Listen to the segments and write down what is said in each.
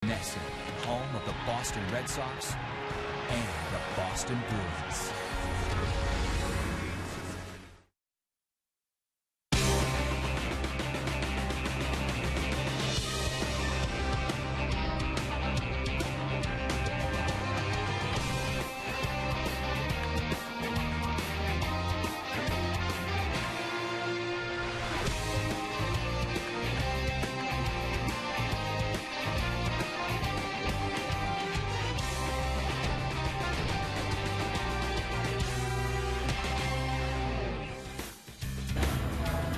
NESN, home of the Boston Red Sox and the Boston Bruins.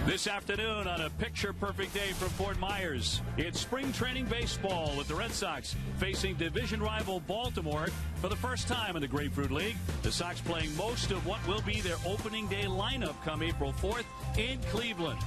This afternoon on a picture-perfect day from Fort Myers, it's spring training baseball with the Red Sox facing division rival Baltimore for the first time in the Grapefruit League. The Sox playing most of what will be their opening day lineup come April 4th in Cleveland.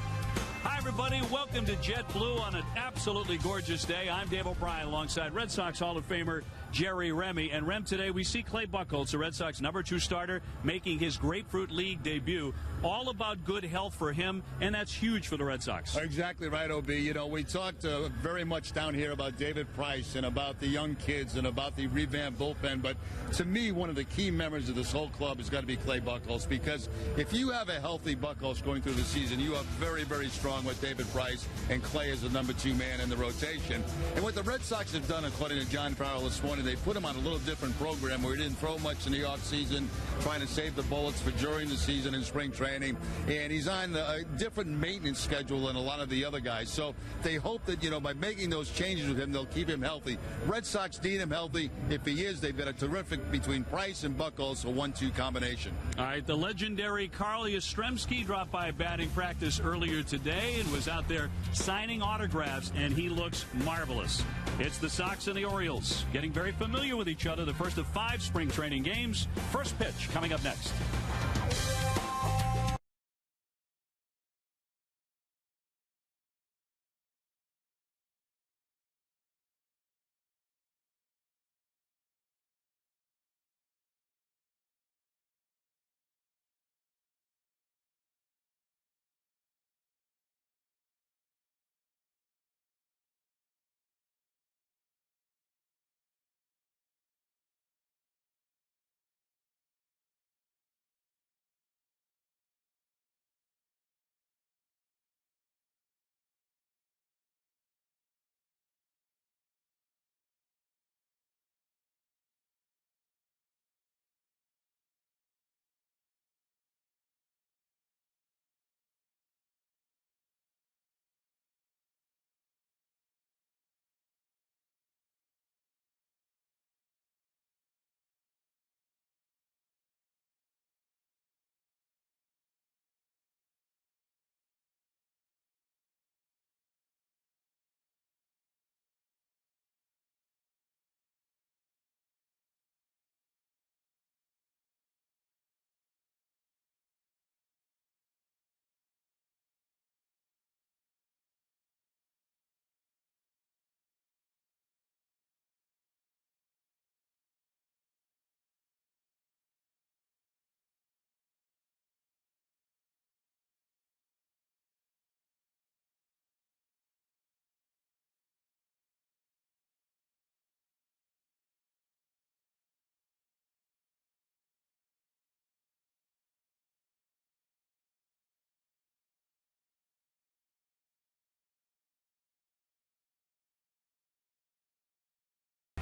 Hi, everybody. Welcome to Jet Blue on an absolutely gorgeous day. I'm Dave O'Brien alongside Red Sox Hall of Famer Jerry Remy. And, Rem, today we see Clay Buckholz, the Red Sox #2 starter, making his Grapefruit League debut. All about good health for him, and that's huge for the Red Sox. Exactly right, OB. You know, we talked very much down here about David Price and about the young kids and about the revamped bullpen. But to me, one of the key members of this whole club has got to be Clay Buckholz, because if you have a healthy Buckholz going through the season, you are very, very strong with David Price and Clay as the #2 man in the rotation. And what the Red Sox have done, according to John Farrell this morning, they put him on a little different program where he didn't throw much in the offseason, trying to save the bullets for during the season in spring training. And he's on a different maintenance schedule than a lot of the other guys. So they hope that, you know, by making those changes with him, they'll keep him healthy. Red Sox need him healthy. If he is, they've got a terrific between Price and Buckholz, a 1-2 combination. All right, the legendary Carl Yastrzemski dropped by batting practice earlier today and was out there signing autographs, and he looks marvelous. It's the Sox and the Orioles getting very familiar with each other. The first of 5 spring training games. First pitch coming up next.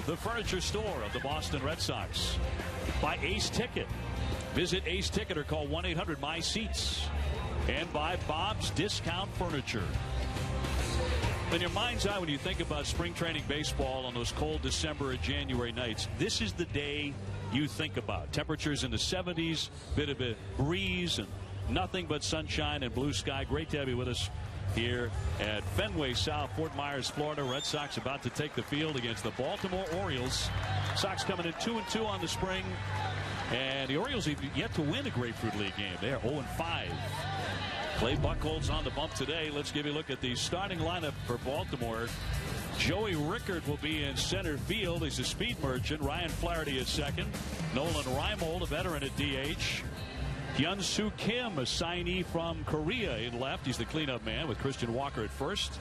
The furniture store of the Boston Red Sox by Ace Ticket. Visit Ace Ticket or call 1-800-MY-SEATS. And by Bob's Discount Furniture. In your mind's eye, when you think about spring training baseball on those cold December or January nights, this is the day you think about. Temperatures in the 70s, bit of a breeze, and nothing but sunshine and blue sky. Great to have you with us here at Fenway South, Fort Myers, Florida. Red Sox about to take the field against the Baltimore Orioles. Sox coming in 2-2 on the spring. And the Orioles have yet to win a Grapefruit League game. They are 0-5. Clay Buckholz on the bump today. Let's give you a look at the starting lineup for Baltimore. Joey Rickard will be in center field. He's a speed merchant. Ryan Flaherty at second. Nolan Reimold, a veteran at DH. Hyun-Soo Kim, a signee from Korea, in left. He's the cleanup man with Christian Walker at first.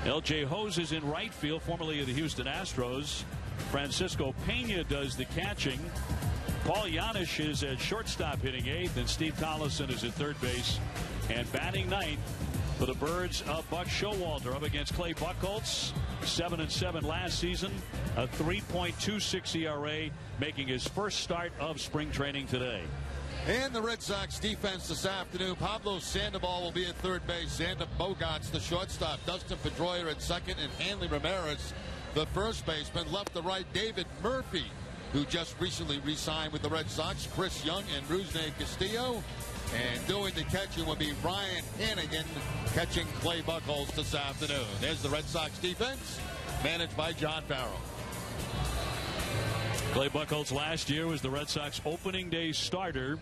L.J. Hose is in right field, formerly of the Houston Astros. Francisco Pena does the catching. Paul Janisch is at shortstop hitting 8th, and Steve Collison is at third base and batting 9th for the Birds of Buck Showalter up against Clay Buckholz. 7-7 last season, a 3.26 ERA, making his first start of spring training today. And the Red Sox defense this afternoon. Pablo Sandoval will be at third base. Xander Bogaerts, the shortstop. Dustin Pedroia at second, and Hanley Ramirez, the first baseman. Left to right, David Murphy, who just recently re-signed with the Red Sox. Chris Young and Rusney Castillo. And doing the catching will be Ryan Hannigan, catching Clay Buckholz this afternoon. There's the Red Sox defense, managed by John Farrell. Clay Buckholz last year was the Red Sox opening day starter.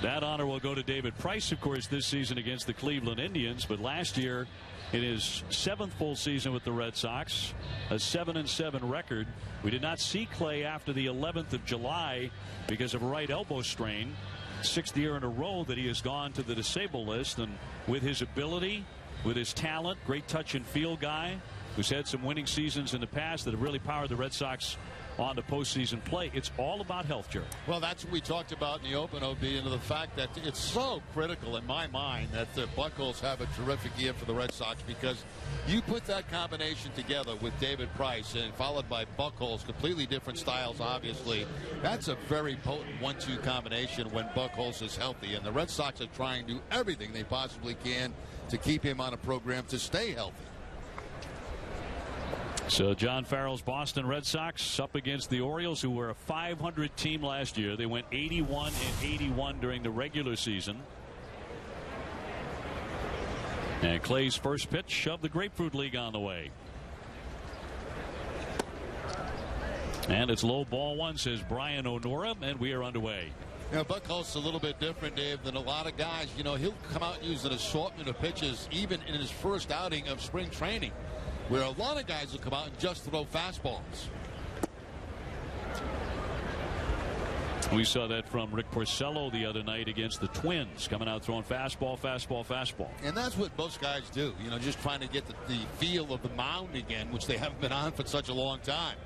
That honor will go to David Price, of course, this season against the Cleveland Indians. But last year, in his 7th full season with the Red Sox, a 7-7 record. We did not see Clay after the 11th of July because of a right elbow strain. 6th year in a row that he has gone to the disabled list, and with his ability, with his talent, great touch and field guy who's had some winning seasons in the past that have really powered the Red Sox on to postseason play. It's all about health, Jerry. Well, that's what we talked about in the open, OB, and the fact that it's so critical in my mind that the Buckholz have a terrific year for the Red Sox, because you put that combination together with David Price and followed by Buckholz, completely different styles, obviously. That's a very potent 1-2 combination when Buckholz is healthy, and the Red Sox are trying to do everything they possibly can to keep him on a program to stay healthy. So John Farrell's Boston Red Sox up against the Orioles, who were a 500 team last year. They went 81-81 during the regular season. And Clay's first pitch of the Grapefruit League on the way. And it's low ball one, says Brian Onora, and we are underway. You know, Buckholz is a little bit different, Dave, than a lot of guys. You know, he'll come out and use an assortment of pitches even in his first outing of spring training, where a lot of guys will come out and just throw fastballs. We saw that from Rick Porcello the other night against the Twins, coming out throwing fastball, fastball, fastball. And that's what most guys do, you know, just trying to get the feel of the mound again, which they haven't been on for such a long time.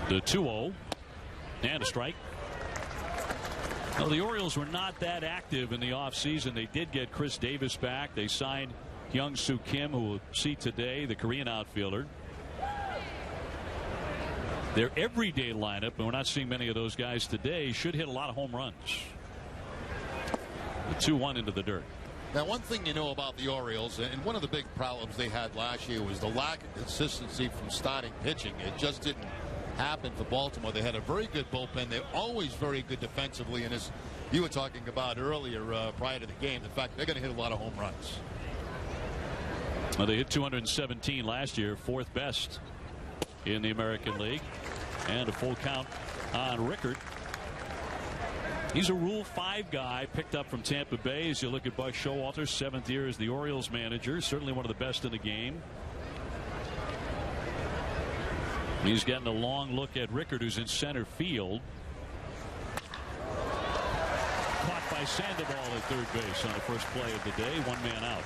The 2-0 and a strike. Well, the Orioles were not that active in the offseason. They did get Chris Davis back. They signed Young Soo Kim, who we'll see today, the Korean outfielder. Their everyday lineup, and we're not seeing many of those guys today, should hit a lot of home runs. The 2-1 into the dirt. Now, one thing you know about the Orioles, and one of the big problems they had last year, was the lack of consistency from starting pitching. It just didn't happen for Baltimore. They had a very good bullpen. They're always very good defensively, and as you were talking about earlier prior to the game, the fact they're going to hit a lot of home runs. Well, they hit 217 last year, 4th best in the American League. And a full count on Rickard. He's a Rule 5 guy picked up from Tampa Bay. As you look at Buck Showalter, 7th year as the Orioles manager, certainly one of the best in the game. He's getting a long look at Rickard, who's in center field. Caught by Sandoval at third base on the first play of the day. 1 man out.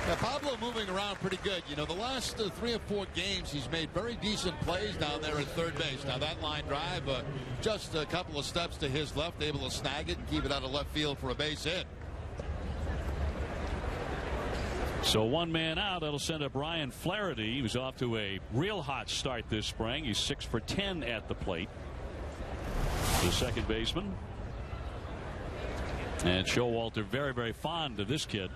Now, Pablo moving around pretty good. You know, the last 3 or 4 games, he's made very decent plays down there at third base. Now, that line drive, just a couple of steps to his left, able to snag it and keep it out of left field for a base hit. So 1 man out. That'll send up Ryan Flaherty. He was off to a real hot start this spring. He's 6 for 10 at the plate. The second baseman. And Showalter very, very fond of this kid.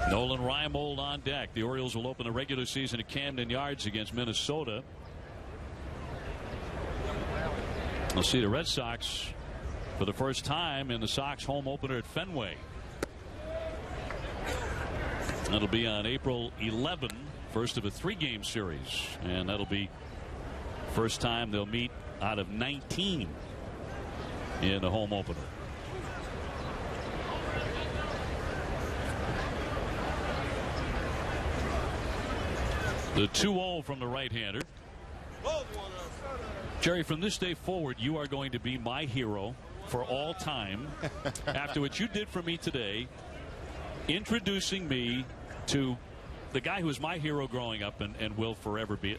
Nolan Reimold on deck. The Orioles will open the regular season at Camden Yards against Minnesota. We'll see the Red Sox for the first time in the Sox home opener at Fenway. That'll be on April 11, first of a 3-game series, and that'll be first time they'll meet out of 19 in the home opener. The 2-0 from the right-hander. Jerry, from this day forward, you are going to be my hero for all time. After what you did for me today, introducing me to the guy who was my hero growing up and will forever be,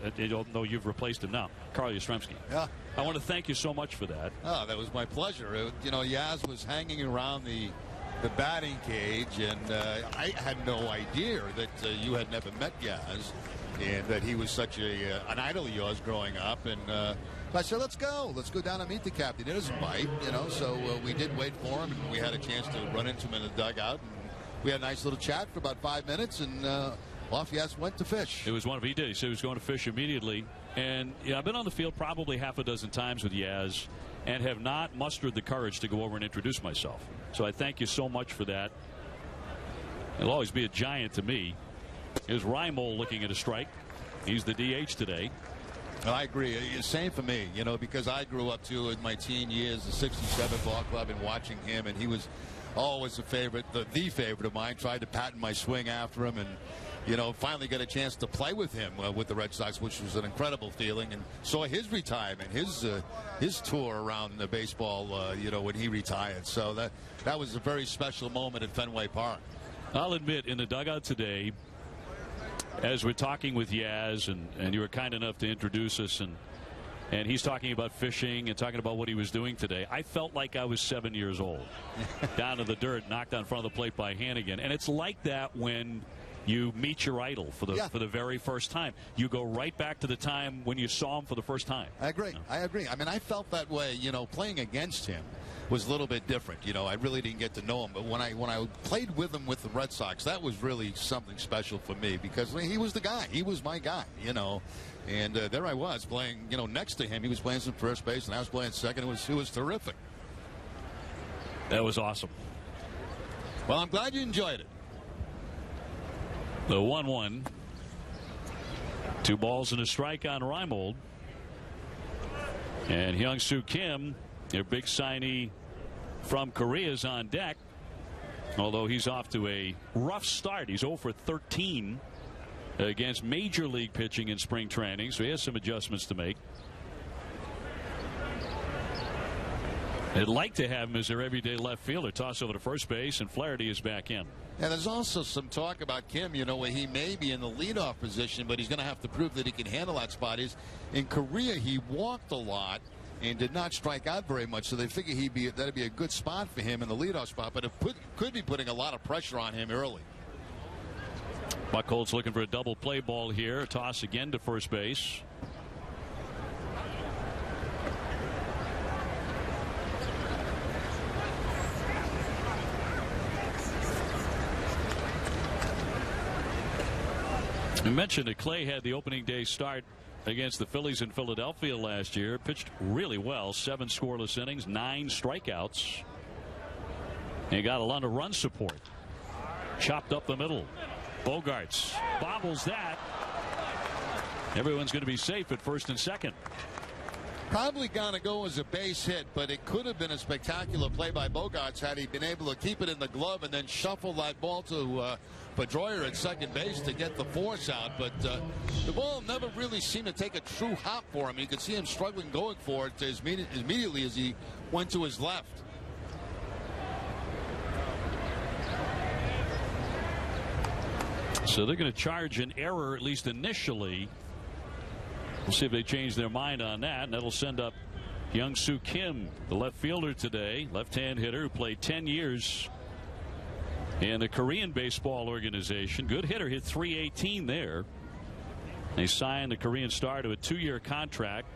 though you've replaced him now, Carl Yastrzemski. Yeah. I want to thank you so much for that. Oh, that was my pleasure. Yaz was hanging around the batting cage, and I had no idea that you had never met Yaz, and that he was such an idol of yours growing up. And I said, let's go down and meet the captain. He doesn't bite, so we did wait for him, and we had a chance to run into him in the dugout, and we had a nice little chat for about 5 minutes, and off Yaz went to fish. It was one of he did. He said he was going to fish immediately. And I've been on the field probably half a dozen times with Yaz and have not mustered the courage to go over and introduce myself. So I thank you so much for that. He'll always be a giant to me. Here's Reimold looking at a strike. He's the DH today. I agree. Same for me, because I grew up too in my teen years, the 67 ball club, and watching him, and he was always a favorite, the favorite of mine. Tried to patent my swing after him, and finally got a chance to play with him with the Red Sox, which was an incredible feeling, and saw his retirement, his tour around the baseball, when he retired. So that was a very special moment at Fenway Park. I'll admit, in the dugout today, as we're talking with Yaz, and you were kind enough to introduce us, and he's talking about fishing and talking about what he was doing today, I felt like I was 7 years old. Down to the dirt, knocked on front of the plate by Hannigan. And it's like that when you meet your idol for the very first time. You go right back to the time when you saw him for the first time. I agree. I mean, I felt that way. Playing against him was a little bit different. I really didn't get to know him, but when I played with him with the Red Sox, that was really something special for me, because he was the guy. He was my guy. And there I was playing, next to him. He was playing some first base, and I was playing second. It was terrific. That was awesome. Well, I'm glad you enjoyed it. The 1-1. 2 balls and a strike on Reimold. And Hyung-Soo Kim, their big signee from Korea, is on deck. Although he's off to a rough start. He's 0 for 13 against major league pitching in spring training. So he has some adjustments to make. They'd like to have him as their everyday left fielder. Toss over to first base, and Flaherty is back in. And there's also some talk about Kim, where he may be in the leadoff position, but he's going to have to prove that he can handle that spot. In Korea, he walked a lot and did not strike out very much, so they figure that'd be a good spot for him in the leadoff spot, but it could be putting a lot of pressure on him early. Buckholz looking for a double play ball here. Toss again to first base. I mentioned that Clay had the opening day start against the Phillies in Philadelphia last year. Pitched really well. 7 scoreless innings, 9 strikeouts. And got a lot of run support. Chopped up the middle. Bogarts bobbles that. Everyone's going to be safe at first and second. Probably going to go as a base hit, but it could have been a spectacular play by Bogarts had he been able to keep it in the glove and then shuffle that ball to Pedroia at second base to get the force out. But the ball never really seemed to take a true hop for him. You could see him struggling going for it immediately as he went to his left. So they're going to charge an error, at least initially. We'll see if they change their mind on that, and that'll send up Hyung-Soo Kim, the left fielder today, left-hand hitter who played 10 years in the Korean baseball organization. Good hitter, hit .318 there. They signed the Korean star to a 2-year contract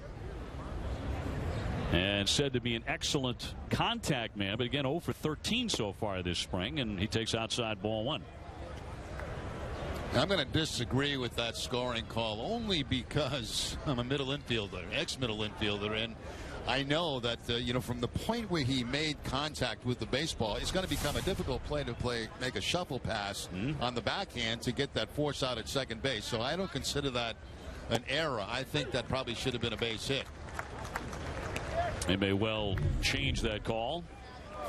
and said to be an excellent contact man, but again 0 for 13 so far this spring, and he takes outside ball 1. I'm going to disagree with that scoring call only because I'm a middle infielder, ex-middle infielder, and I know that from the point where he made contact with the baseball, it's going to become a difficult play to make a shuffle pass on the backhand to get that force out at second base. So I don't consider that an error. I think that probably should have been a base hit. They may well change that call.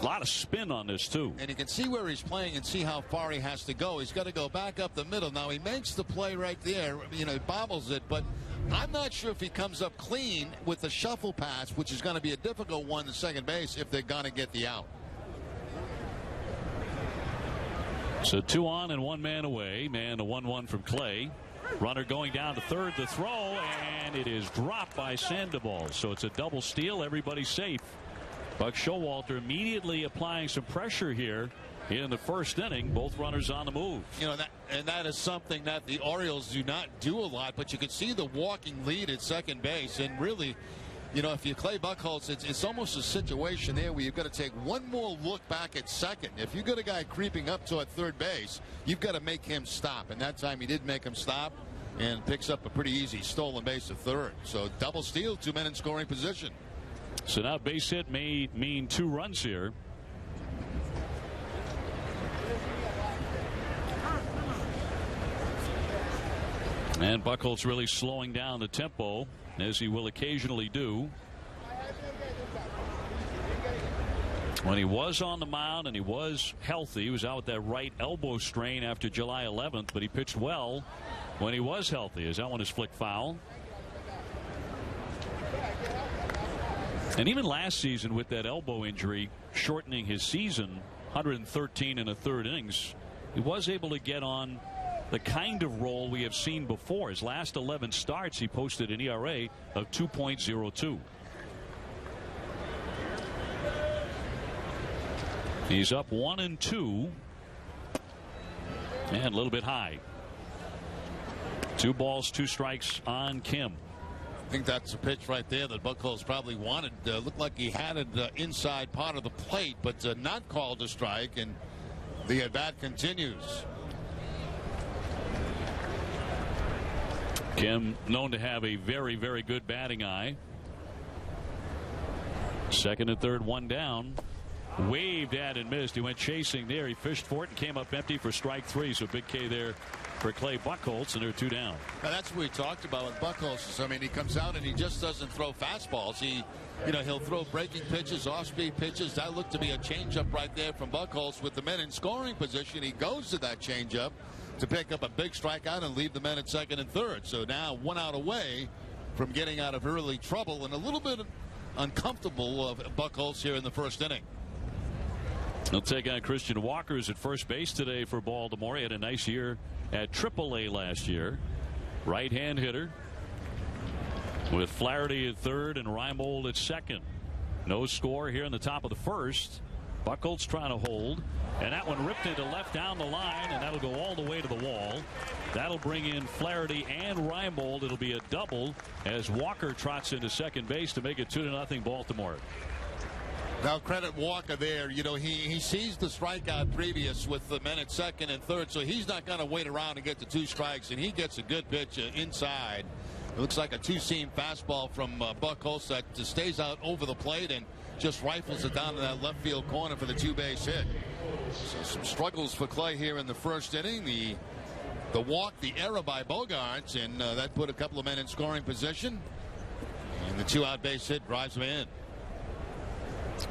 A lot of spin on this, too. And you can see where he's playing and see how far he has to go. He's got to go back up the middle. Now, he makes the play right there. He bobbles it, but I'm not sure if he comes up clean with the shuffle pass, which is going to be a difficult one to second base if they're going to get the out. So 2 on and 1 man away. Man, a 1-1 from Clay. Runner going down to third. The throw, and it is dropped by Sandoval. So it's a double steal. Everybody's safe. Buck Showalter immediately applying some pressure here in the first inning. Both runners on the move. You know, that is something that the Orioles do not do a lot, but you can see the walking lead at second base. And really, you know, if you play Buckholz, it's almost a situation there where you've got to take one more look back at second. If you've got a guy creeping up toward third base, you've got to make him stop. And that time he did make him stop and picks up a pretty easy stolen base at third. So double steal, 2 men in scoring position. So now base hit may mean 2 runs here. And Buckholz really slowing down the tempo, as he will occasionally do. When he was on the mound and he was healthy, he was out with that right elbow strain after July 11th, but he pitched well when he was healthy, as that one is flicked foul. And even last season with that elbow injury shortening his season, 113 1/3 innings, he was able to get on the kind of role we have seen before. His last 11 starts, he posted an ERA of 2.02. He's up 1-2 and a little bit high. 2 balls, 2 strikes on Kim. I think that's a pitch right there that Buckholz probably wanted. Looked like he had it inside part of the plate, but not called a strike, and the at bat continues. Kim known to have a very, very good batting eye. Second and third, 1 down. Waved at and missed. He went chasing there. He fished for it and came up empty for strike 3. So big K there for Clay Buckholz, and they're 2 down. Now that's what we talked about with Buckholz. I mean, he comes out and he just doesn't throw fastballs. He'll throw breaking pitches, off-speed pitches. That looked to be a changeup right there from Buckholz. With the men in scoring position, he goes to that changeup to pick up a big strikeout and leave the men at second and third. So now 1 out away from getting out of early trouble, and a little bit uncomfortable of Buckholz here in the first inning. He'll take on Christian Walker's at first base today for Baltimore. He had a nice year at AAA last year. Right-hand hitter with Flaherty at third and Reimold at second. No score here in the top of the first. Buckholz trying to hold, and that one ripped into left down the line, and that'll go all the way to the wall. That'll bring in Flaherty and Reimold. It'll be a double as Walker trots into second base to make it 2-0 Baltimore. Now credit Walker there. You know, he sees the strikeout previous with the men at second and third, so he's not going to wait around and get the 2 strikes, and he gets a good pitch inside. It looks like a 2-seam fastball from Buckholz that stays out over the plate and just rifles it down to that left field corner for the 2-base hit. So some struggles for Clay here in the first inning. The walk, the error by Bogaerts, and that put a couple of men in scoring position. And the 2-out base hit drives him in.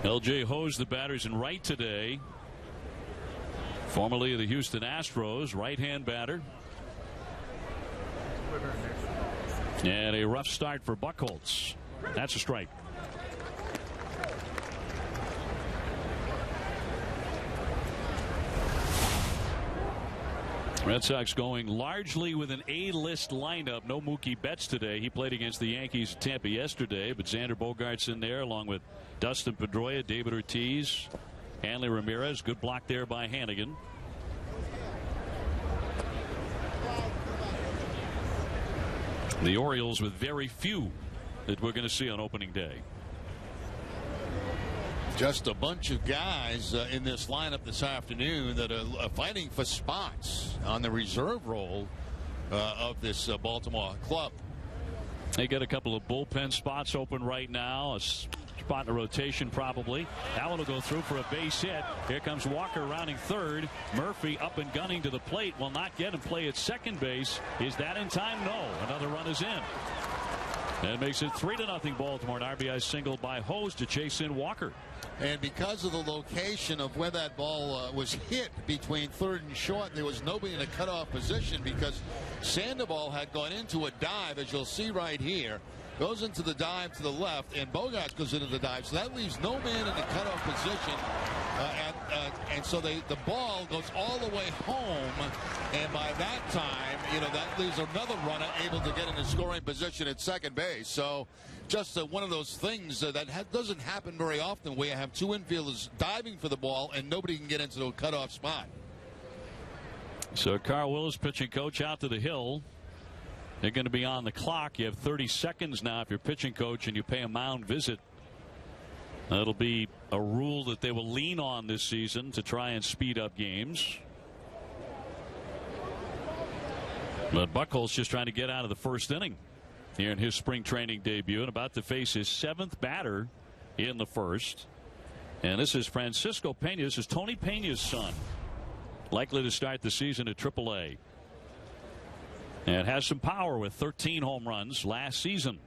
L.J. Hose, the batters in right today. Formerly of the Houston Astros, right-hand batter. And a rough start for Buckholz. That's a strike. Red Sox going largely with an A-list lineup. No Mookie Betts today. He played against the Yankees at Tampa yesterday, but Xander Bogaerts in there along with Dustin Pedroia, David Ortiz, Hanley Ramirez. Good block there by Hannigan. The Orioles with very few that we're going to see on opening day. Just a bunch of guys in this lineup this afternoon that are fighting for spots on the reserve role of this Baltimore club. They got a couple of bullpen spots open right now. A spot in the rotation probably. That one will go through for a base hit. Here comes Walker rounding third. Murphy up and gunning to the plate. Will not get him. Play at second base. Is that in time? No. Another run is in. That makes it 3-0 Baltimore. An RBI single by Hose to chase in Walker. And because of the location of where that ball was hit between third and short, there was nobody in a cutoff position because Sandoval had gone into a dive, as you'll see right here. Goes into the dive to the left, and Bogaerts goes into the dive. So that leaves no man in the cutoff position. And so the ball goes all the way home. And by that time, that leaves another runner able to get in a scoring position at second base. So just one of those things that doesn't happen very often, where you have two infielders diving for the ball and nobody can get into a cutoff spot. So Carl Willis, pitching coach, out to the hill. They're going to be on the clock. You have 30 seconds now if you're pitching coach and you pay a mound visit. That'll be a rule that they will lean on this season to try and speed up games. But Buckholz just trying to get out of the first inning here in his spring training debut and about to face his 7th batter in the first. And this is Francisco Pena. This is Tony Pena's son. Likely to start the season at AAA. And has some power with 13 home runs last season.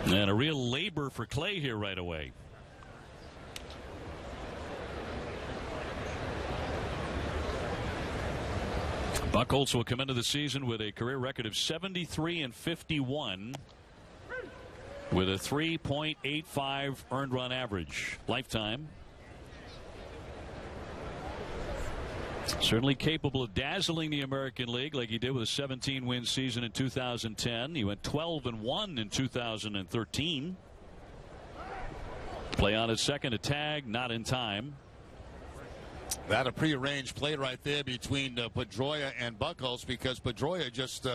And a real labor for Clay here right away. Buckholz will come into the season with a career record of 73-51 with a 3.85 earned run average lifetime. Certainly capable of dazzling the American League like he did with a 17-win season in 2010. He went 12-1 in 2013. Play on his second, a tag, not in time. That a prearranged play right there between Pedroia and Buckholz, because Pedroia just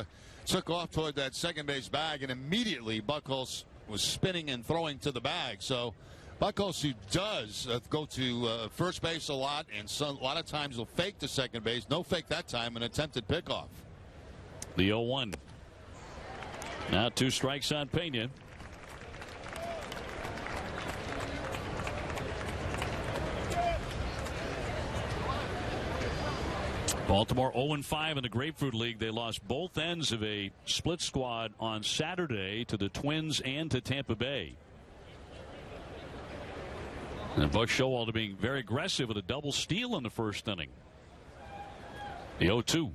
took off toward that second base bag, and immediately Buckholz was spinning and throwing to the bag. So Buckholz, who does go to first base a lot, and a lot of times will fake to second base. No fake that time, an attempted pickoff. The 0-1. Now 2 strikes on Pena. Baltimore 0-5 in the Grapefruit League. They lost both ends of a split squad on Saturday to the Twins and to Tampa Bay. And Buck Showalter being very aggressive with a double steal in the first inning. The 0-2.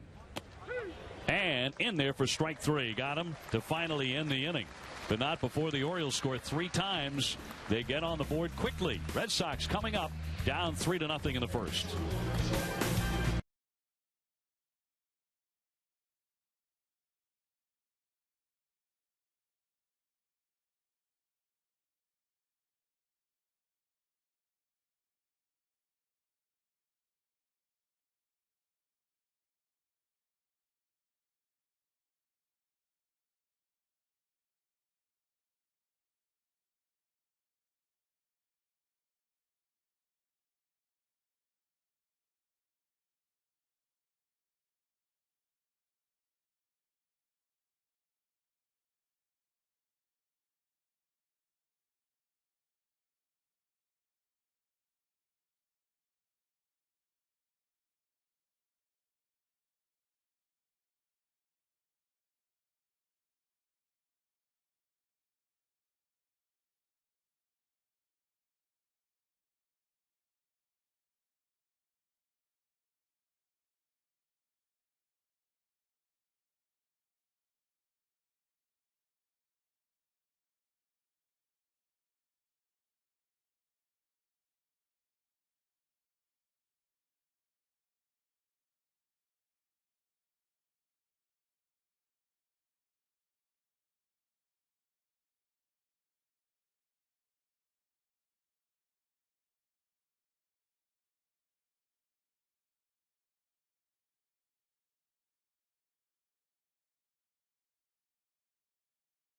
And in there for strike 3. Got him to finally end the inning. But not before the Orioles score 3 times. They get on the board quickly. Red Sox coming up down 3-0 in the first.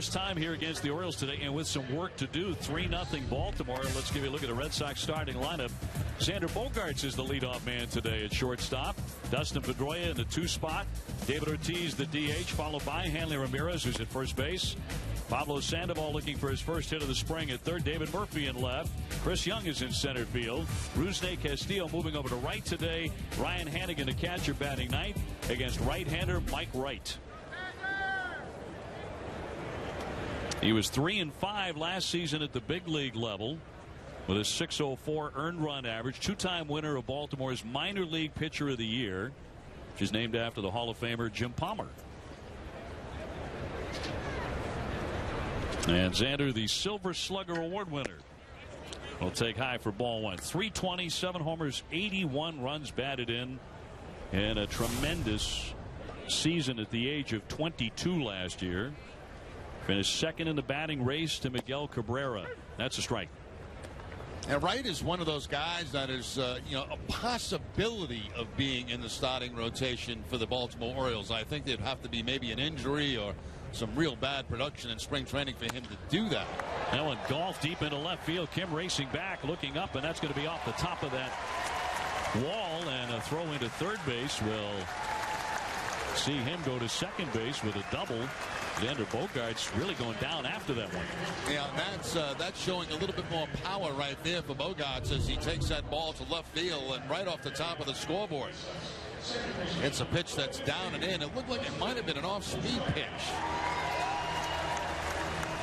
First time here against the Orioles today, and with some work to do. 3-0 Baltimore. Let's give you a look at the Red Sox starting lineup. Xander Bogaerts is the leadoff man today at shortstop. Dustin Pedroia in the 2 spot. David Ortiz the DH, followed by Hanley Ramirez, who's at first base. Pablo Sandoval looking for his first hit of the spring at third. David Murphy in left. Chris Young is in center field. Rusney Castillo moving over to right today. Ryan Hannigan, the catcher, batting ninth against right-hander Mike Wright. He was 3-5 last season at the big league level with a .604 earned run average. Two-time winner of Baltimore's minor league pitcher of the year, which is named after the Hall of Famer Jim Palmer. And Xander, the Silver Slugger Award winner, will take high for ball one. 320, 7 homers, 81 runs batted in, and a tremendous season at the age of 22 last year. Finished second in the batting race to Miguel Cabrera. That's a strike. And Wright is one of those guys that is, a possibility of being in the starting rotation for the Baltimore Orioles. I think there'd have to be maybe an injury or some real bad production in spring training for him to do that. Now in golf deep into left field, Kim racing back, looking up, and that's going to be off the top of that wall, and a throw into third base will see him go to second base with a double. Xander Bogaerts really going down after that one. Yeah, that's showing a little bit more power right there for Bogaerts as he takes that ball to left field and right off the top of the scoreboard. It's a pitch that's down and in. It looked like it might have been an off-speed pitch.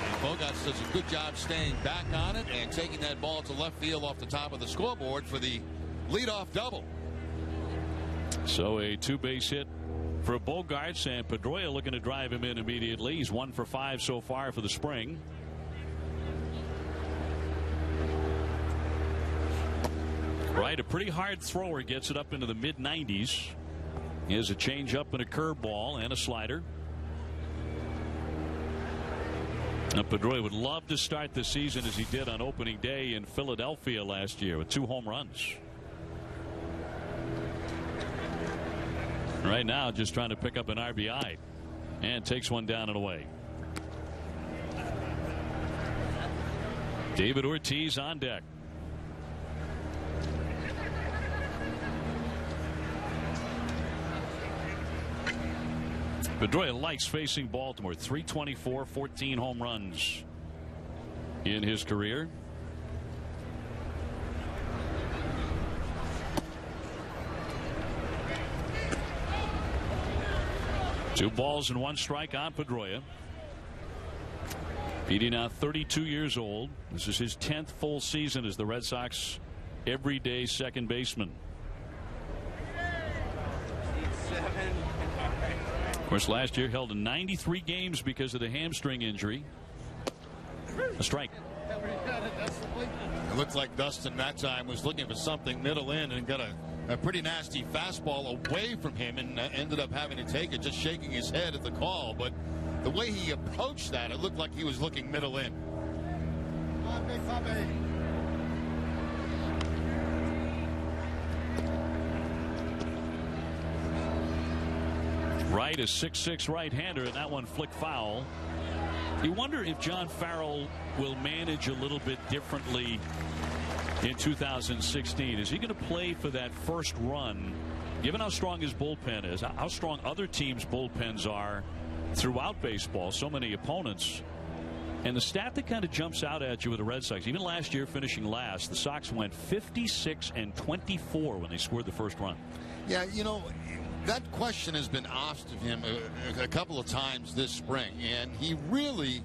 And Bogaerts does a good job staying back on it and taking that ball to left field off the top of the scoreboard for the leadoff double. So a two-base hit for Bogaerts, and Pedroia looking to drive him in immediately. He's 1 for 5 so far for the spring. Right, a pretty hard thrower, gets it up into the mid-90s. He has a changeup and a curveball and a slider. Now Pedroia would love to start the season as he did on opening day in Philadelphia last year with 2 home runs. Right now just trying to pick up an RBI, and takes one down and away. David Ortiz on deck. Pedroia likes facing Baltimore. 324, 14 home runs in his career. Two balls and 1 strike on Pedroia. Petey now 32 years old. This is his 10th full season as the Red Sox everyday second baseman. Of course, last year held in 93 games because of the hamstring injury. A strike. It looked like Dustin that time was looking for something middle in and got a pretty nasty fastball away from him and ended up having to take it, just shaking his head at the call. But the way he approached that, it looked like he was looking middle in. Wright, a 6'6" right-hander, and that one flicked foul. You wonder if John Farrell will manage a little bit differently in 2016. Is he going to play for that first run, given how strong his bullpen is, how strong other teams' bullpens are throughout baseball, so many opponents? And the stat that kind of jumps out at you with the Red Sox, even last year finishing last, the Sox went 56-24 when they scored the first run. Yeah, that question has been asked of him a couple of times this spring, and he really,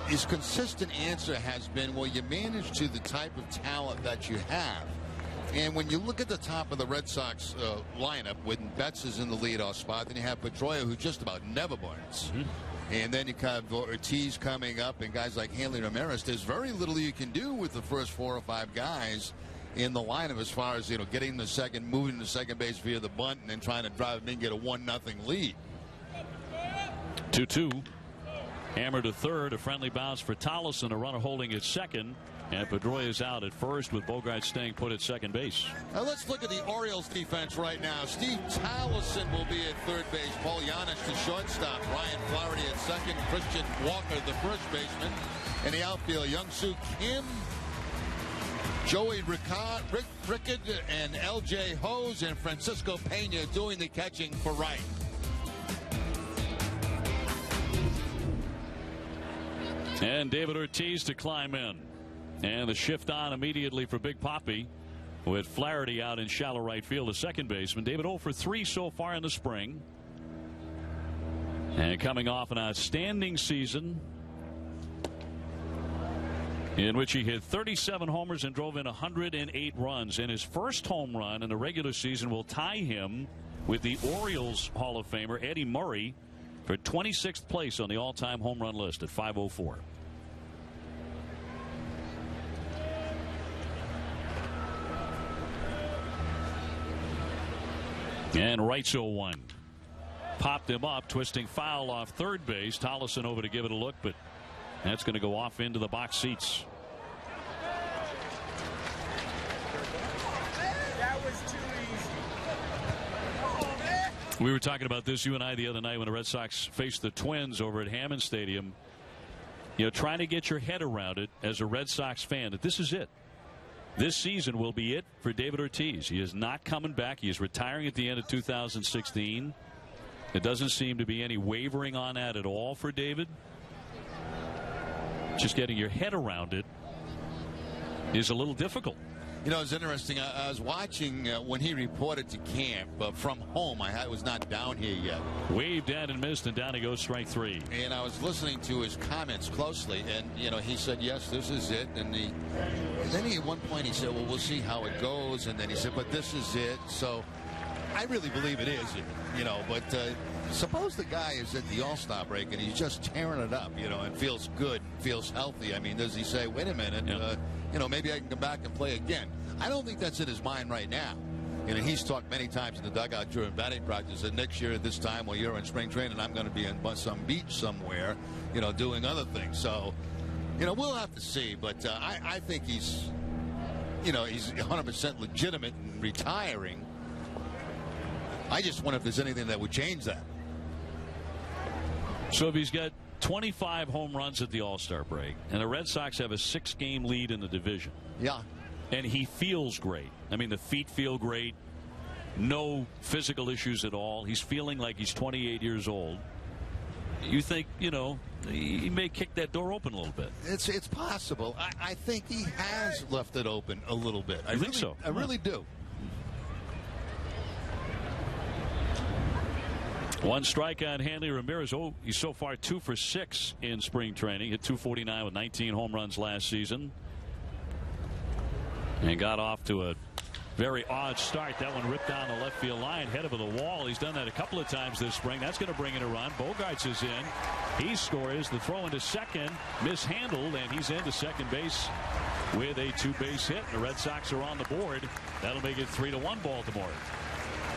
his consistent answer has been, well, you manage to the type of talent that you have. And when you look at the top of the Red Sox lineup, when Betts is in the leadoff spot, then you have Pedroia, who just about never burns. And then you have Ortiz coming up and guys like Hanley Ramirez. There's very little you can do with the first 4 or 5 guys in the lineup as far as, getting the second, moving to second base via the bunt, and then trying to drive him in and get a 1-0 lead. 2-2. Hammer to third, a friendly bounce for Tollison, a runner holding at second, and Pedroia is out at first with Bogaerts staying put at second base. Now let's look at the Orioles defense right now. Steve Tollison will be at third base. Paul Janich the shortstop. Ryan Flaherty at second. Christian Walker the first baseman. In the outfield, Young-Soo Kim, Joey Rickard, and L.J. Hose, and Francisco Pena doing the catching for Wright. And David Ortiz to climb in. And the shift on immediately for Big Papi with Flaherty out in shallow right field, a second baseman. David 0 for 3 so far in the spring. And coming off an outstanding season in which he hit 37 homers and drove in 108 runs. And his first home run in the regular season will tie him with the Orioles Hall of Famer Eddie Murray for 26th place on the all-time home run list at 504. And right's 0-1. Popped him up, twisting foul off third base. Tollison over to give it a look, but that's going to go off into the box seats. That was too easy. We were talking about this, you and I, the other night when the Red Sox faced the Twins over at Hammond Stadium. You know, trying to get your head around it as a Red Sox fan, that this is it. This season will be it for David Ortiz. He is not coming back. He is retiring at the end of 2016. There doesn't seem to be any wavering on that at all for David. Just getting your head around it is a little difficult. You know, it's interesting. I was watching when he reported to camp from home. I was not down here yet. Waved at and missed, and down he goes, strike three. And I was listening to his comments closely, and you know, he said, "Yes, this is it." And then at one point he said, "Well, we'll see how it goes." And then he said, "But this is it." So I really believe it is. You know, but suppose the guy is at the All-Star break and he's just tearing it up, you know, and feels good, feels healthy. I mean, does he say, "Wait a minute"? Yep. You know, maybe I can come back and play again. I don't think that's in his mind right now. You know, he's talked many times in the dugout during batting practice that next year at this time, while you're in spring training, I'm going to be in some beach somewhere, you know, doing other things. So, you know, we'll have to see. But I think he's, you know, he's 100% legitimate in retiring. I just wonder if there's anything that would change that. So if he's got 25 home runs at the All-Star break, and the Red Sox have a 6-game lead in the division. Yeah. And he feels great. I mean, the feet feel great. No physical issues at all. He's feeling like he's 28 years old. You think, you know, he may kick that door open a little bit. It's possible. I think he has left it open a little bit. I think so? I really do. One strike on Hanley Ramirez. Oh, he's so far 2 for 6 in spring training. Hit .249 with 19 home runs last season. And got off to a very odd start. That one ripped down the left field line, head of the wall. He's done that a couple of times this spring. That's going to bring in a run. Bogarts is in. He scores. The throw into second, mishandled, and he's into second base with a 2-base hit. The Red Sox are on the board. That'll make it 3-1 Baltimore.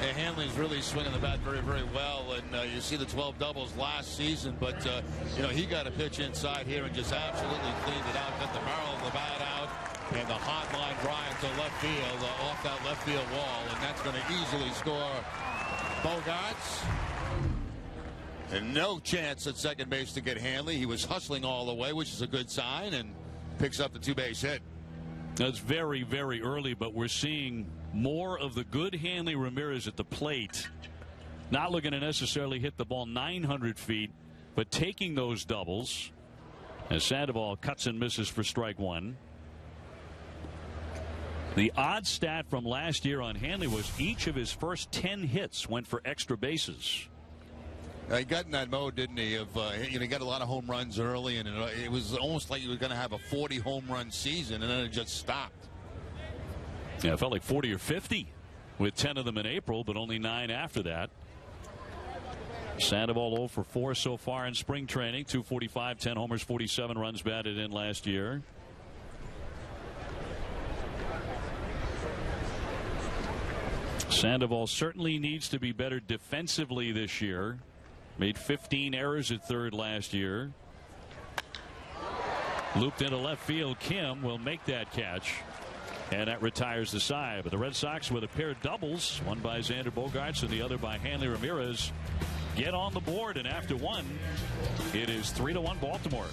And Hanley's really swinging the bat very, very well. And you see the 12 doubles last season. But, you know, he got a pitch inside here and just absolutely cleaned it out. Got the barrel of the bat out. And the hot line drive to left field, off that left field wall. And that's going to easily score Bogarts. And no chance at second base to get Hanley. He was hustling all the way, which is a good sign, and picks up the 2-base hit. That's very, very early, but we're seeing more of the good Hanley Ramirez at the plate. Not looking to necessarily hit the ball 900 feet, but taking those doubles. As Sandoval cuts and misses for strike one. The odd stat from last year on Hanley was each of his first 10 hits went for extra bases. He got in that mode, didn't he? Of you know, he got a lot of home runs early, and it was almost like he was going to have a 40 home run season, and then it just stopped. Yeah, it felt like 40 or 50 with 10 of them in April, but only 9 after that. Sandoval 0 for 4 so far in spring training. 245, 10 homers, 47 runs batted in last year. Sandoval certainly needs to be better defensively this year. Made 15 errors at third last year. Looped into left field. Kim will make that catch. And that retires the side. But the Red Sox with a pair of doubles, one by Xander Bogaerts and the other by Hanley Ramirez, get on the board. And after one, it is 3-1 Baltimore.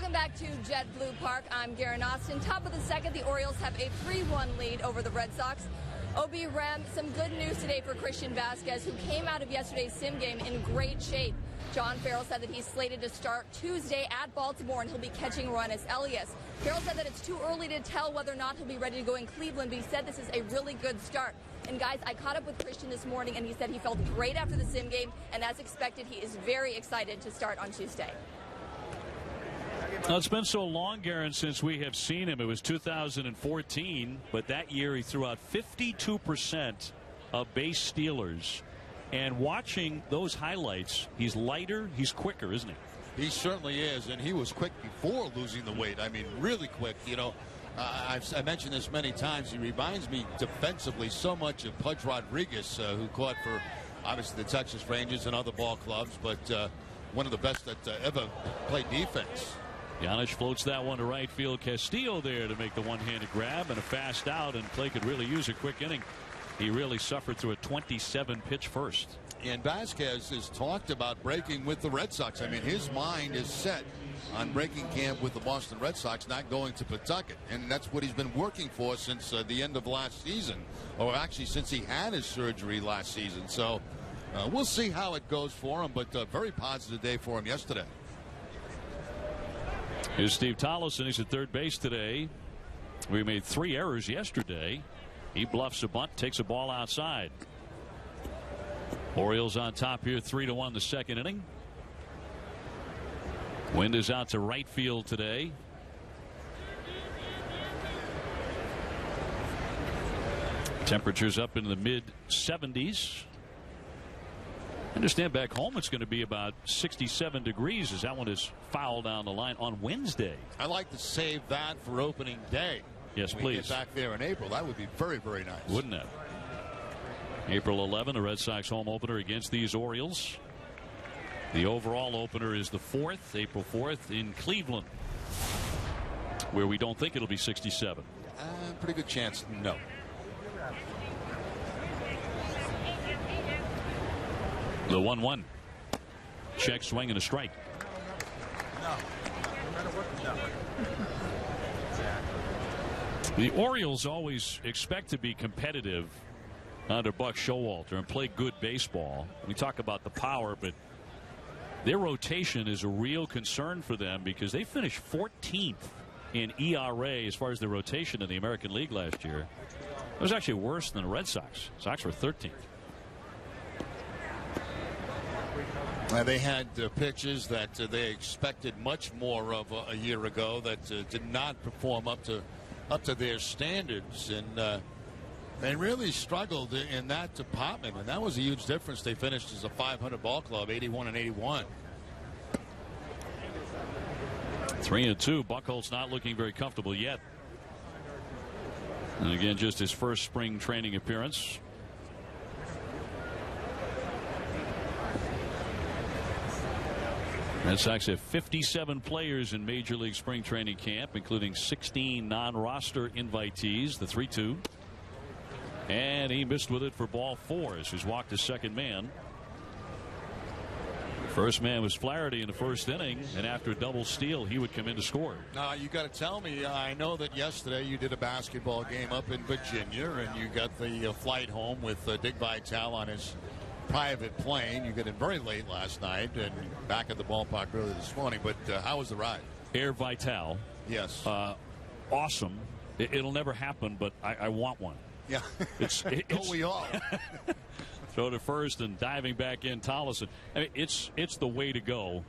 Welcome back to JetBlue Park. I'm Garen Austin. Top of the second, the Orioles have a 3-1 lead over the Red Sox. OB Rem, some good news today for Christian Vasquez, who came out of yesterday's sim game in great shape. John Farrell said that he's slated to start Tuesday at Baltimore, and he'll be catching Roenis Elias. Farrell said that it's too early to tell whether or not he'll be ready to go in Cleveland, but he said this is a really good start. And guys, I caught up with Christian this morning, and he said he felt great after the sim game, and as expected, he is very excited to start on Tuesday. Well, it's been so long, Garen, since we have seen him. It was 2014, but that year he threw out 52% of base stealers. And watching those highlights, he's lighter, he's quicker, isn't he? He certainly is, and he was quick before losing the weight. I mean, really quick. You know, I mentioned this many times. He reminds me defensively so much of Pudge Rodriguez, who caught for, obviously, the Texas Rangers and other ball clubs, but one of the best that ever played defense. Giannis floats that one to right field. Castillo there to make the one-handed grab and a fast out, and Clay could really use a quick inning. He really suffered through a 27-pitch first. And Vasquez has talked about breaking with the Red Sox. I mean, his mind is set on breaking camp with the Boston Red Sox, not going to Pawtucket. And that's what he's been working for since the end of last season, or actually since he had his surgery last season. So we'll see how it goes for him, but a very positive day for him yesterday. Here's Steve Tollefson. He's at third base today. We made 3 errors yesterday. He bluffs a bunt, takes a ball outside. Orioles on top here, 3-1 the second inning. Wind is out to right field today. Temperatures up into the mid-70s. I understand back home it's going to be about 67 degrees as that one is foul down the line on Wednesday. I like to save that for opening day. Yes, when please. We get back there in April. That would be very, very nice. Wouldn't it? April 11, the Red Sox home opener against these Orioles. The overall opener is the 4th, April 4th, in Cleveland, where we don't think it'll be 67. Pretty good chance, no. The 1-1. Check, swing, and a strike. No. No matter what, no. The Orioles always expect to be competitive under Buck Showalter and play good baseball. We talk about the power, but their rotation is a real concern for them because they finished 14th in ERA as far as their rotation in the American League last year. It was actually worse than the Red Sox. Sox were 13th. They had pitches that they expected much more of a year ago that did not perform up to their standards, and they really struggled in that department, and that was a huge difference. They finished as a 500 ball club, 81-81. 3-2. Buckholz not looking very comfortable yet. And again, just his first spring training appearance. Red Sox have 57 players in Major League spring training camp, including 16 non-roster invitees. The 3-2. And he missed with it for ball 4 as he's walked his second man. First man was Flaherty in the first inning, and after a double steal, he would come in to score. You got to tell me, I know that yesterday you did a basketball game up in Virginia, and you got the flight home with Dick Vitale on his private plane. You got in very late last night and back at the ballpark early this morning. But how was the ride? Air Vitale. Yes. Awesome. It'll never happen, but I want one. Yeah. Don't we all? Throw to first and diving back in, Tollefson. I mean, it's the way to go.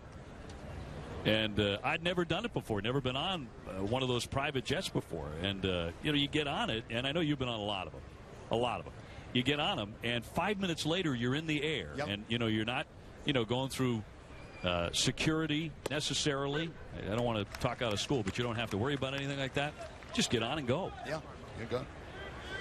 And I'd never done it before. Never been on one of those private jets before. And you get on it, and I know you've been on a lot of them. You get on them, and 5 minutes later, you're in the air. Yep. And, you're not, going through security necessarily. I don't want to talk out of school, but you don't have to worry about anything like that. Just get on and go. Yeah, you go.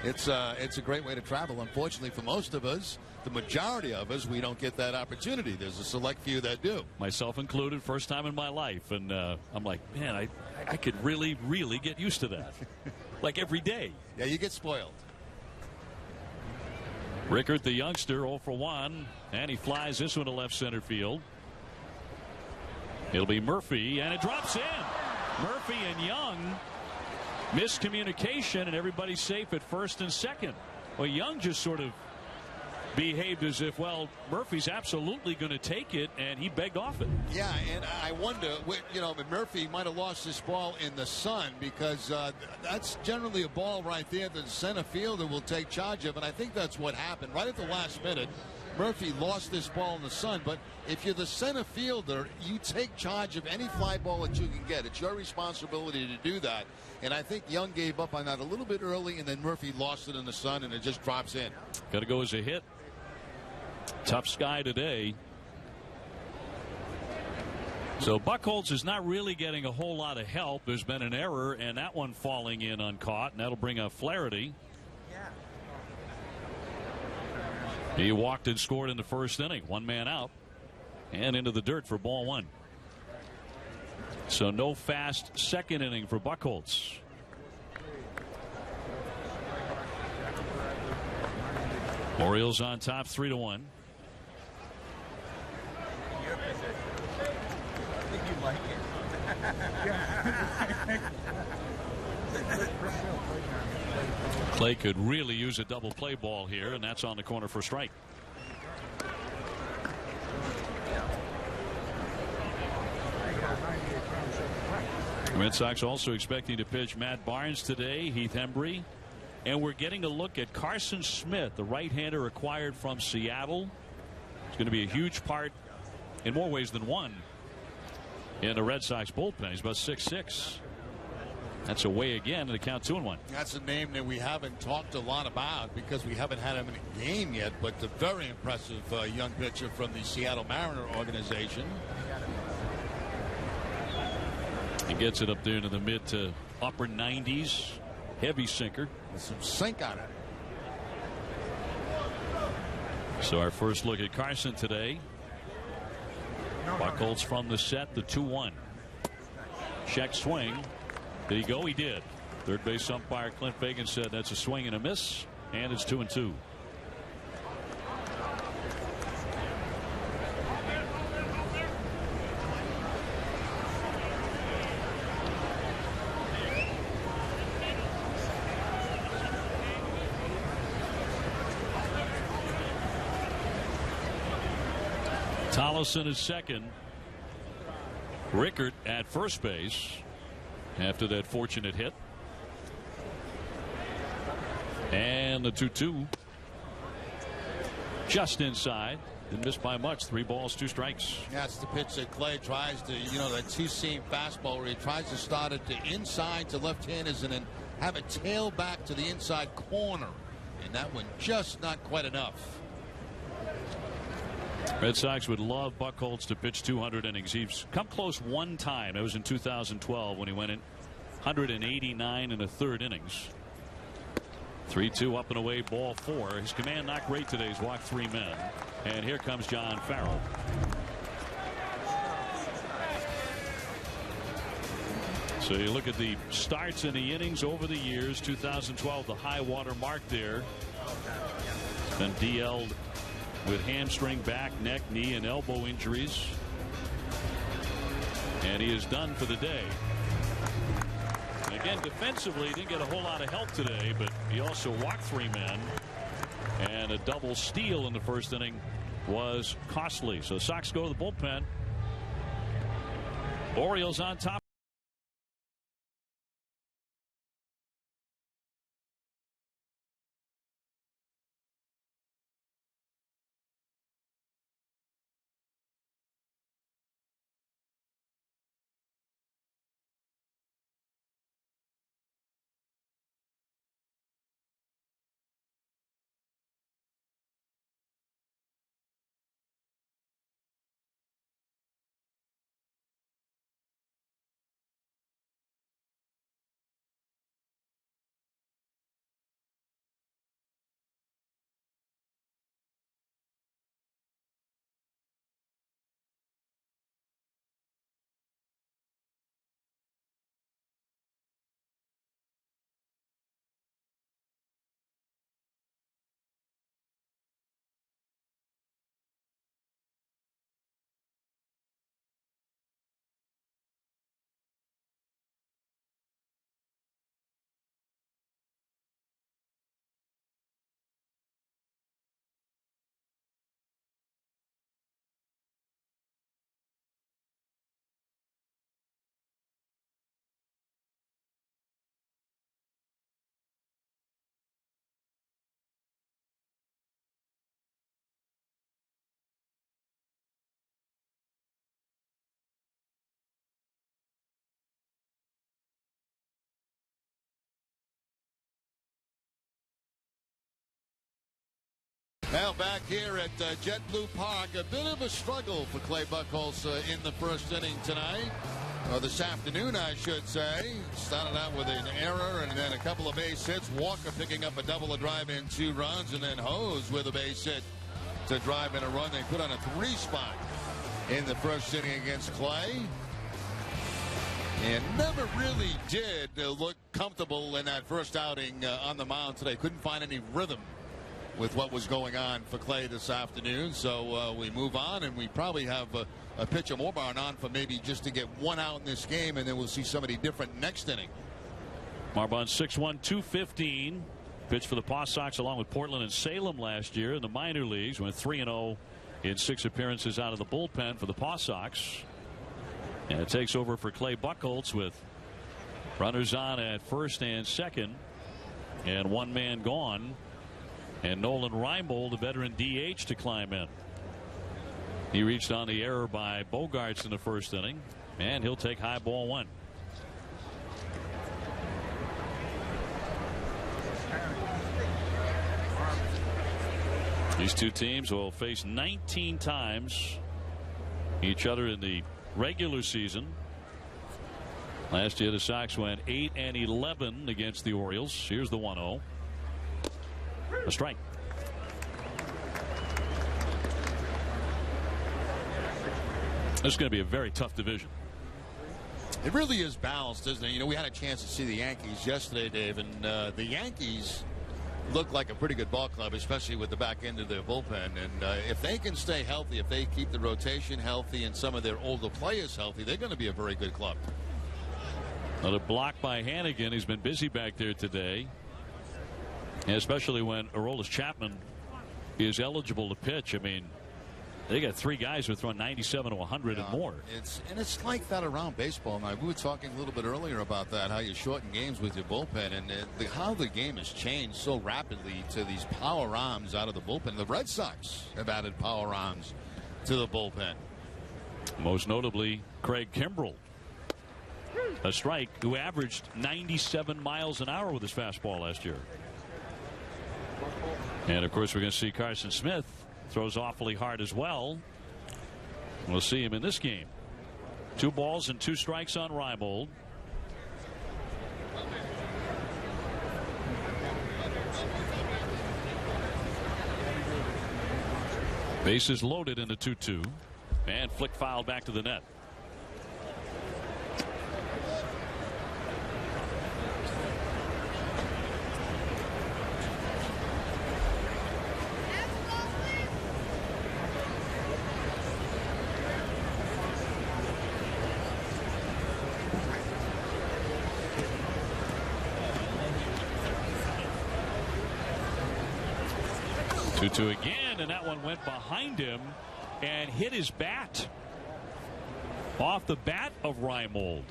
It's a great way to travel. Unfortunately, for most of us, the majority of us, we don't get that opportunity. There's a select few that do. Myself included, first time in my life. And I'm like, man, I could really, really get used to that. Like every day. Yeah, you get spoiled. Rickert, the youngster, 0 for 1, and he flies this one to left center field. It'll be Murphy, and it drops in. Murphy and Young, miscommunication, and everybody's safe at first and second. Well, Young just sort of behaved as if, well, Murphy's absolutely going to take it, and he begged off it. Yeah, and I wonder, Murphy might have lost this ball in the sun, because that's generally a ball right there that the center fielder will take charge of, and I think that's what happened. Right at the last minute, Murphy lost this ball in the sun, but if you're the center fielder, you take charge of any fly ball that you can get. It's your responsibility to do that, and I think Young gave up on that a little bit early, and then Murphy lost it in the sun, and it just drops in. Got to go as a hit. Tough sky today. So Buckholz is not really getting a whole lot of help. There's been an error, and that one falling in uncaught, and that'll bring a Flaherty. He walked and scored in the first inning. One man out and into the dirt for ball one. So no fast second inning for Buckholz. Orioles on top 3-1. Clay could really use a double play ball here, and that's on the corner for strike. The Red Sox also expecting to pitch Matt Barnes today, Heath Hembree, and we're getting a look at Carson Smith, the right-hander acquired from Seattle. It's going to be a huge part, in more ways than one, in the Red Sox bullpen. He's about 6'6". That's away again, and the count 2-1. That's a name that we haven't talked a lot about because we haven't had him in a game yet, but a very impressive young pitcher from the Seattle Mariner organization. He gets it up there into the mid to upper 90s. Heavy sinker. With some sink on it. So our first look at Carson today. Buckholz from the set, the 2-1. Check swing. Did he go? He did. Third base umpire Clint Fagan said that's a swing and a miss, and it's 2-2. Tollison is second. Rickert at first base after that fortunate hit. And the 2-2 just inside. Didn't miss by much. 3 balls, 2 strikes. That's the pitch that Clay tries to, that two-seam fastball where he tries to start it to inside to left-handers and then have it tail back to the inside corner. And that one just not quite enough. Red Sox would love Buckholz to pitch 200 innings. He's come close one time. It was in 2012 when he went in 189 in the third innings. 3-2 up and away, ball 4. His command not great today. He's walked 3 men. And here comes John Farrell. So you look at the starts in the innings over the years. 2012, the high water mark there. Then DL'd with hamstring, back, neck, knee, and elbow injuries. And he is done for the day. Again, defensively, he didn't get a whole lot of help today, but he also walked 3 men. And a double steal in the first inning was costly. So Sox go to the bullpen. Orioles on top. Now back here at JetBlue Park, a bit of a struggle for Clay Buckholz in the first inning tonight. Or this afternoon, I should say. Started out with an error and then a couple of base hits. Walker picking up a double, a drive in, 2 runs, and then Hose with a base hit to drive in a run. They put on a 3 spot in the first inning against Clay. And never really did look comfortable in that first outing on the mound today. Couldn't find any rhythm with what was going on for Clay this afternoon. So we move on, and we probably have a pitcher Morbarn on for maybe just to get 1 out in this game, and then we'll see somebody different next inning. Marbon 6'1", 215. Pitched for the Paw Sox along with Portland and Salem last year in the minor leagues. Went 3-0 in 6 appearances out of the bullpen for the Paw Sox. And it takes over for Clay Buckholz with runners on at first and second and 1 man gone. And Nolan Reimold, the veteran DH, to climb in. He reached on the error by Bogaerts in the first inning, and he'll take high ball 1. These two teams will face 19 times each other in the regular season. Last year the Sox went 8-11 against the Orioles. Here's the 1-0. A strike. This is going to be a very tough division. It really is balanced, isn't it? You know, we had a chance to see the Yankees yesterday, Dave, and the Yankees look like a pretty good ball club, especially with the back end of their bullpen. And if they can stay healthy, if they keep the rotation healthy and some of their older players healthy, they're going to be a very good club. Another block by Hannigan. He's been busy back there today, and especially when Aroldis Chapman is eligible to pitch. I mean, they got 3 guys who are throwing 97 to 100 and more. It's like that around baseball. Now, we were talking a little bit earlier about that, how you shorten games with your bullpen, and how the game has changed so rapidly to these power arms out of the bullpen. The Red Sox have added power arms to the bullpen. Most notably, Craig Kimbrell. A strike, who averaged 97 miles an hour with his fastball last year. And, of course, we're going to see Carson Smith. Throws awfully hard as well. We'll see him in this game. 2 balls and 2 strikes on Reimold. Bases loaded in the 2-2. And flick foul back to the net. Two again, and that one went behind him and hit his bat off the bat of Reimold.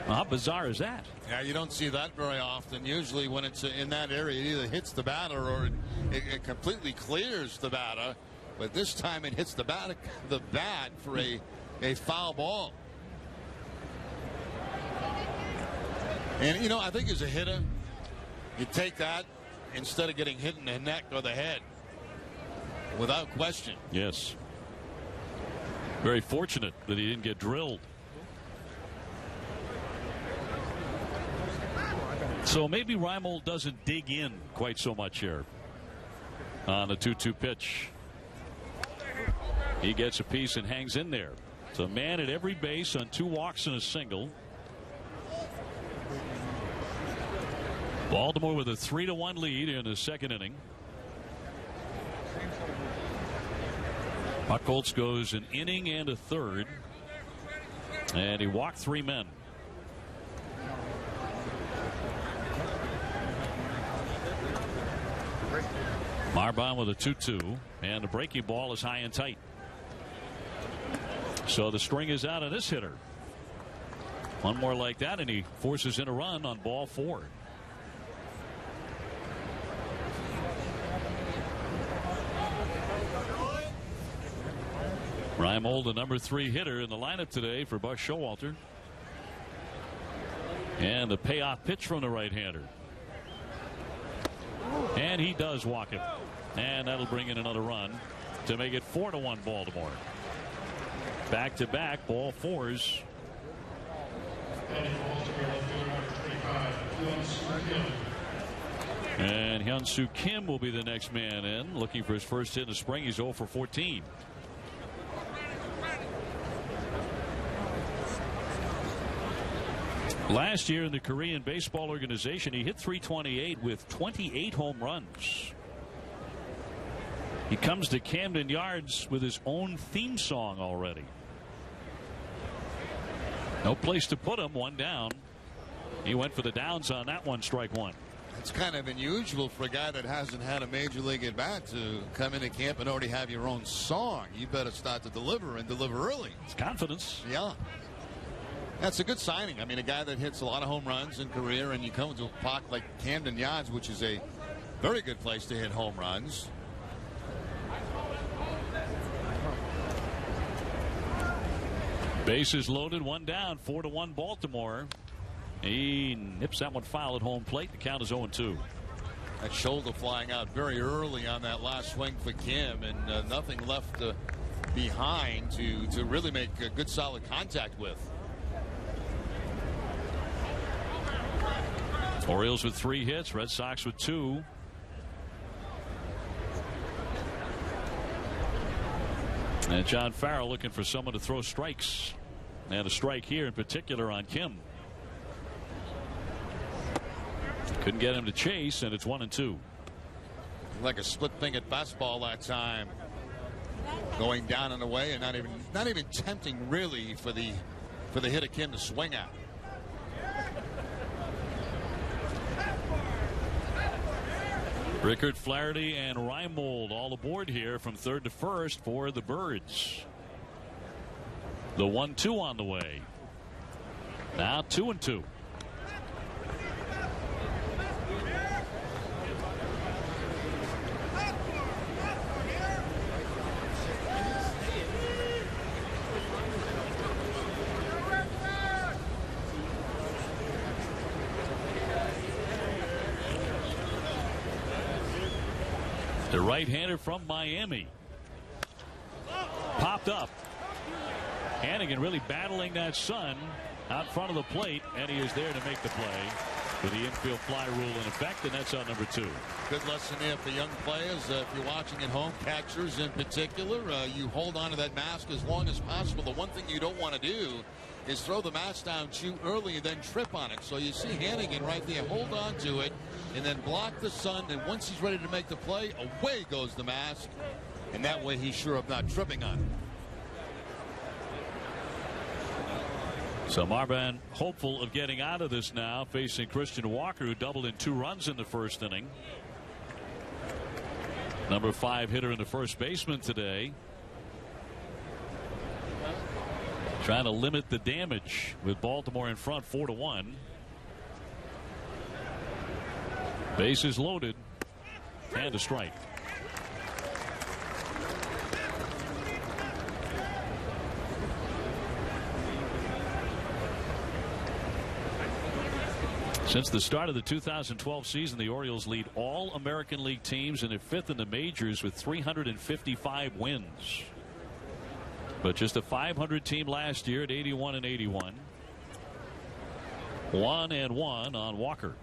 How bizarre is that? Yeah, you don't see that very often. Usually when it's in that area, it either hits the batter or it completely clears the batter. But this time it hits the bat for a foul ball. And, you know, I think as a hitter, you take that instead of getting hit in the neck or the head, without question. Yes. Very fortunate that he didn't get drilled. So maybe Reimold doesn't dig in quite so much here on the 2-2 pitch. He gets a piece and hangs in there. It's a man at every base on 2 walks and a single. Baltimore with a 3-1 lead in the second inning. Buckholz goes an inning and a third, and he walked 3 men. Marbon with a 2-2, and the breaking ball is high and tight. So the string is out of this hitter. One more like that, and he forces in a run on ball 4. Reimold, the number 3 hitter in the lineup today for Buck Showalter. And the payoff pitch from the right-hander. And he does walk him. And that'll bring in another run to make it 4-1 Baltimore. Back-to-back ball fours. And Hyun-Soo Kim will be the next man in, looking for his first hit in the spring. He's 0 for 14. Last year in the Korean Baseball Organization, he hit .328 with 28 home runs. He comes to Camden Yards with his own theme song already. No place to put him. One down. He went for the downs on that one. Strike one. It's kind of unusual for a guy that hasn't had a major league at bat to come into camp and already have your own song. You better start to deliver and deliver early. It's confidence. Yeah. That's a good signing. I mean, a guy that hits a lot of home runs in career, and you come to a park like Camden Yards, which is a very good place to hit home runs. Bases loaded, one down, 4-1 Baltimore. He nips that one foul at home plate. The count is 0-2. That shoulder flying out very early on that last swing for Kim, and nothing left behind to really make a good solid contact with. Orioles with 3 hits, Red Sox with 2. And John Farrell looking for someone to throw strikes. And a strike here in particular on Kim. Couldn't get him to chase, and it's 1-2. Like a split-fingered fastball that time. Going down and away, and not even tempting really for the hitter Kim to swing at. Rickard, Flaherty, and Reimold all aboard here from third to first for the Birds. The 1-2 on the way. Now 2-2. The right-hander from Miami popped up. Hannigan really battling that sun out front of the plate, and he is there to make the play with the infield fly rule in effect, and that's out number 2. Good lesson there for young players. If you're watching at home, catchers in particular, you hold on to that mask as long as possible. The one thing you don't want to do is throw the mask down too early and then trip on it. So you see Hannigan right there, hold on to it and then block the sun, and once he's ready to make the play, away goes the mask, and that way he's sure of not tripping on it. So Marban hopeful of getting out of this now, facing Christian Walker, who doubled in 2 runs in the first inning. Number 5 hitter and the first baseman today. Trying to limit the damage with Baltimore in front 4-1. Bases loaded and a strike. Since the start of the 2012 season, the Orioles lead all American League teams and are 5th in the majors with 355 wins. But just a 500 team last year at 81-81. 1-1 on Walker.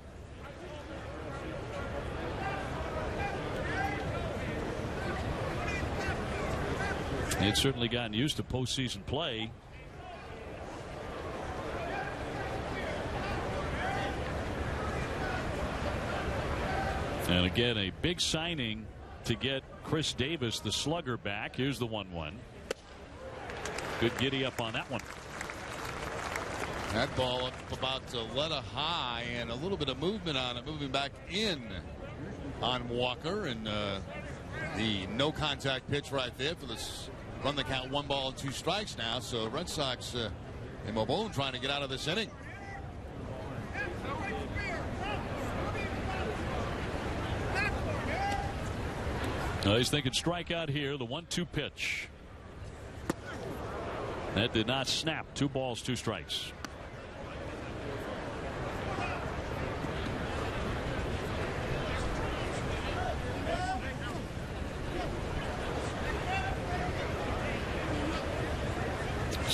It's certainly gotten used to postseason play. And again, a big signing to get Chris Davis, the slugger, back. Here's the 1-1. Good giddy up on that one. That ball about to let a high, and a little bit of movement on it, moving back in on Walker, and the no contact pitch right there for this run the count, 1 ball and 2 strikes now. So Red Sox in Mobone trying to get out of this inning. He's thinking strikeout here. The 1-2 pitch. That did not snap. 2 balls, 2 strikes.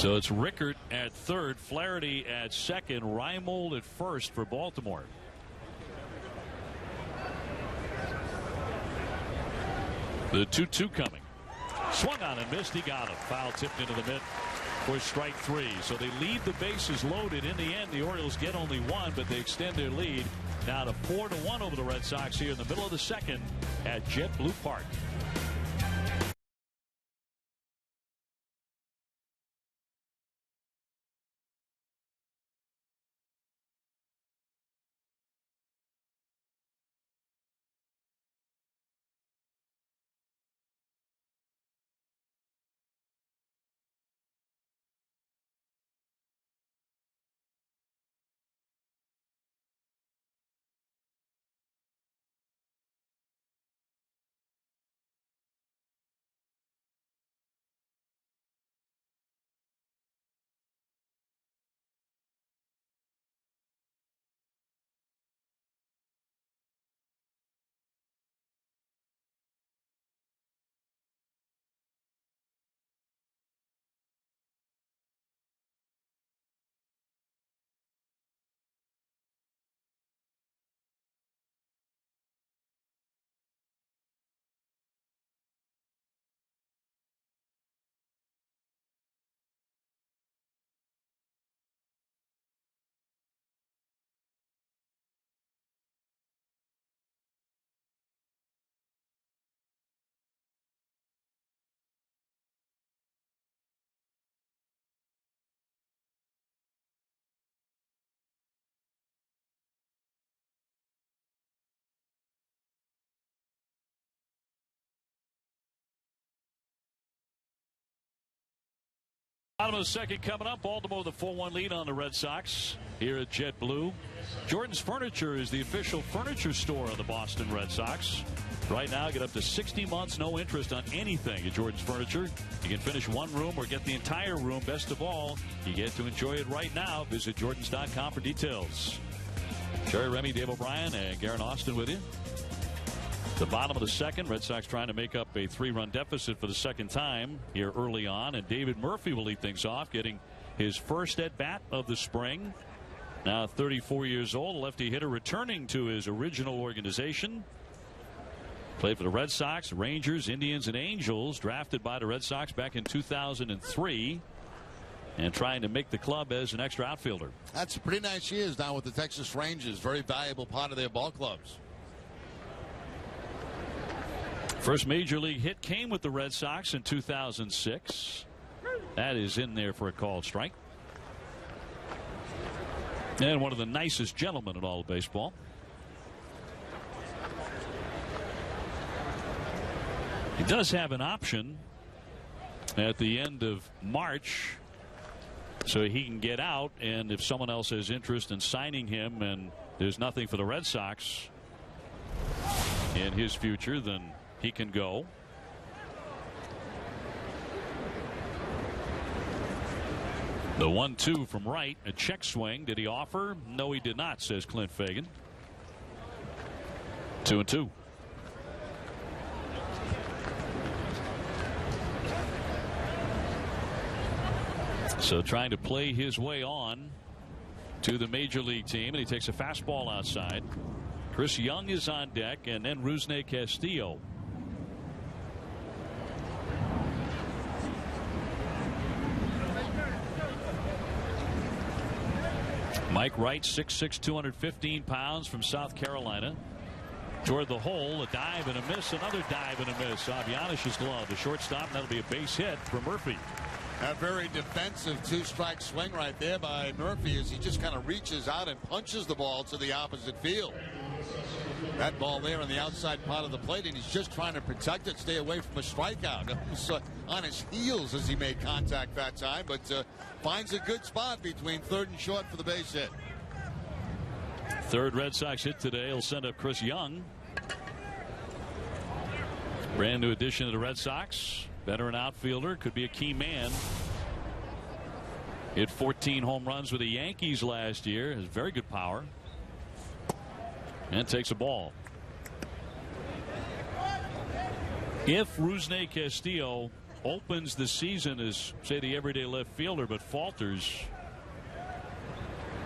So it's Rickert at third, Flaherty at second, Reimold at first for Baltimore. The 2-2 coming. Swung on and missed. He got him. Foul tipped into the mitt for strike three. So they leave the bases loaded. In the end, the Orioles get only one, but they extend their lead now to 4-1 over the Red Sox here in the middle of the second at JetBlue Park. Bottom of the second coming up. Baltimore with a 4-1 lead on the Red Sox here at JetBlue. Jordan's Furniture is the official furniture store of the Boston Red Sox. Right now, get up to 60 months, no interest on anything at Jordan's Furniture. You can finish one room or get the entire room. Best of all, you get to enjoy it right now. Visit Jordans.com for details. Jerry Remy, Dave O'Brien, and Garen Austin with you. The bottom of the second, Red Sox trying to make up a 3-run deficit for the second time here early on, and David Murphy will lead things off, getting his first at bat of the spring. Now 34 years old, a lefty hitter returning to his original organization. Played for the Red Sox, Rangers, Indians, and Angels, drafted by the Red Sox back in 2003, and trying to make the club as an extra outfielder. That's pretty nice years now with the Texas Rangers, very valuable part of their ball clubs. First major league hit came with the Red Sox in 2006. That is in there for a called strike. And one of the nicest gentlemen in all of baseball. He does have an option at the end of March, so he can get out, and if someone else has interest in signing him and there's nothing for the Red Sox in his future, then he can go. The 1-2 from right, a check swing. Did he offer? No, he did not, says Clint Fagan. 2-2. So trying to play his way on to the major league team, and he takes a fastball outside. Chris Young is on deck, and then Rusney Castillo. Mike Wright, 6'6", 215 pounds from South Carolina. Toward the hole, a dive and a miss, another dive and a miss. Avianish's glove, the shortstop, and that'll be a base hit for Murphy. A very defensive two-strike swing right there by Murphy as he just kind of reaches out and punches the ball to the opposite field. That ball there on the outside part of the plate, and he's just trying to protect it, stay away from a strikeout. It was on his heels as he made contact that time, but finds a good spot between third and short for the base hit. Third Red Sox hit today will send up Chris Young. Brand new addition to the Red Sox. Veteran outfielder, could be a key man. Hit 14 home runs with the Yankees last year. Has very good power. And takes a ball. If Rusney Castillo opens the season as, say, the everyday left fielder, but falters,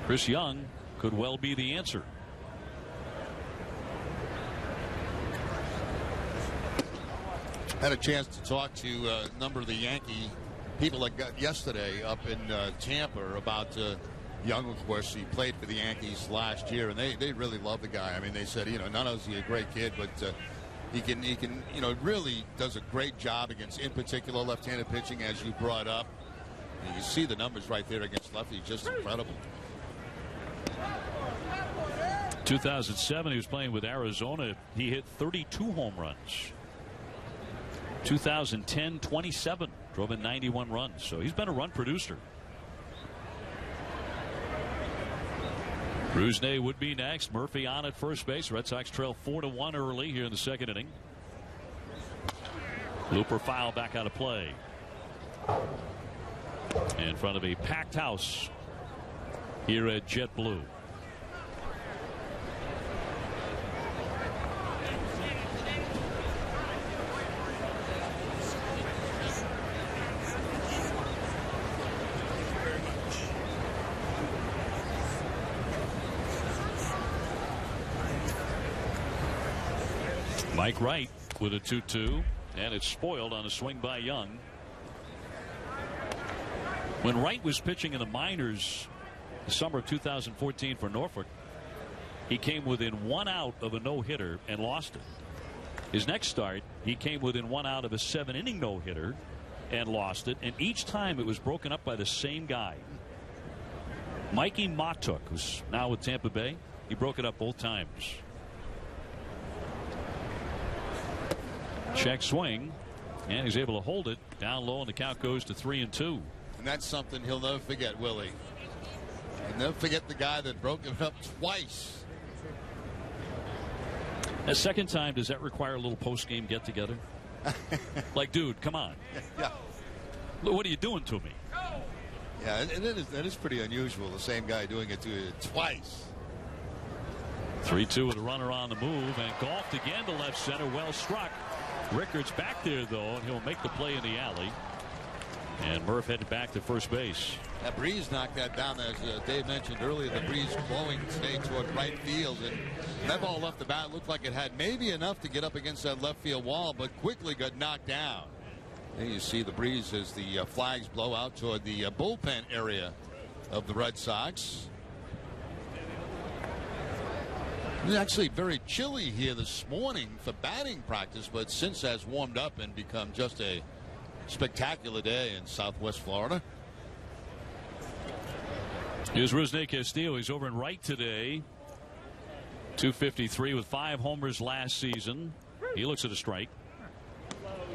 Chris Young could well be the answer. Had a chance to talk to a number of the Yankee people that got yesterday up in Tampa about Young. Of course, he played for the Yankees last year, and they really love the guy. I mean, they said, not only is he a great kid, but he can really does a great job against, in particular, left-handed pitching, as you brought up. And you see the numbers right there against lefty, just incredible. 2007, he was playing with Arizona. He hit 32 home runs. 2010, 27, drove in 91 runs. So he's been a run producer. Rusney would be next. Murphy on at first base. Red Sox trail 4-1 early here in the second inning. Looper foul back out of play. In front of a packed house here at JetBlue. Mike Wright with a 2-2, and it's spoiled on a swing by Young. When Wright was pitching in the minors the summer of 2014 for Norfolk, he came within 1 out of a no-hitter and lost it. His next start, he came within 1 out of a 7-inning no-hitter and lost it, and each time it was broken up by the same guy. Mikey Matuk, who's now with Tampa Bay, he broke it up both times. Check swing, and he's able to hold it down low, and the count goes to 3-2. And that's something he'll never forget, will he? He'll never forget the guy that broke it up twice. A second time, does that require a little post-game get-together? Like, dude, come on. Yeah. What are you doing to me? Yeah, and that is pretty unusual, the same guy doing it to you twice. 3-2 with a runner on the move, and golfed again to left center. Well struck. Rickards back there, though, and he'll make the play in the alley. And Murph headed back to first base. That breeze knocked that down, as Dave mentioned earlier. The breeze blowing today toward right field, and that ball left the bat. Looked like it had maybe enough to get up against that left field wall, but quickly got knocked down. There you see the breeze as the flags blow out toward the bullpen area of the Red Sox. It's actually very chilly here this morning for batting practice, but since has warmed up and become just a spectacular day in Southwest Florida. Here's Rusney Castillo. He's over in right today. 253 with 5 homers last season. He looks at a strike.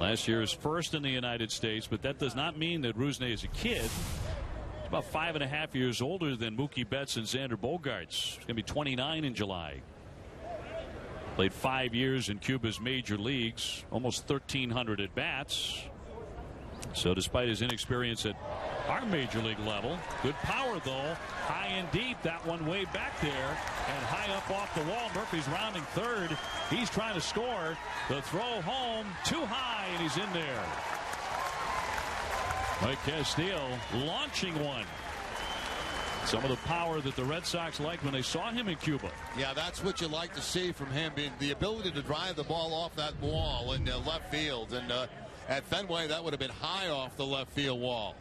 Last year is first in the United States, but that does not mean that Rusney is a kid. He's about 5.5 years older than Mookie Betts and Xander Bogaerts. He's going to be 29 in July. Played 5 years in Cuba's major leagues, almost 1,300 at bats. So despite his inexperience at our major league level, good power though, high and deep. That one way back there and high up off the wall. Murphy's rounding third. He's trying to score. The throw home too high, and he's in there. Mike Castillo launching one. Some of the power that the Red Sox liked when they saw him in Cuba. Yeah, that's what you like to see from him, being the ability to drive the ball off that wall in left field. And at Fenway, that would have been high off the left field wall.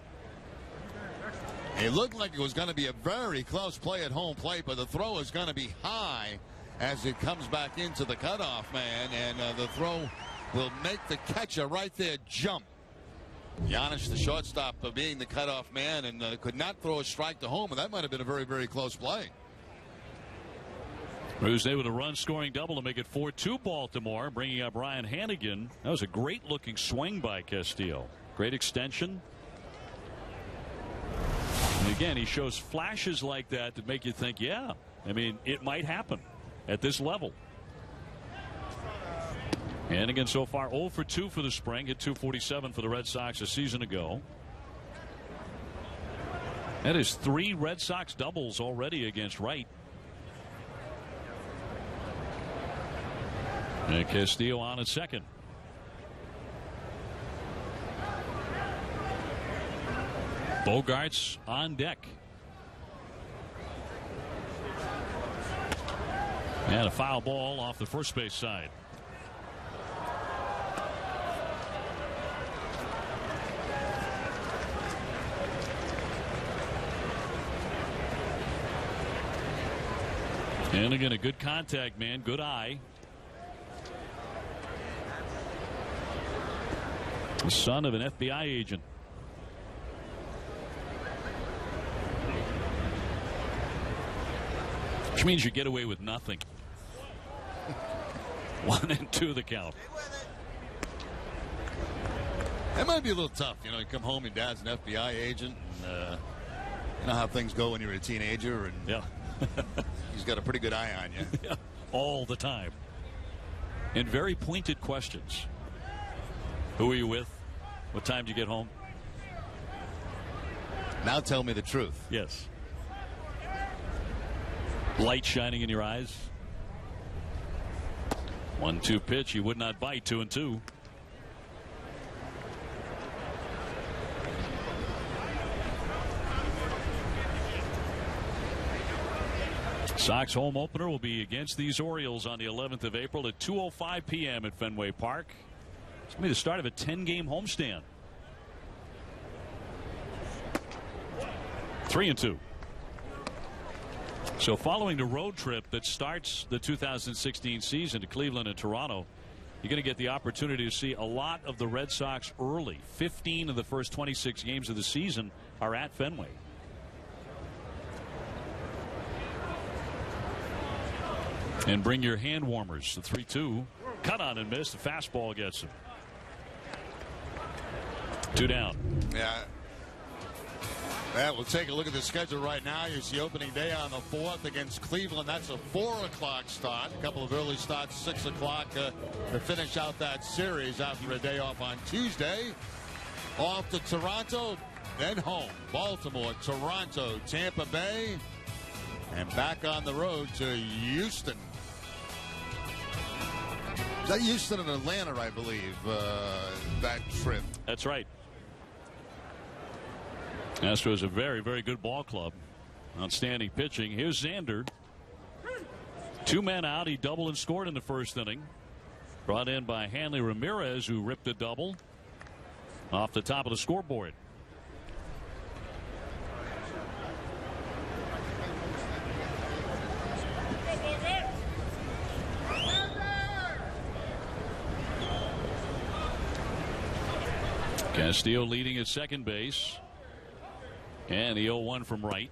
It looked like it was going to be a very close play at home plate, but the throw is going to be high as it comes back into the cutoff man, and the throw will make the catcher right there jump. Giannis, the shortstop, being the cutoff man, and could not throw a strike to home, and that might have been a very, very close play. Rusney with a run-scoring double to make it 4-2 Baltimore, bringing up Ryan Hannigan. That was a great-looking swing by Castillo. Great extension. And again, he shows flashes like that that make you think, yeah, I mean, it might happen at this level. And again, so far 0 for 2 for the spring. Hit 247 for the Red Sox a season ago. That is 3 Red Sox doubles already against Wright. And Castillo on at second. Bogarts on deck. And a foul ball off the first base side. And again, a good contact man, good eye. The son of an FBI agent. Which means you get away with nothing. 1-2 the count. That might be a little tough. You know, you come home, your dad's an FBI agent. And, you know how things go when you're a teenager. And yeah. He's got a pretty good eye on you. Yeah, all the time. And very pointed questions. Who are you with? What time do you get home? Now tell me the truth. Yes. Light shining in your eyes. 1-2 pitch. He would not bite. 2-2. Sox home opener will be against these Orioles on the 11th of April at 2:05 p.m. at Fenway Park. It's going to be the start of a 10-game homestand. 3-2. So following the road trip that starts the 2016 season to Cleveland and Toronto, you're going to get the opportunity to see a lot of the Red Sox early. 15 of the first 26 games of the season are at Fenway. And bring your hand warmers. The 3-2. Cut on and miss. The fastball gets him. 2 down. Yeah. Yeah, we'll take a look at the schedule right now. Here's the opening day on the 4th against Cleveland. That's a 4 o'clock start. A couple of early starts, 6 o'clock to finish out that series after a day off on Tuesday. Off to Toronto, then home. Baltimore, Toronto, Tampa Bay, and back on the road to Houston. Is that Houston and Atlanta, I believe, that trip? That's right. Astros a very, very good ball club. Outstanding pitching. Here's Xander. 2 men out. He doubled and scored in the first inning. Brought in by Hanley Ramirez, who ripped a double off the top of the scoreboard. Castillo leading at second base. And the 0-1 from right.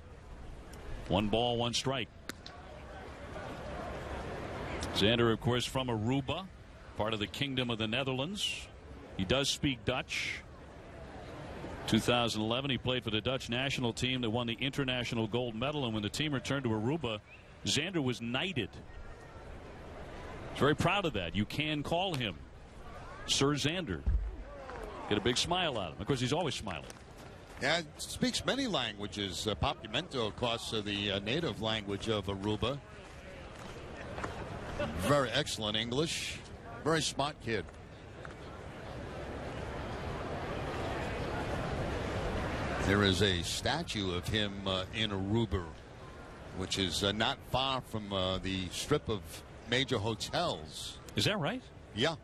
1 ball, 1 strike. Xander, of course, from Aruba, part of the Kingdom of the Netherlands. He does speak Dutch. 2011, he played for the Dutch national team that won the international gold medal. And when the team returned to Aruba, Xander was knighted. He's very proud of that. You can call him Sir Xander. Get a big smile out of him. Of course, he's always smiling. Yeah, speaks many languages. Papiamento, of course, the native language of Aruba. Very excellent English. Very smart kid. There is a statue of him in Aruba, which is not far from the strip of major hotels. Is that right? Yeah.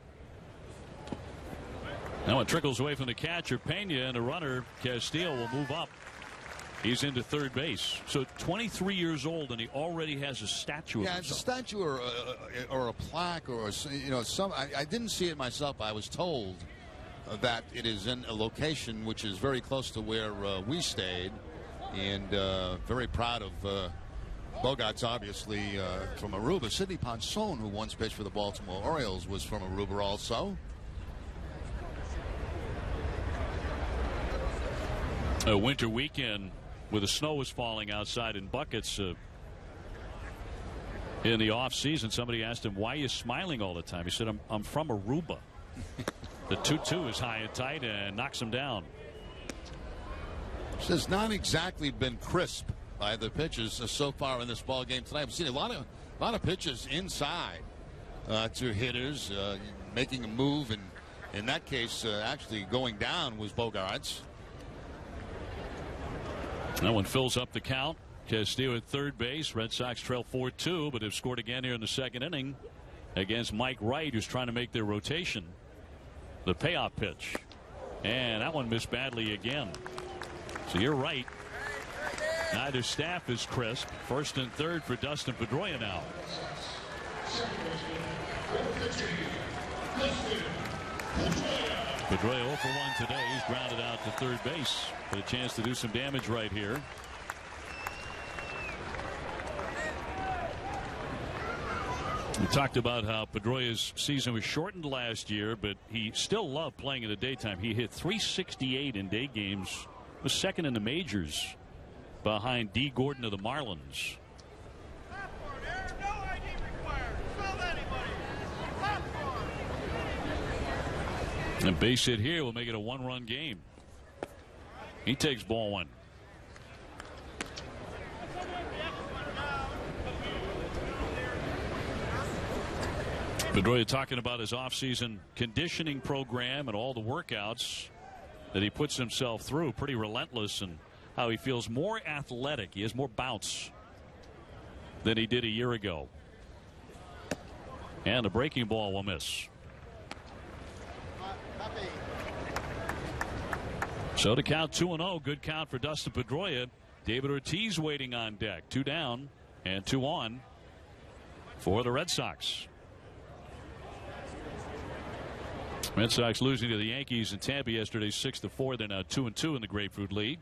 Now it trickles away from the catcher, Pena, and the runner, Castillo, will move up. He's into third base. So 23 years old, and he already has a statue of himself. Yeah, it's a statue or a plaque or, you know, some. I didn't see it myself. I was told that it is in a location which is very close to where we stayed, and very proud of Bogarts, obviously, from Aruba. Sidney Ponson, who once pitched for the Baltimore Orioles, was from Aruba also. A winter weekend where the snow was falling outside in buckets in the off season. Somebody asked him, why are you smiling all the time? He said, I'm from Aruba. The 2-2 is high and tight and knocks him down. This has not exactly been crisp by the pitches so far in this ball game tonight. We've seen a lot of pitches inside to hitters making a move, and in that case actually going down was Bogarts. That one fills up the count. Castillo at third base. Red Sox trail 4-2, but have scored again here in the second inning against Mike Wright, who's trying to make their rotation. The payoff pitch. And that one missed badly again. So you're right. Neither staff is crisp. First and third for Dustin Pedroia now. Pedroia 0 for 1 today. He's grounded out to third base. But a chance to do some damage right here. We talked about how Pedroia's season was shortened last year, but he still loved playing in the daytime. He hit .368 in day games. Was second in the majors behind D. Gordon of the Marlins. And base hit here will make it a one-run game. He takes ball one. Pedroia talking about his offseason conditioning program and all the workouts that he puts himself through. Pretty relentless, and how he feels more athletic. He has more bounce than he did a year ago. And the breaking ball will miss. So to count 2-0, good count for Dustin Pedroia. David Ortiz waiting on deck. 2 down and 2 on for the Red Sox. Red Sox losing to the Yankees in Tampa yesterday 6-4. They're now 2-2 in the Grapefruit League.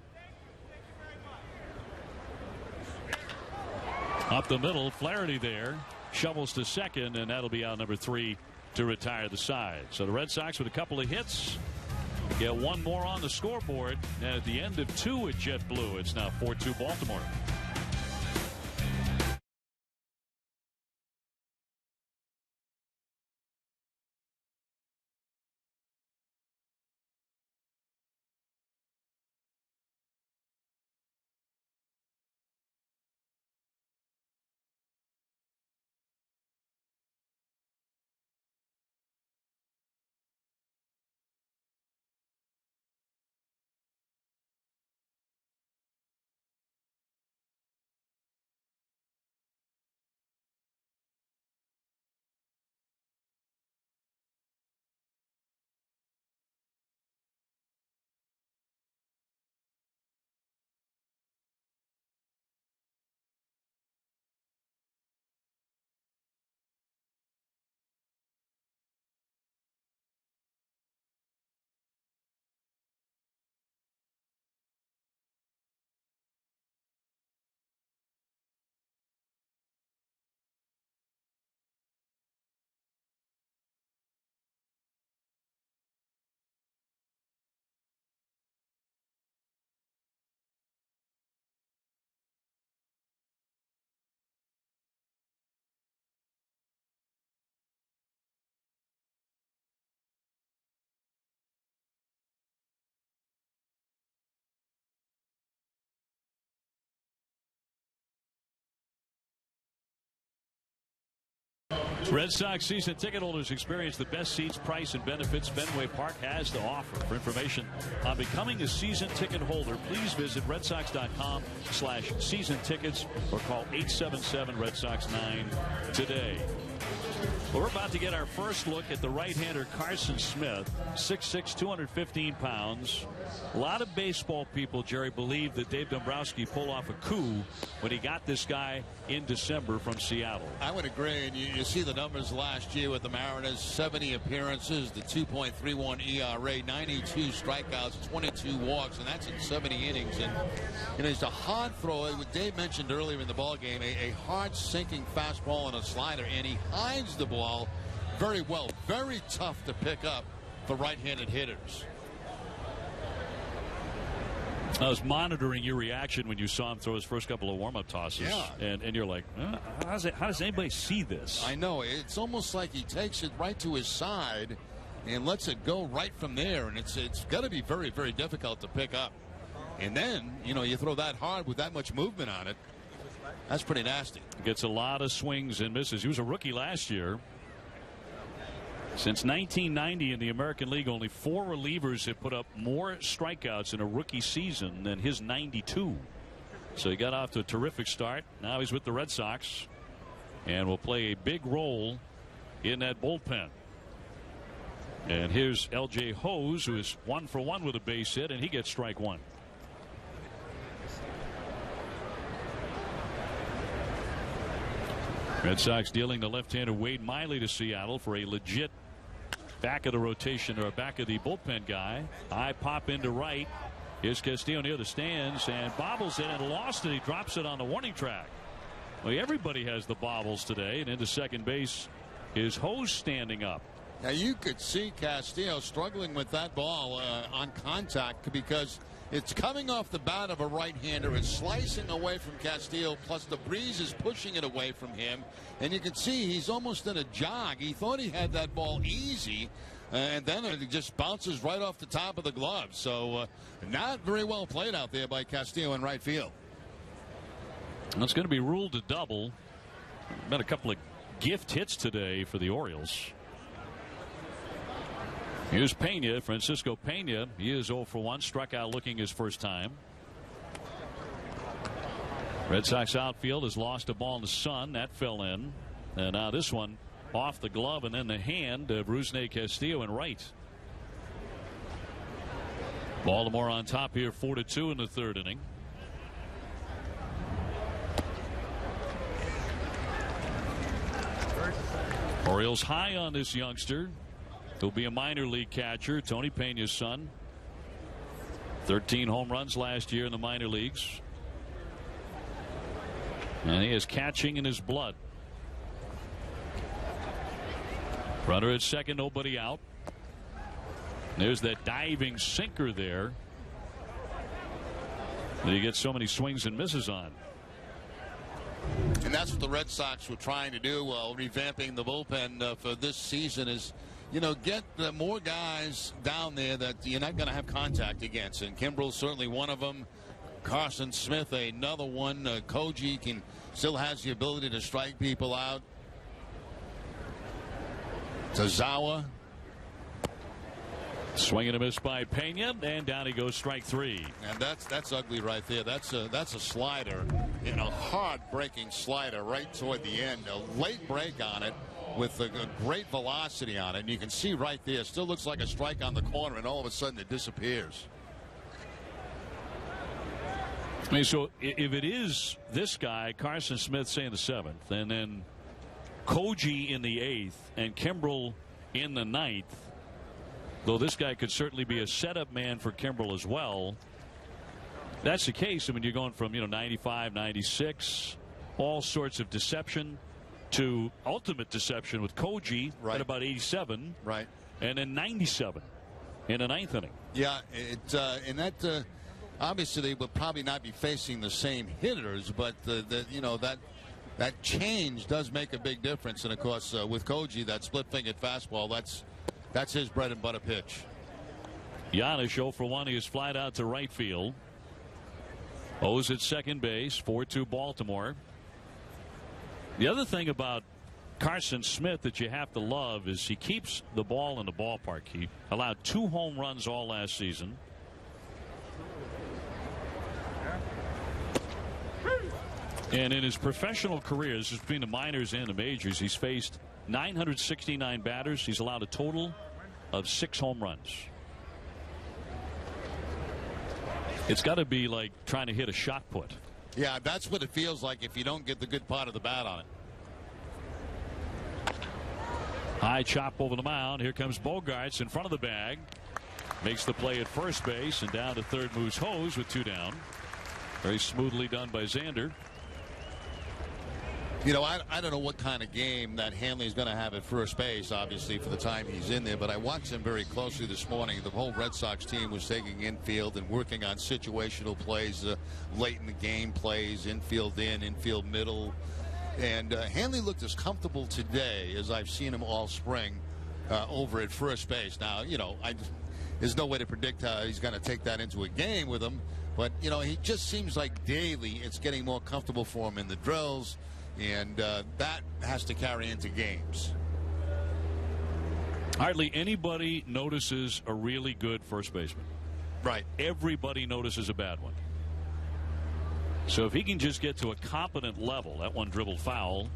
Up the middle, Flaherty there. Shovels to second, and that'll be out number 3 to retire the side. So the Red Sox with a couple of hits get one more on the scoreboard. And at the end of 2 at JetBlue, it's now 4-2 Baltimore. Red Sox season ticket holders experience the best seats, price, and benefits Fenway Park has to offer. For information on becoming a season ticket holder, please visit redsox.com/season tickets or call 877 Sox 9 today. Well, we're about to get our first look at the right-hander Carson Smith, 6'6", 215 pounds. A lot of baseball people, Jerry, believe that Dave Dombrowski pulled off a coup when he got this guy in December from Seattle. I would agree, and you see the numbers last year with the Mariners: 70 appearances, the 2.31 ERA, 92 strikeouts, 22 walks, and that's in 70 innings. And he's a hard thrower. What Dave mentioned earlier in the ballgame, a hard sinking fastball and a slider, and he hides the ball very well. Very tough to pick up for right-handed hitters. I was monitoring your reaction when you saw him throw his first couple of warm-up tosses. Yeah. And you're like, how does anybody see this? I know. It's almost like he takes it right to his side and lets it go right from there. And it's got to be very, very difficult to pick up. And then, you throw that hard with that much movement on it. That's pretty nasty. Gets a lot of swings and misses. He was a rookie last year. Since 1990 in the American League, only 4 relievers have put up more strikeouts in a rookie season than his 92. So he got off to a terrific start. Now he's with the Red Sox and will play a big role in that bullpen. And here's L.J. Hose, who is 1 for 1 with a base hit, and he gets strike one. Red Sox dealing the left-hander Wade Miley to Seattle for a legit back of the rotation or back of the bullpen guy. High pop into right. Here's Castillo near the stands and bobbles it and lost it. He drops it on the warning track. Well, everybody has the bobbles today, and into second base is Hose standing up. Now you could see Castillo struggling with that ball on contact because it's coming off the bat of a right-hander. It's slicing away from Castillo, plus the breeze is pushing it away from him. And you can see he's almost in a jog. He thought he had that ball easy, and then it just bounces right off the top of the glove. So not very well played out there by Castillo in right field. It's going to be ruled a double. Been a couple of gift hits today for the Orioles. Here's Pena, Francisco Pena. He is 0 for 1, struck out looking his first time. Red Sox outfield has lost a ball in the sun. That fell in. And now this one off the glove and then the hand of Rusney Castillo in right. Baltimore on top here 4-2 in the third inning. Orioles high on this youngster. He'll be a minor league catcher, Tony Pena's son. 13 home runs last year in the minor leagues. And he is catching in his blood. Runner at second, nobody out. There's that diving sinker there that he gets so many swings and misses on. And that's what the Red Sox were trying to do while revamping the bullpen for this season is, you know, get more guys down there that you're not going to have contact against. And Kimbrel's certainly one of them. Carson Smith, another one. Koji still has the ability to strike people out. Tazawa. Swing and a miss by Pena, and down he goes, strike three. And that's ugly right there. That's a slider, you know, hard breaking slider right toward the end. A late break on it with a great velocity on it. And you can see right there, still looks like a strike on the corner, and all of a sudden it disappears. I mean, so if it is this guy, Carson Smith, say in the 7th, and then Koji in the 8th, and Kimbrel in the 9th, though this guy could certainly be a setup man for Kimbrel as well. That's the case. I mean, you're going from 95, 96, all sorts of deception to ultimate deception with Koji at about 87, right, and then 97 in the 9th inning. Yeah, and that obviously they would probably not be facing the same hitters, but that change does make a big difference. And of course, with Koji, that split-fingered fastball, that's his bread and butter pitch. Giannis 0 for 1. He is flied out to right field. O's at second base. 4-2 Baltimore. The other thing about Carson Smith that you have to love is he keeps the ball in the ballpark. He allowed 2 home runs all last season. And in his professional career, this is between the minors and the majors, he's faced 969 batters. He's allowed a total of 6 home runs. It's got to be like trying to hit a shot put. Yeah, that's what it feels like if you don't get the good part of the bat on it. High chop over the mound. Here comes Bogaerts in front of the bag. Makes the play at first base, and down to third moves Hose with 2 down. Very smoothly done by Xander. You know, I don't know what kind of game that Hanley's going to have at first base, obviously, for the time he's in there, but I watched him very closely this morning. The whole Red Sox team was taking infield and working on situational plays, late in the game plays, infield in, infield middle. And Hanley looked as comfortable today as I've seen him all spring over at first base. Now, you know, there's no way to predict how he's going to take that into a game with him, but, you know, he just seems like daily it's getting more comfortable for him in the drills. And that has to carry into games. Hardly anybody notices a really good first baseman. Right. Everybody notices a bad one. So if he can just get to a competent level, that one dribbled foul.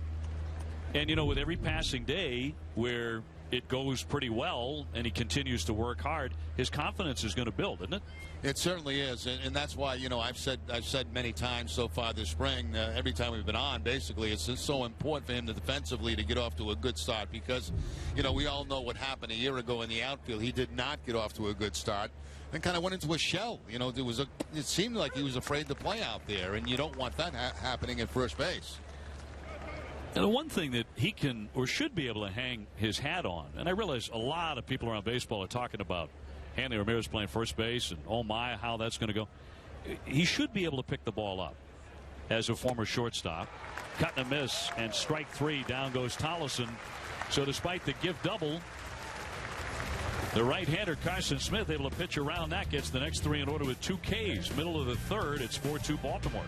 And, you know, with every passing day where it goes pretty well and he continues to work hard, his confidence is going to build, isn't it? It certainly is, and that's why, you know, I've said many times so far this spring, every time we've been on, basically, it's just so important for him to defensively to get off to a good start because, you know, we all know what happened a year ago in the outfield. He did not get off to a good start and kind of went into a shell. You know, it seemed like he was afraid to play out there, and you don't want that happening at first base. And the one thing that he can or should be able to hang his hat on, and I realize a lot of people around baseball are talking about Hanley Ramirez playing first base and oh my, how that's going to go. He should be able to pick the ball up as a former shortstop. Cutting a miss, and strike three. Down goes Tollefson. So despite the give double, the right-hander Carson Smith able to pitch around that, gets the next three in order with 2 Ks. Middle of the third, it's 4-2 Baltimore.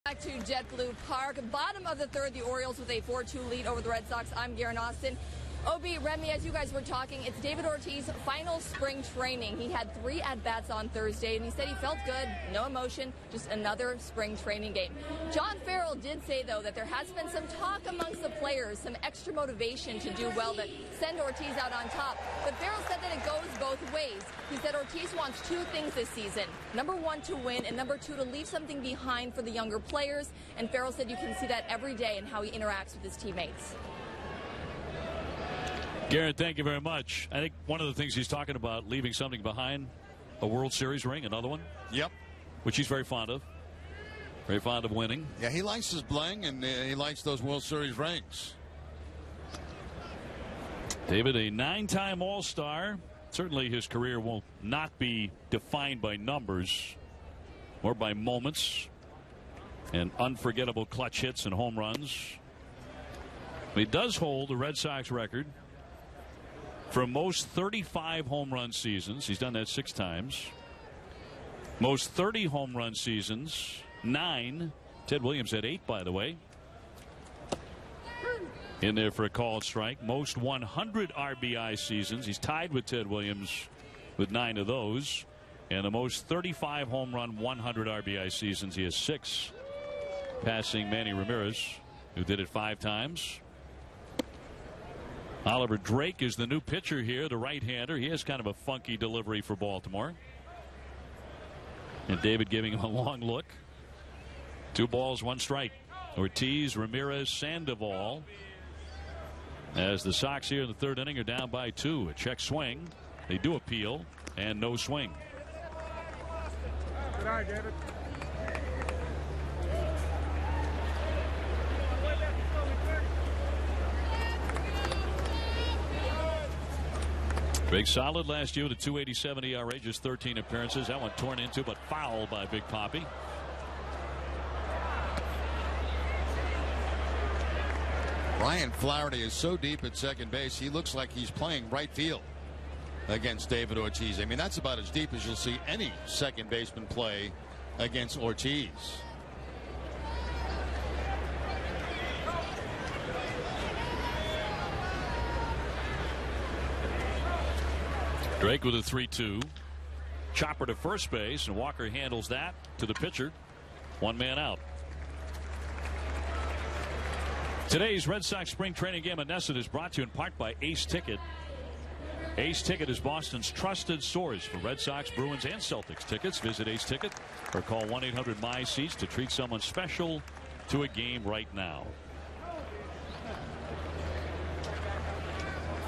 Back to JetBlue Park. Bottom of the third, the Orioles with a 4-2 lead over the Red Sox. I'm Garen Austin. Obi, Remy, as you guys were talking, it's David Ortiz's final spring training. He had 3 at-bats on Thursday, and he said he felt good, no emotion, just another spring training game. John Farrell did say, though, that there has been some talk amongst the players, some extra motivation to do well, to send Ortiz out on top. But Farrell said that it goes both ways. He said Ortiz wants 2 things this season. Number 1, to win, and number 2, to leave something behind for the younger players. And Farrell said you can see that every day in how he interacts with his teammates. Garrett, thank you very much. I think one of the things he's talking about, leaving something behind, a World Series ring, another one. Yep. Which he's very fond of. Very fond of winning. Yeah, he likes his bling, and he likes those World Series rings. David, a 9-time All-Star. Certainly his career will not be defined by numbers or by moments and unforgettable clutch hits and home runs. But he does hold the Red Sox record for most 35 home run seasons. He's done that 6 times. Most 30 home run seasons, 9. Ted Williams had 8, by the way. In there for a called strike. Most 100 RBI seasons. He's tied with Ted Williams with 9 of those. And the most 35 home run 100 RBI seasons, he has 6. Passing Manny Ramirez, who did it 5 times. Oliver Drake is the new pitcher here, the right-hander. He has kind of a funky delivery for Baltimore. And David giving him a long look. 2 balls, 1 strike. Ortiz, Ramirez, Sandoval. As the Sox here in the 3rd inning are down by 2. A check swing. They do appeal, and no swing. Good eye, David. Big solid last year with a 2.87 ERA, just 13 appearances. That one torn into but fouled by Big Papi. Ryan Flaherty is so deep at second base, he looks like he's playing right field. against David Ortiz. I mean, that's about as deep as you'll see any second baseman play against Ortiz. Drake with a 3-2. Chopper to first base, and Walker handles that to the pitcher. One man out. Today's Red Sox spring training game at Nesson is brought to you in part by Ace Ticket. Ace Ticket is Boston's trusted source for Red Sox, Bruins, and Celtics tickets. Visit Ace Ticket or call 1-800-MY-SEATS to treat someone special to a game right now.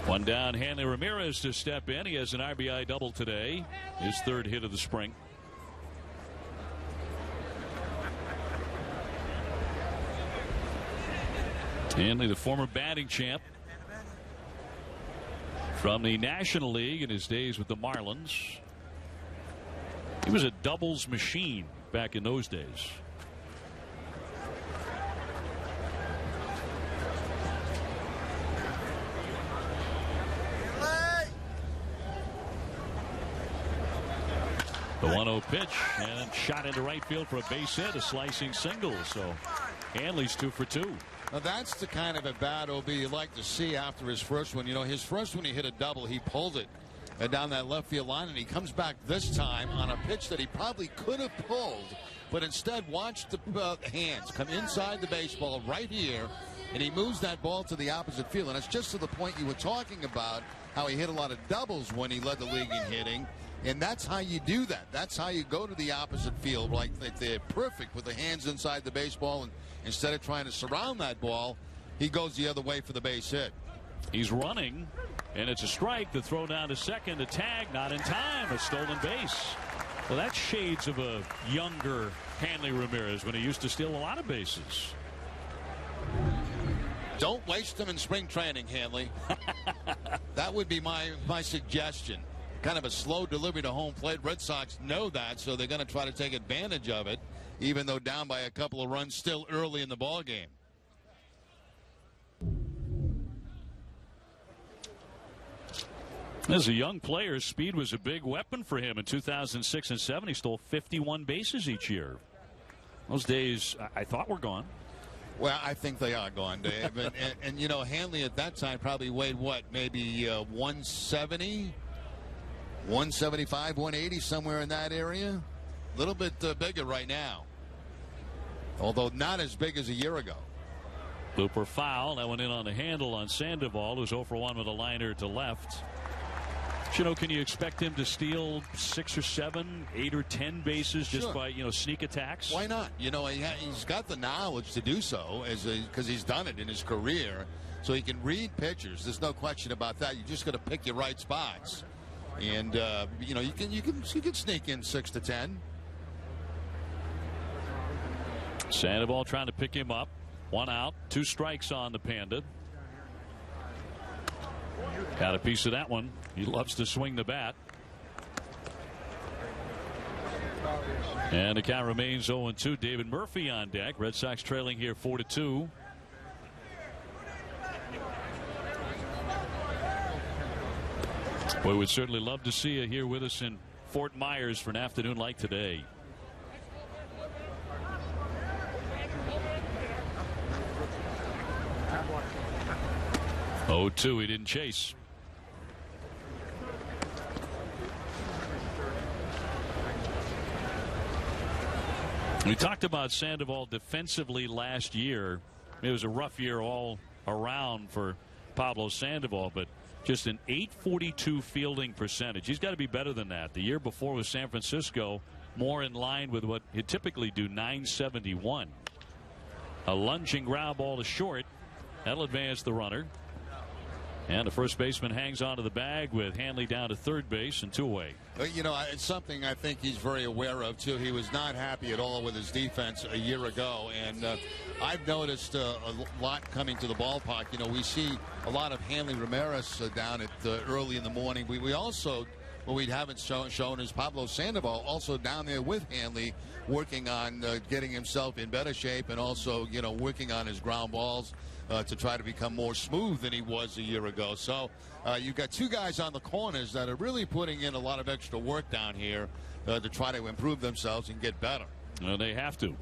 One down, Hanley Ramirez to step in. He has an RBI double today, his third hit of the spring. Hanley, the former batting champ from the National League in his days with the Marlins. He was a doubles machine back in those days. The 1-0 pitch and shot into right field for a base hit, a slicing single. So Hanley's 2 for 2. Now that's the kind of a bat, OB, you like to see after his first one. You know, his first one he hit a double. He pulled it down that left field line, and he comes back this time on a pitch that he probably could have pulled, but instead watched the hands come inside the baseball right here, and he moves that ball to the opposite field. And it's just to the point you were talking about, how he hit a lot of doubles when he led the league in hitting. And that's how you do that. That's how you go to the opposite field. Like they're perfect with the hands inside the baseball. And instead of trying to surround that ball, he goes the other way for the base hit. He's running, and it's a strike. The throw down to second. The tag not in time. A stolen base. Well, that's shades of a younger Hanley Ramirez when he used to steal a lot of bases. Don't waste them in spring training, Hanley. That would be my suggestion. Kind of a slow delivery to home plate. Red Sox know that, so they're going to try to take advantage of it, even though down by a couple of runs still early in the ball game. As a young player, speed was a big weapon for him. In 2006 and 7, he stole 51 bases each year. Those days, I thought, were gone. Well, I think they are gone, Dave. and you know, Hanley at that time probably weighed, what, maybe 170? 175, 180, somewhere in that area. A little bit bigger right now, although not as big as a year ago. Looper foul. That went in on the handle on Sandoval, who's 0 for 1 with a liner to left. You know, can you expect him to steal 6 or 7, 8 or 10 bases just by, you know, sneak attacks? Why not? You know, he's got the knowledge to do so, because he's done it in his career. So he can read pitchers. There's no question about that. You just got to pick your right spots. And you know, you can sneak in 6 to 10. Sandoval trying to pick him up. 1 out, 2 strikes on the Panda. Got a piece of that one. He loves to swing the bat. And the count remains 0-2. David Murphy on deck. Red Sox trailing here 4-2. We would certainly love to see you here with us in Fort Myers for an afternoon like today. Oh, 2. He didn't chase. We talked about Sandoval defensively last year. It was a rough year all around for Pablo Sandoval, but just an .842 fielding percentage. He's got to be better than that. The year before with San Francisco, more in line with what he'd typically do, .971. A lunging ground ball to short. That'll advance the runner. And the first baseman hangs onto the bag with Hanley down to third base and 2 away. You know, it's something I think he's very aware of, too. He was not happy at all with his defense a year ago. And I've noticed a lot coming to the ballpark. You know, we see a lot of Hanley Ramirez down at early in the morning. We also, what we haven't shown is Pablo Sandoval also down there with Hanley, working on getting himself in better shape and also, you know, working on his ground balls. to try to become more smooth than he was a year ago. So you've got two guys on the corners that are really putting in a lot of extra work down here to try to improve themselves and get better. They have to.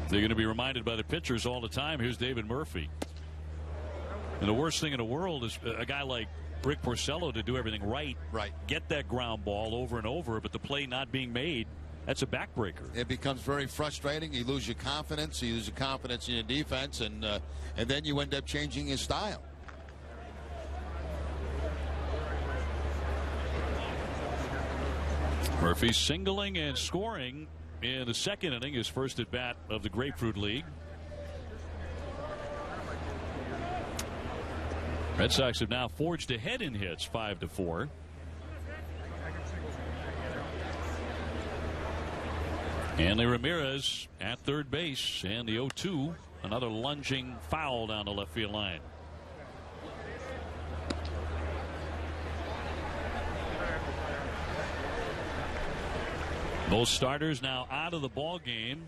They're going to be reminded by the pitchers all the time. Here's David Murphy. And the worst thing in the world is a guy like Rick Porcello to do everything right. Get that ground ball over and over, but the play not being made, that's a backbreaker. It becomes very frustrating. You lose your confidence. You lose your confidence in your defense, and then you end up changing your style. Murphy singling and scoring in the second inning, his first at bat of the Grapefruit League. Red Sox have now forged ahead in hits 5-4. Hanley Ramirez at third base, and the 0-2, another lunging foul down the left field line. Both starters now out of the ball game.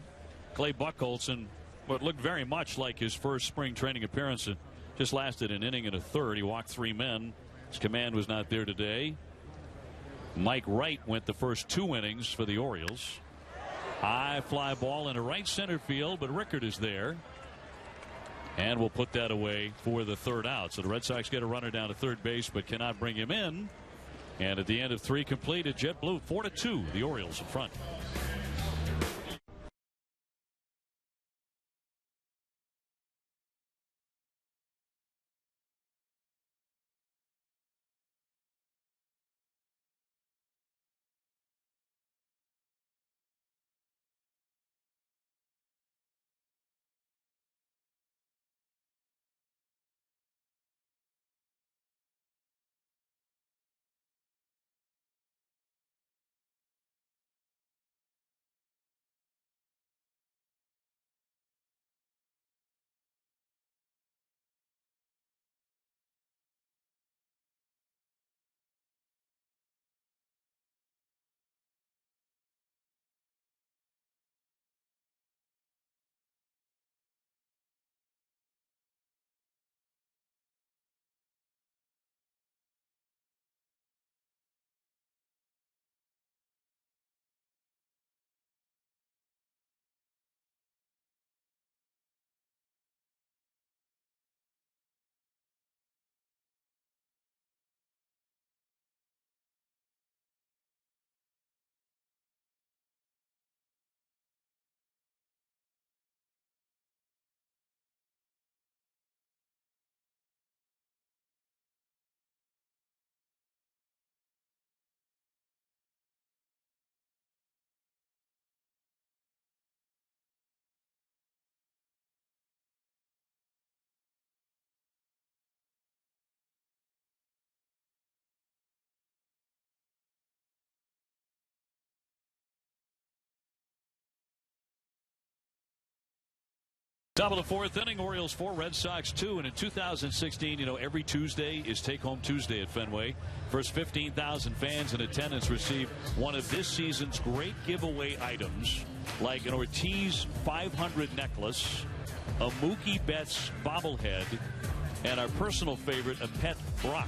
Clay Buckholz, in what looked very much like his first spring training appearance, it just lasted an inning and a third. He walked 3 men. His command was not there today. Mike Wright went the first 2 innings for the Orioles. High fly ball into right center field, but Rickard is there. And we'll put that away for the third out. So the Red Sox get a runner down to third base, but cannot bring him in. And at the end of 3 completed, Jet Blue 4-2, the Orioles in front. Top of the 4th inning, Orioles 4, Red Sox 2. And in 2016, you know, every Tuesday is Take-Home Tuesday at Fenway. First 15,000 fans in attendance receive one of this season's great giveaway items, like an Ortiz 500 necklace, a Mookie Betts bobblehead, and our personal favorite, a pet Brock.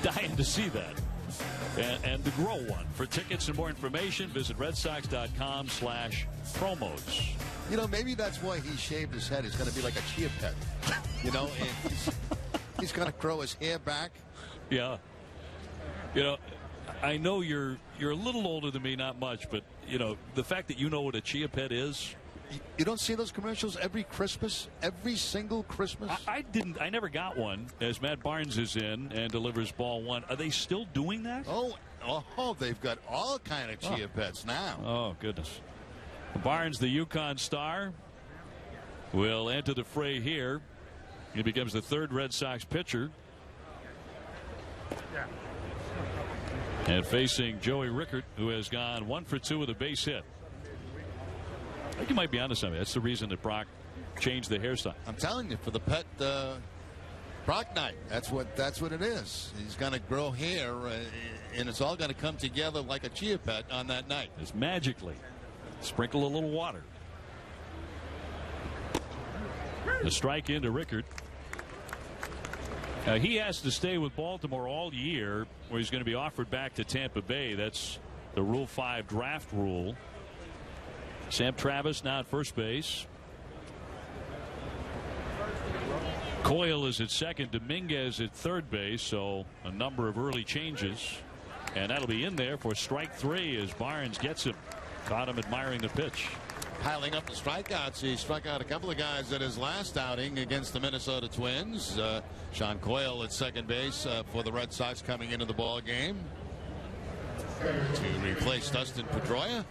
Dying to see that. And the grow one. For tickets and more information, visit redsox.com/promos. You know, maybe that's why he shaved his head. He's going to be like a chia pet. You know, and he's going to grow his hair back. Yeah. You know, I know you're a little older than me, not much, but, you know, the fact that you know what a chia pet is. You don't see those commercials every Christmas? Every single Christmas? I didn't. I never got one, as Matt Barnes is in and delivers ball 1. Are they still doing that? Oh, they've got all kind of chia pets now. Oh, goodness. Barnes, the Yukon star, will enter the fray here. He becomes the 3rd Red Sox pitcher. And facing Joey Rickard, who has gone 1 for 2 with a base hit. I think you might be onto something. That's the reason that Brock changed the hairstyle. I'm telling you, for the pet Brock night, that's what it is. He's going to grow hair, and it's all going to come together like a chia pet on that night. Just magically. Sprinkle a little water. The strike into Rickard. He has to stay with Baltimore all year, where he's going to be offered back to Tampa Bay. That's the Rule 5 draft rule. Sam Travis now at first base. Coyle is at second. Dominguez at third base. So a number of early changes. And that'll be in there for strike 3 as Barnes gets him. Caught him admiring the pitch. Piling up the strikeouts. He struck out a couple of guys at his last outing against the Minnesota Twins. Sean Coyle at second base for the Red Sox coming into the ball game to replace Dustin Pedroia.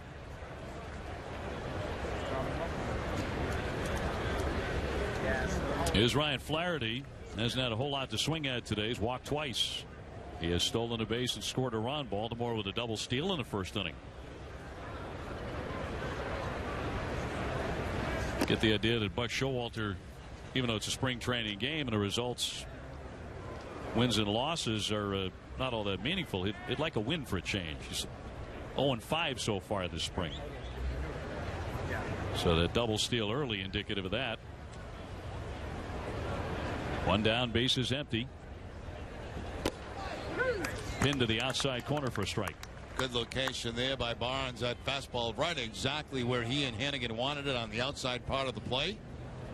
Here's Ryan Flaherty. Hasn't had a whole lot to swing at today. He's walked twice. He has stolen a base and scored a run. Baltimore with a double steal in the first inning. Get the idea that Buck Showalter, even though it's a spring training game and the results, wins and losses are not all that meaningful. He'd like a win for a change. He's 0-5 so far this spring. So that double steal early indicative of that. One down, bases empty. Pinned to the outside corner for a strike. Good location there by Barnes. That fastball right exactly where he and Hannigan wanted it, on the outside part of the plate,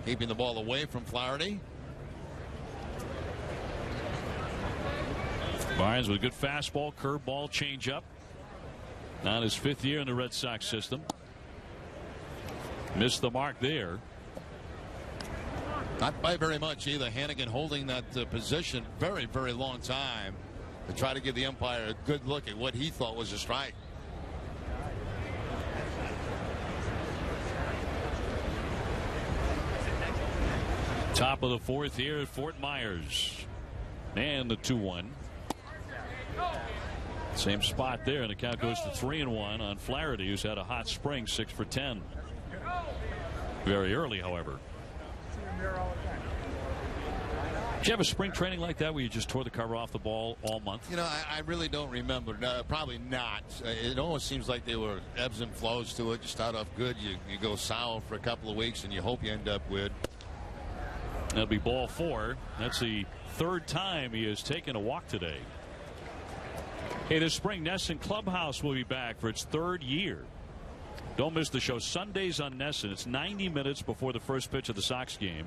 keeping the ball away from Flaherty. Barnes with a good fastball, curveball, changeup. Now his 5th year in the Red Sox system. Missed the mark there. Not by very much either. Hannigan holding that position very, very long time to try to give the umpire a good look at what he thought was a strike. Top of the 4th here at Fort Myers. And the 2-1. Same spot there, and the count goes to 3-1 on Flaherty, who's had a hot spring, 6 for 10. Very early, however. Did you have a spring training like that where you just tore the cover off the ball all month? You know, I really don't remember. No, probably not. It almost seems like there were ebbs and flows to it. You start off good, you go sour for a couple of weeks, and you hope you end up with. That'll be ball 4. That's the 3rd time he has taken a walk today. Hey, this spring, NESN Clubhouse will be back for its 3rd year. Don't miss the show Sundays on NESN. It's 90 minutes before the first pitch of the Sox game.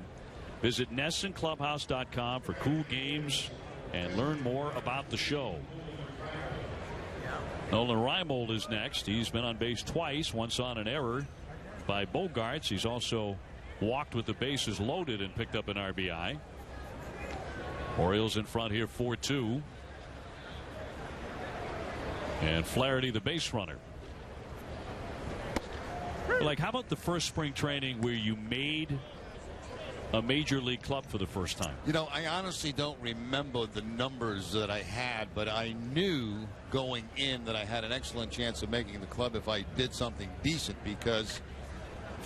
Visit NESNClubhouse.com for cool games and learn more about the show. Nolan Reimold is next. He's been on base twice, once on an error by Bogarts. He's also walked with the bases loaded and picked up an RBI. Orioles in front here 4-2. And Flaherty, the base runner. Like, how about the first spring training where you made a major league club for the first time? You know, I honestly don't remember the numbers that I had, but I knew going in that I had an excellent chance of making the club if I did something decent, because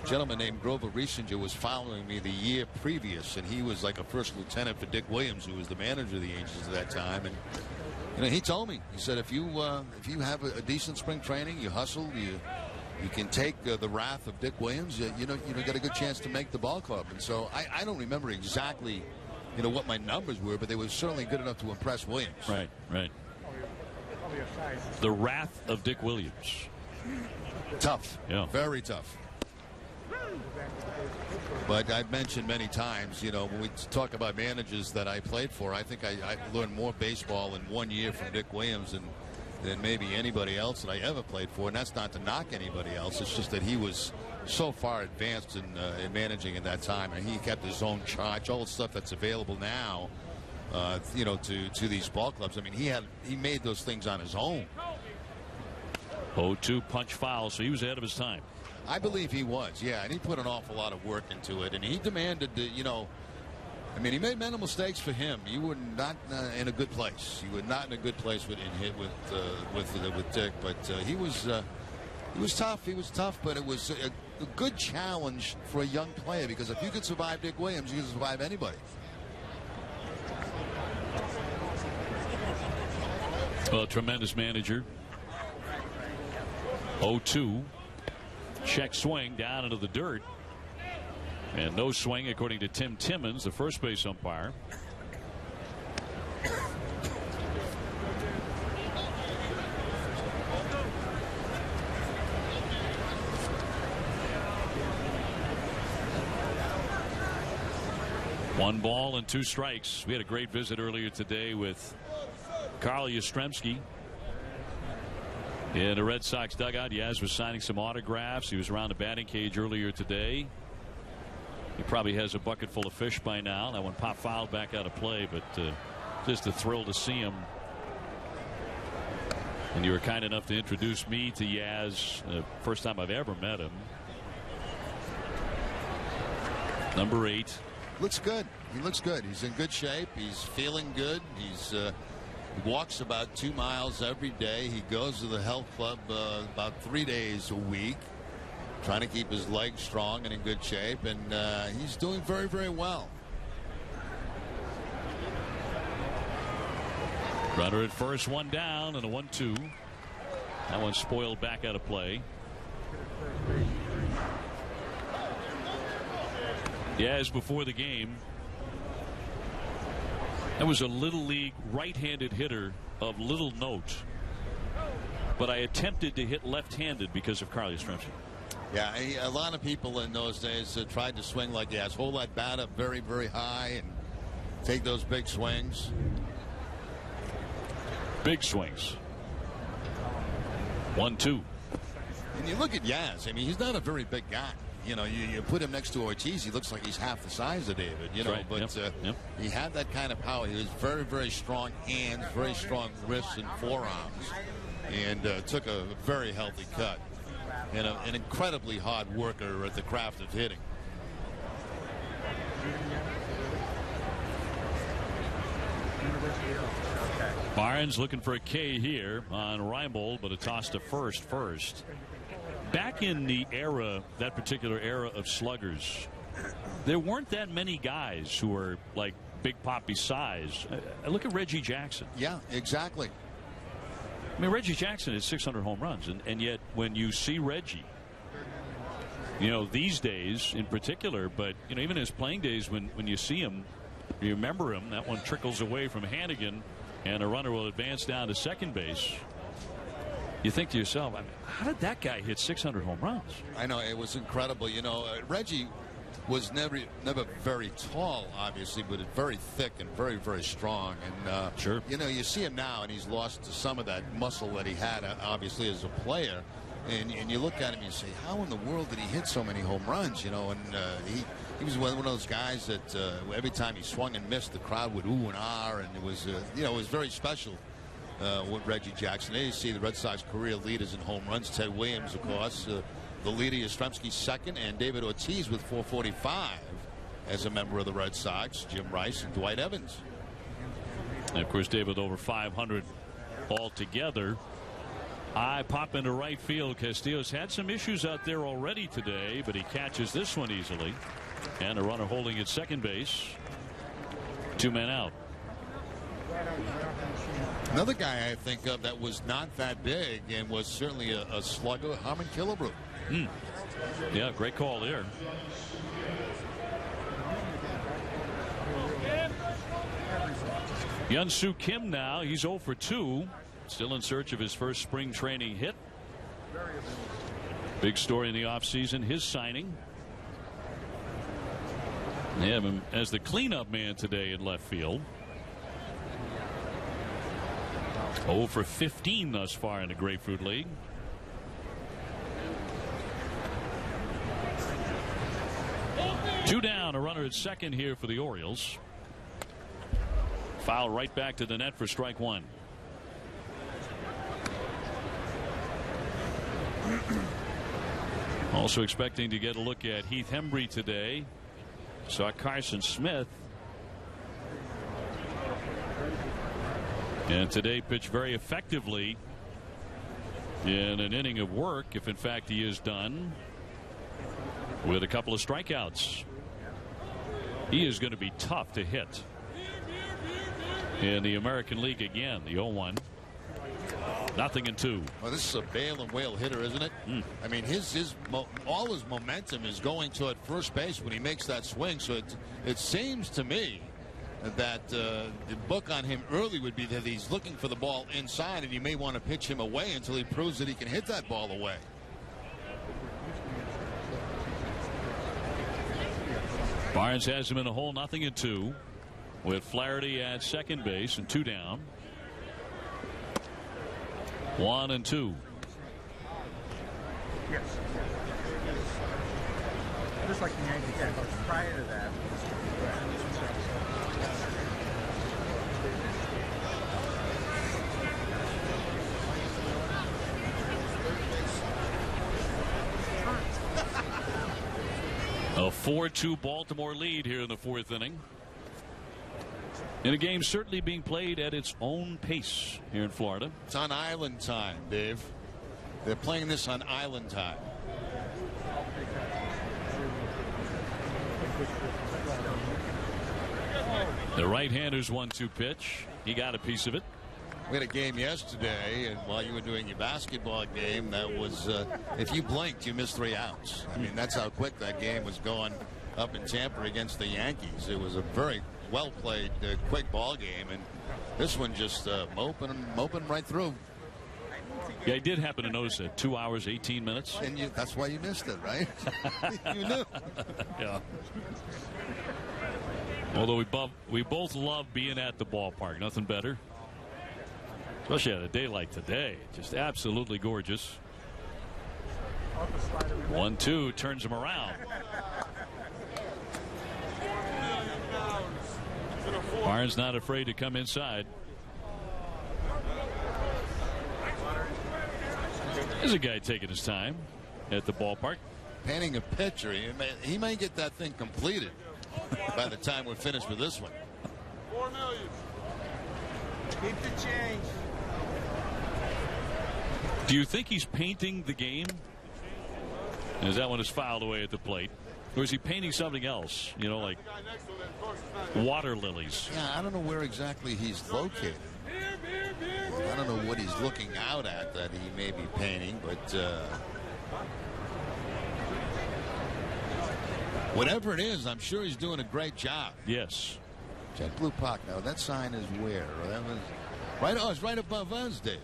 a gentleman named Grover Riesinger was following me the year previous, and he was like a first lieutenant for Dick Williams, who was the manager of the Angels at that time. And you know, he told me, he said, if you have a decent spring training, you hustle, you can take the wrath of Dick Williams, you got a good chance to make the ball club. And so I don't remember exactly, what my numbers were, but they were certainly good enough to impress Williams. Right, right. The wrath of Dick Williams. Tough. Yeah. Very tough. But I've mentioned many times, when we talk about managers that I played for, I think I learned more baseball in 1 year from Dick Williams than maybe anybody else that I ever played for. And that's not to knock anybody else. It's just that he was so far advanced in managing at that time, and he kept his own charge, all the stuff that's available now, to these ball clubs. I mean, he made those things on his own. 0-2 punch foul, so he was ahead of his time. I believe he was, yeah, and he put an awful lot of work into it, and he demanded, I mean, he made mental mistakes for him. You were not in a good place. You were not in a good place with Dick, but he was tough. He was tough, but it was a good challenge for a young player, because if you could survive Dick Williams, you could survive anybody. Well, tremendous manager. 0-2. Check swing down into the dirt. And no swing, according to Tim Timmons, the first base umpire. One ball and 2 strikes. We had a great visit earlier today with Carl Yastrzemski in the Red Sox dugout. Yaz was signing some autographs. He was around the batting cage earlier today. He probably has a bucket full of fish by now. That one popped foul back out of play, but just a thrill to see him. And you were kind enough to introduce me to Yaz the first time I've ever met him. Number 8. Looks good. He looks good. He's in good shape. He's feeling good. He walks about 2 miles every day. He goes to the health club about 3 days a week, trying to keep his legs strong and in good shape. And he's doing very, very well. Runner at first, 1 down, and a 1-2. That one spoiled back out of play. Yes, before the game, that was a little league right-handed hitter of little note, but I attempted to hit left-handed because of Carl Yastrzemski. Yeah, a lot of people in those days tried to swing like Yaz, hold that bat up very, very high and take those big swings. Big swings. 1-2. And you look at Yaz, I mean, he's not a very big guy. You know, you put him next to Ortiz, he looks like he's half the size of David, you know, right. But he had that kind of power. He was very, very strong hands, very strong wrists and forearms, and took a very healthy cut. And an incredibly hard worker at the craft of hitting. Barnes looking for a K here on Reimold, but a toss to first. Back in the era, that particular era of sluggers, there weren't that many guys who were like Big Poppy size. Look at Reggie Jackson. Yeah, exactly. I mean, Reggie Jackson had 600 home runs, and yet when you see Reggie, you know, these days in particular, but you know, even his playing days, when you see him, you remember him. That one trickles away from Hannigan, and a runner will advance down to second base. You think to yourself, I mean, how did that guy hit 600 home runs? I know, it was incredible. You know, Reggie was never very tall, obviously, but very thick and very, very strong. And sure, you know, you see him now, and he's lost some of that muscle that he had, obviously, as a player. And you look at him and you say, how in the world did he hit so many home runs? You know, and he was one of those guys that every time he swung and missed, the crowd would ooh and ah, and it was you know, it was very special. With Reggie Jackson. There you see the Red Sox career leaders in home runs. Ted Williams, of course, the leader, Yastrzemski second, and David Ortiz with 445 as a member of the Red Sox. Jim Rice and Dwight Evans. And of course, David over 500 altogether. I pop into right field. Castillo's had some issues out there already today, but he catches this one easily. And a runner holding at second base. 2 men out. Another guy I think of that was not that big and was certainly a slugger, Harmon Killebrew. Yeah, great call there. Hyun-Soo Kim now, he's 0 for 2. Still in search of his first spring training hit. Big story in the offseason, his signing. They have him as the cleanup man today in left field. 0 for 15 thus far in the Grapefruit League. Two down, a runner at second here for the Orioles. Foul right back to the net for strike one. Also expecting to get a look at Heath Hembree today. Saw Carson Smith. And today pitched very effectively in an inning of work, if in fact he is done, with a couple of strikeouts. He is going to be tough to hit in the American League again. The 0-1. 0-2. Well, this is a bail and whale hitter, isn't it? I mean, all his momentum is going toward first base when he makes that swing. So it seems to me that the book on him early would be that he's looking for the ball inside, and you may want to pitch him away until he proves that he can hit that ball away. Barnes has him in a hole, 0-2, with Flaherty at second base and 2 down. 1-2. Yes. Just like the Yankees, yeah, but prior to that. A 4-2 Baltimore lead here in the 4th inning. In a game certainly being played at its own pace here in Florida. It's on island time, Dave. They're playing this on island time. The right-hander's 1-2 pitch. He got a piece of it. We had a game yesterday, and while you were doing your basketball game, that was, if you blinked, you missed 3 outs. I mean, that's how quick that game was going up in Tampa against the Yankees. It was a very well-played, quick ball game, and this one just moping right through. Yeah, I did happen to notice that 2 hours, 18 minutes. And that's why you missed it, right? You knew. Yeah. Although we both love being at the ballpark. Nothing better. Especially on a day like today. Just absolutely gorgeous. 1-2 turns him around. Barnes not afraid to come inside. There's a guy taking his time at the ballpark. Painting a pitcher. He may get that thing completed by the time we're finished with this one. $4 million. Keep the change. Do you think he's painting the game? As that one is fouled away at the plate. Or is he painting something else? You know, like water lilies. Yeah, I don't know where exactly he's located. I don't know what he's looking out at that he may be painting, but whatever it is, I'm sure he's doing a great job. Yes. JetBlue Park. Now that sign is where? That was right. Oh, it's right above us, Dave.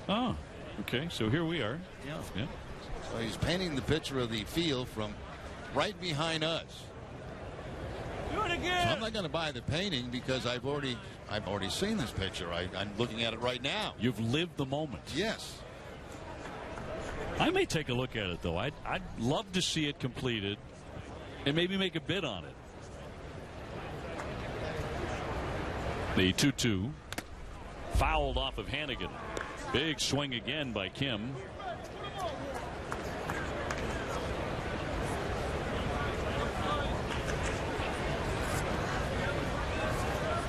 Oh, okay. So here we are. Yeah. So he's painting the picture of the field from right behind us. Do it again. So I'm not going to buy the painting because I've already seen this picture. I'm looking at it right now. You've lived the moment. Yes. I may take a look at it though. I'd love to see it completed and maybe make a bid on it. The 2-2 fouled off of Hannigan. Big swing again by Kim.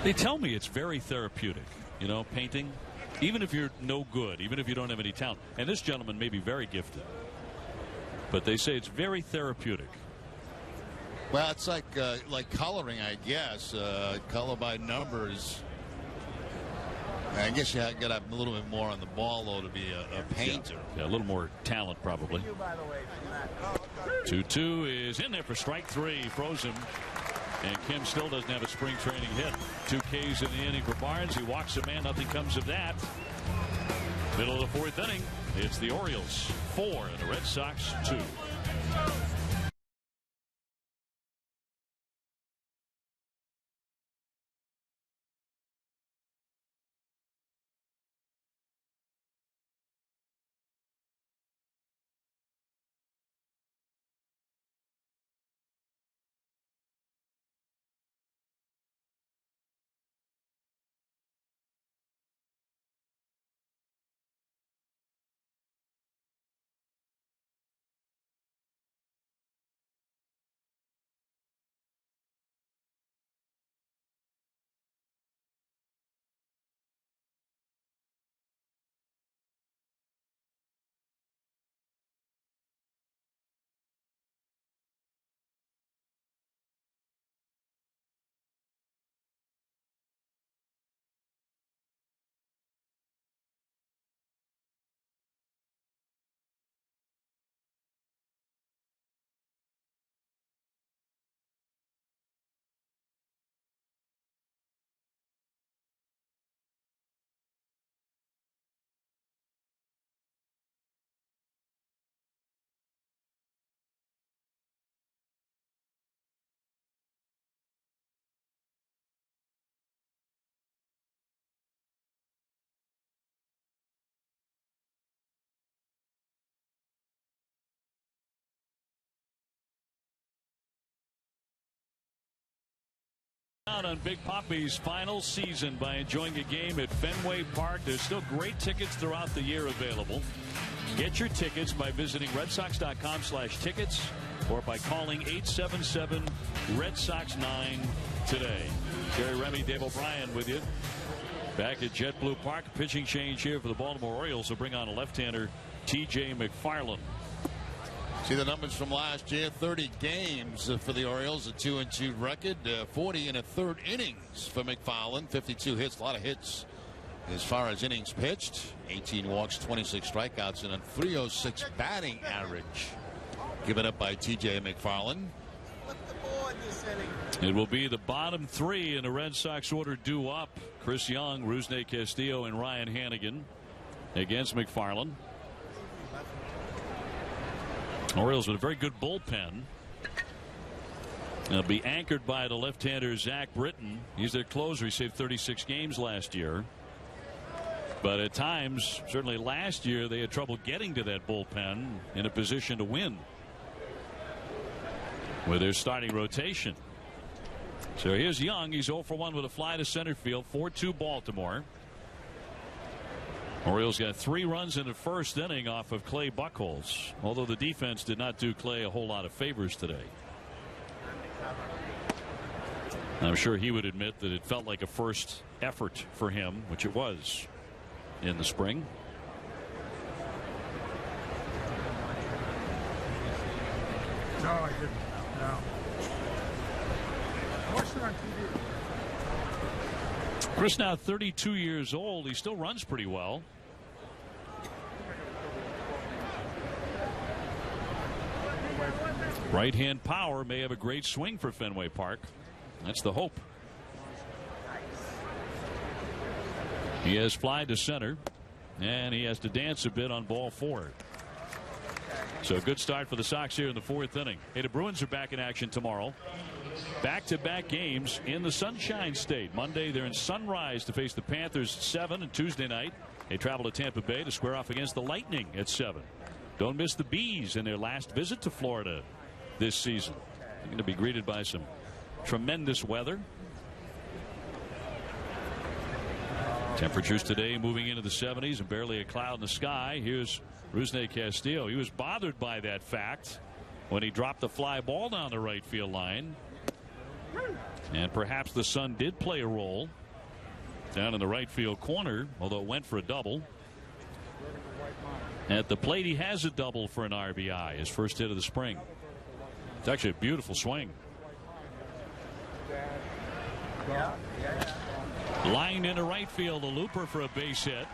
They tell me it's very therapeutic, you know, painting, even if you're no good, even if you don't have any talent. And this gentleman may be very gifted, but they say it's very therapeutic. Well, it's like coloring, I guess. Color by numbers. I guess you got to have a little bit more on the ball, though, to be a painter. Yeah, a little more talent, probably. 2-2 is in there for strike 3. Froze him. And Kim still doesn't have a spring training hit. 2 Ks in the inning for Barnes. He walks a man. Nothing comes of that. Middle of the 4th inning. It's the Orioles 4 and the Red Sox 2. Out on Big Papi's final season by enjoying a game at Fenway Park. There's still great tickets throughout the year available. Get your tickets by visiting redsox.com/tickets or by calling 877-RED-SOX-9 today. Jerry Remy, Dave O'Brien with you. Back at JetBlue Park, pitching change here for the Baltimore Orioles will bring on a left-hander, T.J. McFarland. See the numbers from last year, 30 games for the Orioles, a 2-2 record, 40 in a third innings for McFarland, 52 hits, a lot of hits as far as innings pitched, 18 walks, 26 strikeouts, and a 306 batting average given up by T.J. McFarland. It will be the bottom three in the Red Sox order due up. Chris Young, Rusney Castillo, and Ryan Hannigan against McFarland. Orioles with a very good bullpen. They'll be anchored by the left-hander Zach Britton. He's their closer. He saved 36 games last year. But at times, certainly last year, they had trouble getting to that bullpen in a position to win with their starting rotation. So here's Young. He's 0 for 1 with a fly to center field. 4-2 Baltimore. Orioles got 3 runs in the first inning off of Clay Buckholz, although the defense did not do Clay a whole lot of favors today. I'm sure he would admit that it felt like a first effort for him, which it was in the spring. No, I didn't. No. I watched it on TV. Chris now 32 years old. He still runs pretty well. Right hand power may have a great swing for Fenway Park. That's the hope. He has fly to center, and he has to dance a bit on ball 4. So a good start for the Sox here in the 4th inning. Hey, the Bruins are back in action tomorrow. Back-to-back games in the Sunshine State. Monday they're in Sunrise to face the Panthers at 7, and Tuesday night they travel to Tampa Bay to square off against the Lightning at 7. Don't miss the Bees in their last visit to Florida this season. They're going to be greeted by some tremendous weather. Temperatures today moving into the 70s and barely a cloud in the sky. Here's Rusney Castillo. He was bothered by that fact when he dropped the fly ball down the right field line. And perhaps the sun did play a role down in the right field corner, although it went for a double. At the plate, he has a double for an RBI, his first hit of the spring. It's actually a beautiful swing. Line into right field, a looper for a base hit.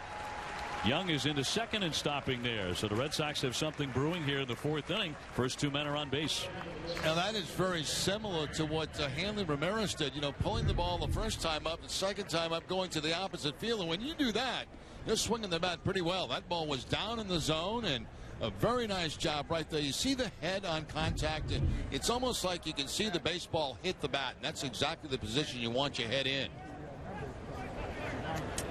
Young is into second and stopping there. So the Red Sox have something brewing here in the 4th inning. First 2 men are on base. Now that is very similar to what Hanley Ramirez did. You know, pulling the ball the first time up, the second time up, going to the opposite field. And when you do that, you're swinging the bat pretty well. That ball was down in the zone, and a very nice job right there. You see the head on contact, and it's almost like you can see the baseball hit the bat. And that's exactly the position you want your head in.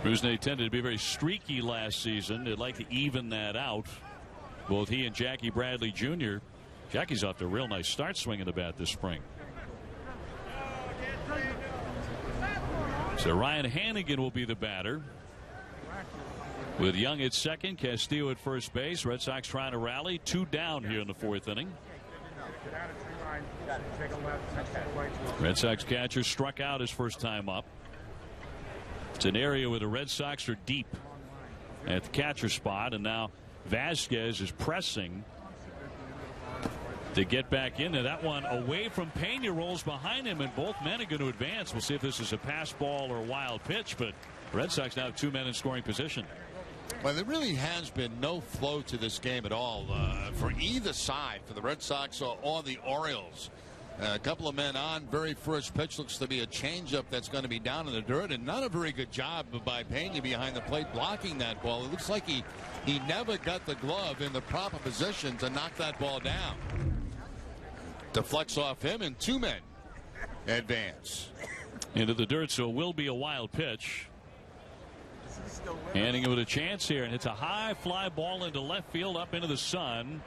Rusney tended to be very streaky last season. They'd like to even that out. Both he and Jackie Bradley Jr. Jackie's off to a real nice start swinging the bat this spring. So Ryan Hannigan will be the batter, with Young at second, Castillo at first base. Red Sox trying to rally. 2 down here in the 4th inning. Red Sox catcher struck out his first time up. It's an area where the Red Sox are deep at the catcher spot, and now Vasquez is pressing to get back into that one. Away from Pena, rolls behind him, and both men are going to advance. We'll see if this is a pass ball or a wild pitch, but Red Sox now have 2 men in scoring position. Well, there really has been no flow to this game at all for either side, for the Red Sox or the Orioles. A couple of men on. Very first pitch looks to be a changeup that's going to be down in the dirt, and not a very good job by Pena behind the plate blocking that ball. It looks like he never got the glove in the proper position to knock that ball down. Deflects off him, and 2 men advance into the dirt, so it will be a wild pitch. Handing it with a chance here, and it's a high fly ball into left field up into the sun.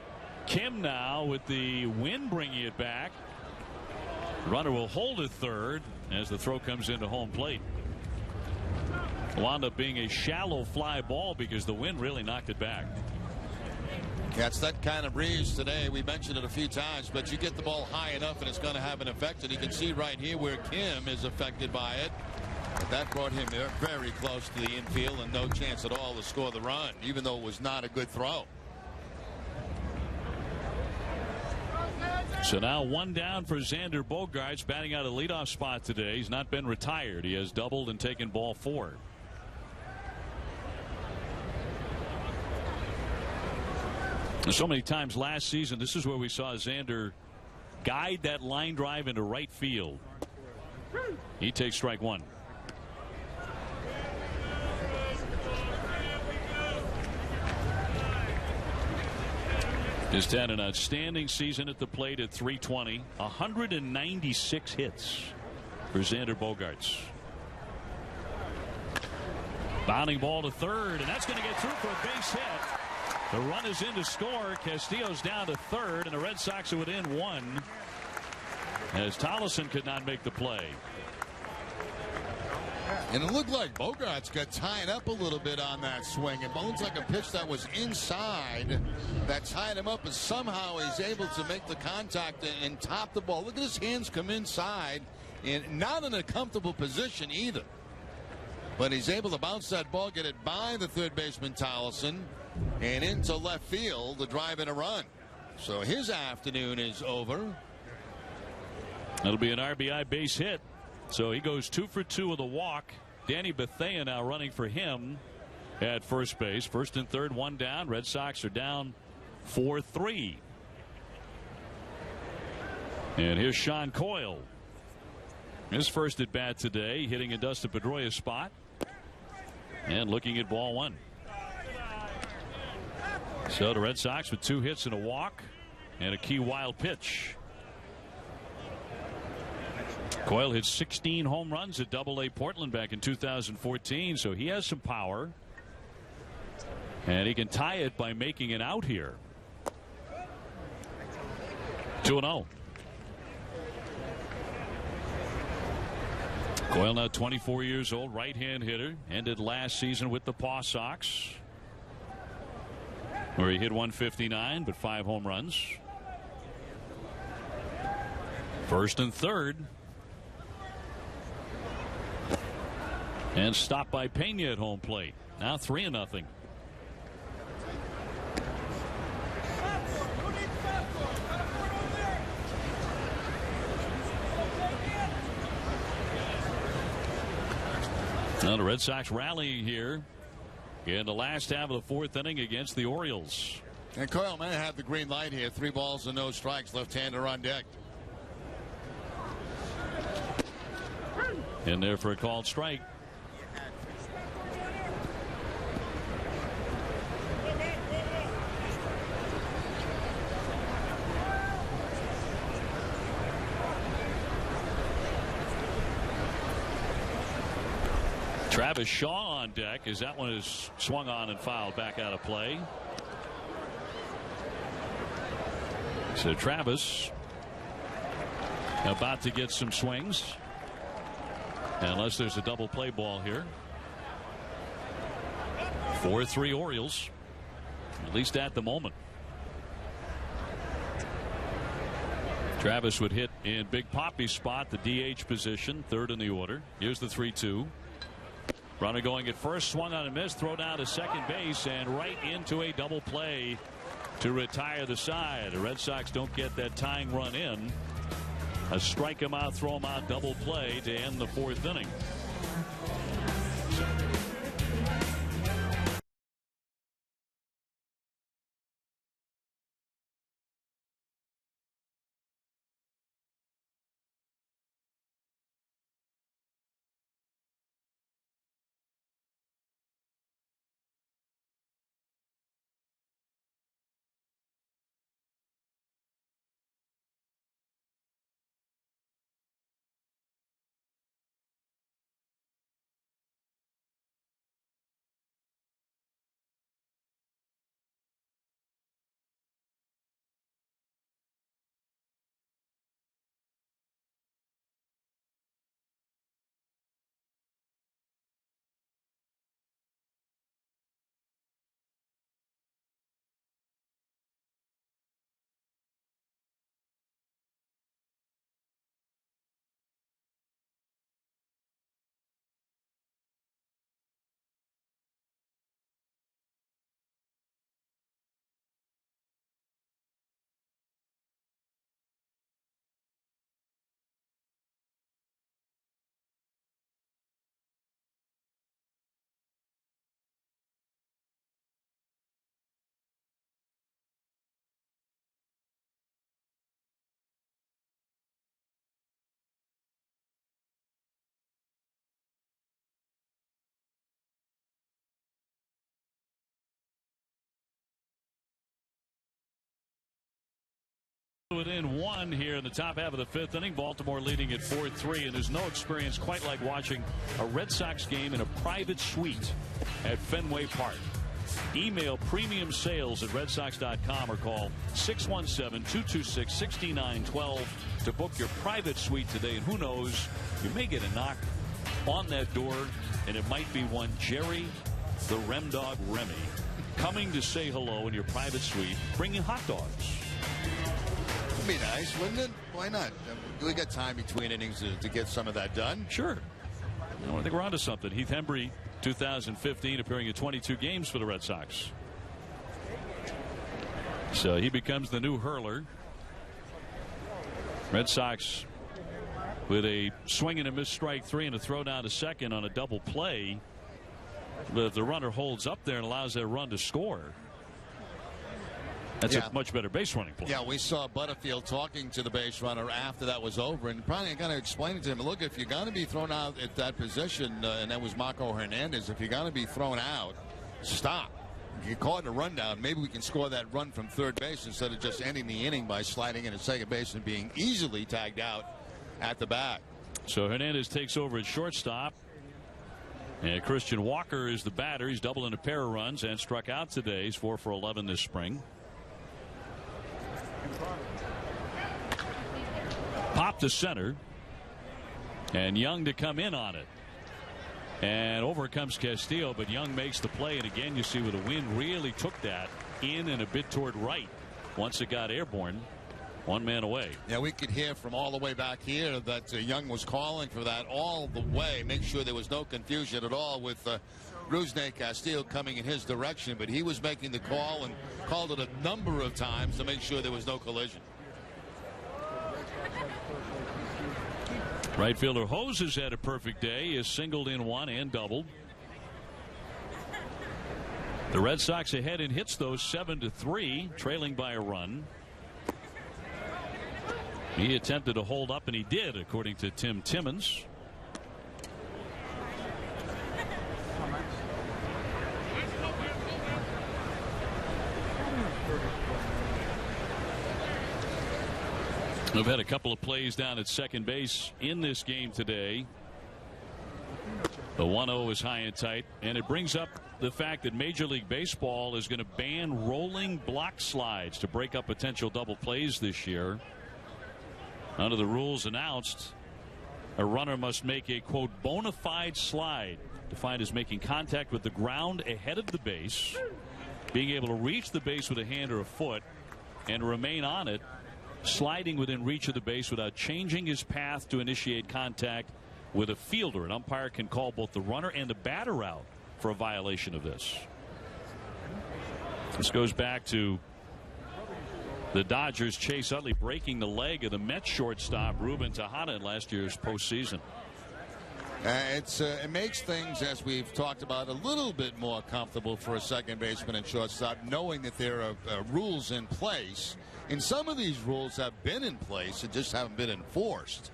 Kim now with the wind bringing it back. Runner will hold at third. as the throw comes into home plate. Wound up being a shallow fly ball because the wind really knocked it back. Yeah, it's that kind of breeze today. We mentioned it a few times, but you get the ball high enough and it's going to have an effect. And you can see right here where Kim is affected by it. But that brought him very close to the infield and no chance at all to score the run, even though it was not a good throw. So now one down for Xander Bogaerts, batting out a leadoff spot today. He's not been retired. He has doubled and taken ball 4. So many times last season, this is where we saw Xander guide that line drive into right field. He takes strike 1. Just had an outstanding season at the plate at .320, 196 hits for Xander Bogaerts. Bounding ball to third, and that's going to get through for a base hit. The run is in to score. Castillo's down to third, and the Red Sox are within 1 as Tollefson could not make the play. And it looked like Bogaerts got tied up a little bit on that swing. It looked like a pitch that was inside that tied him up, and somehow he's able to make the contact and top the ball. Look at his hands come inside, and not in a comfortable position either. But he's able to bounce that ball, get it by the third baseman Tollefson, and into left field to drive in a run. So his afternoon is over. That'll be an RBI base hit. So he goes 2 for 2 with a walk. Danny Bethea now running for him at first base. First and third, 1 down. Red Sox are down 4-3. And here's Sean Coyle. His first at bat today, hitting in Dustin Pedroia's spot. And looking at ball 1. So the Red Sox with 2 hits and a walk and a key wild pitch. Coyle hit 16 home runs at AA Portland back in 2014, so he has some power. And he can tie it by making it out here. 2-0. Coyle now 24 years old, right-hand hitter. Ended last season with the Paw Sox, where he hit 159 but 5 home runs. First and third. And stopped by Pena at home plate. Now 3-0. Now the Red Sox rallying here in the last half of the 4th inning against the Orioles. And Coyle may have the green light here. 3 balls and no strikes. Left-hander on deck. In there for a called strike. Travis Shaw on deck as that one is swung on and fouled back out of play. So Travis about to get some swings, unless there's a double play ball here. 4-3 Orioles, at least at the moment. Travis would hit in Big Poppy's spot, the DH position, 3rd in the order. Here's the 3-2. Runner going at first, swung on and missed, throw down to second base and right into a double play to retire the side. The Red Sox don't get that tying run in. A strike him out, throw him out, double play to end the 4th inning. Within one here in the top half of the fifth inning. Baltimore leading at 4-3, and there's no experience quite like watching a Red Sox game in a private suite at Fenway Park. Email premium sales at redsox.com or call 617-226-6912 to book your private suite today. And who knows, you may get a knock on that door, and it might be one Jerry the Rem Dog Remy coming to say hello in your private suite, bringing hot dogs. Be nice, wouldn't it? Why not? We got time between innings to get some of that done. Sure. I think we're onto something. Heath Hembree, 2015, appearing in 22 games for the Red Sox. So he becomes the new hurler. Red Sox with a swing and a miss strike three and a throw down to second on a double play. But if the runner holds up there and allows that run to score, that's a much better base running play. Yeah, we saw Butterfield talking to the base runner after that was over, and probably going to explain to him, look, if you're going to be thrown out at that position, and that was Marco Hernandez, if you're going to be thrown out, stop. If you're caught in a rundown, maybe we can score that run from third base instead of just ending the inning by sliding in at second base and being easily tagged out at the bat. So Hernandez takes over at shortstop. And Christian Walker is the batter. He's doubled in a pair of runs and struck out today. He's 4 for 11 this spring. Pop to center, and Young to come in on it, and over comes Castillo, but Young makes the play. And again, you see where the wind really took that in and a bit toward right once it got airborne. One man away. Yeah, we could hear from all the way back here that Young was calling for that all the way. Make sure there was no confusion at all with Rusney Castillo coming in his direction, but he was making the call and called it a number of times to make sure there was no collision. Right fielder Hose has had a perfect day. He has singled in one and doubled. The Red Sox ahead in hits, though, 7-3, trailing by a run. He attempted to hold up, and he did, according to Tim Timmons. We've had a couple of plays down at second base in this game today. The 1-0 is high and tight, and it brings up the fact that Major League Baseball is going to ban rolling block slides to break up potential double plays this year. Under the rules announced, a runner must make a, quote, bona fide slide, defined as making contact with the ground ahead of the base, being able to reach the base with a hand or a foot, and remain on it, sliding within reach of the base without changing his path to initiate contact with a fielder. An umpire can call both the runner and the batter out for a violation of this. This goes back to the Dodgers' Chase Utley breaking the leg of the Mets shortstop Ruben Tejada in last year's postseason. It makes things, as we've talked about, a little bit more comfortable for a second baseman and shortstop, knowing that there are rules in place. And some of these rules have been in place and just haven't been enforced.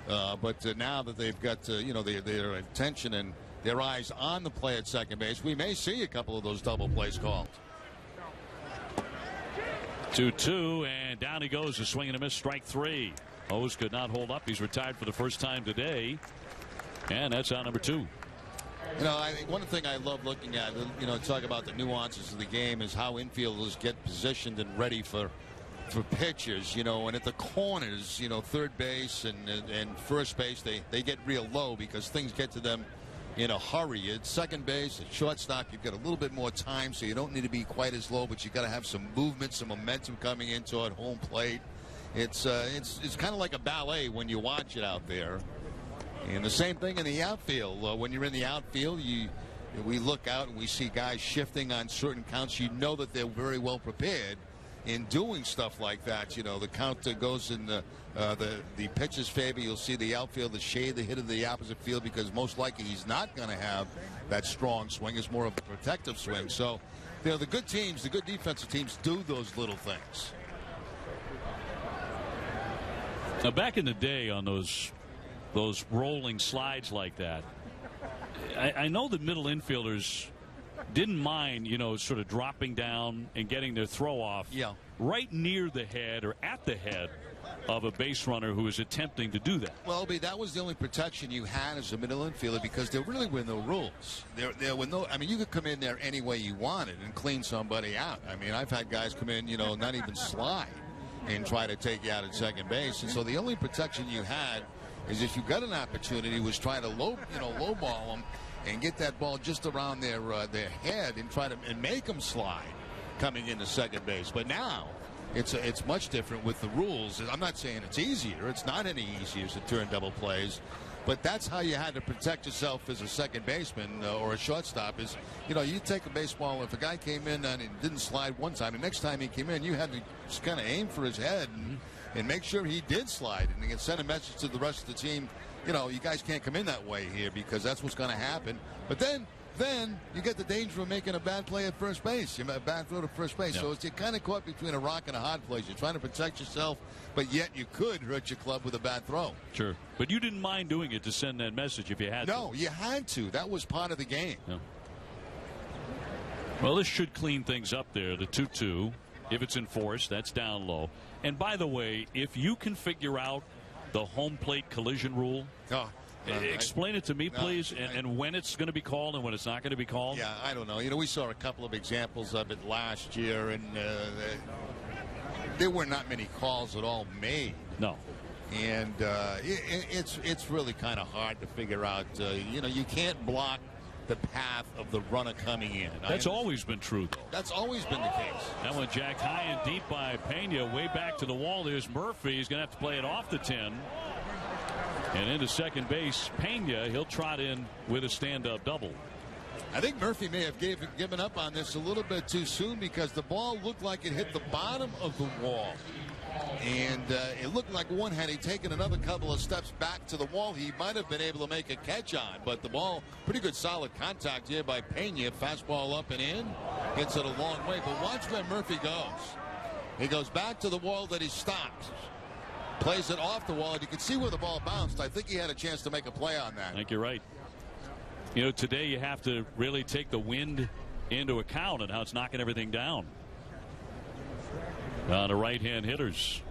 But now that they've got their attention and their eyes on the play at second base, we may see a couple of those double plays called. 2-2, and down he goes. A swing and a miss, strike three. Hose could not hold up. He's retired for the first time today, and that's out number 2. I think one thing I love looking at, talk about the nuances of the game, is how infielders get positioned and ready for pitches, and at the corners, third base and first base, they get real low because things get to them in a hurry. At second base, at shortstop, you've got a little bit more time, so you don't need to be quite as low, but you've got to have some movement, some momentum coming into it, home plate. It's kind of like a ballet when you watch it out there. And the same thing in the outfield. When you're in the outfield, we look out and we see guys shifting on certain counts. You know that they're very well prepared in doing stuff like that. The count goes in the pitcher's favor. You'll see the outfielder shade the hit of the opposite field because most likely he's not going to have that strong swing. It's more of a protective swing. So, the good teams, the good defensive teams, do those little things. Now, back in the day on those rolling slides like that, I know that middle infielders didn't mind, sort of dropping down and getting their throw off right near the head or at the head of a base runner who is attempting to do that. Well, that was the only protection you had as a middle infielder because there really were no rules. There were no. I mean, you could come in there any way you wanted and clean somebody out. I mean, I've had guys come in, not even slide and try to take you out at second base. And so the only protection you had is if you got an opportunity was try to low ball them and get that ball just around their head and try to make them slide coming into second base. But now it's much different with the rules. I'm not saying it's easier. It's not any easier to turn double plays. But that's how you had to protect yourself as a second baseman or a shortstop is, you take a baseball. If a guy came in and didn't slide one time, the next time he came in, you had to just kind of aim for his head and make sure he did slide. And you can send a message to the rest of the team, you guys can't come in that way here because that's what's going to happen. But then you get the danger of making a bad play at first base. You make a bad throw to first base. Yep. So you're kind of caught between a rock and a hard place. You're trying to protect yourself, but yet you could hurt your club with a bad throw. Sure. But you didn't mind doing it to send that message if you had to. No, you had to. That was part of the game. Yeah. Well, this should clean things up there. The 2-2, if it's enforced, that's down low. And by the way, if you can figure out the home plate collision rule. Explain it to me, please, and when it's going to be called and when it's not going to be called. Yeah, I don't know. We saw a couple of examples of it last year, and there were not many calls at all made. No. And it's really kind of hard to figure out. You can't block the path of the runner coming in. That's always been true, though. That's always been the case. That one jacked high and deep by Pena, way back to the wall. There's Murphy. He's going to have to play it off the 10. And into second base, Pena, he'll trot in with a stand-up double. I think Murphy may have given up on this a little bit too soon because the ball looked like it hit the bottom of the wall. And it looked like had he taken another couple of steps back to the wall, he might have been able to make a catch on. But the ball, pretty good solid contact here by Pena. Fastball up and in. Hits it a long way. But watch where Murphy goes. He goes back to the wall that he stopped. Plays it off the wall, and you can see where the ball bounced. I think he had a chance to make a play on that. I think you're right. Today you have to really take the wind into account and how it's knocking everything down. The right-hand hitters.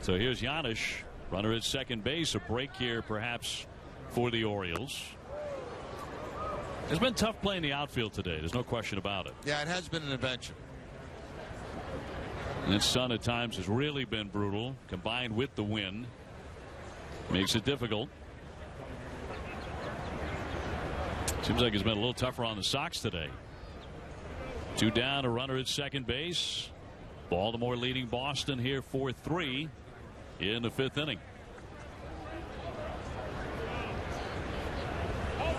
So here's Giannis, runner at second base. A break here, perhaps, for the Orioles. It's been tough playing the outfield today. There's no question about it. Yeah, it has been an adventure. And the sun at times has really been brutal, combined with the wind. Makes it difficult. Seems like it's been a little tougher on the Sox today. 2 down, a runner at second base. Baltimore leading Boston here 4-3 in the 5th inning.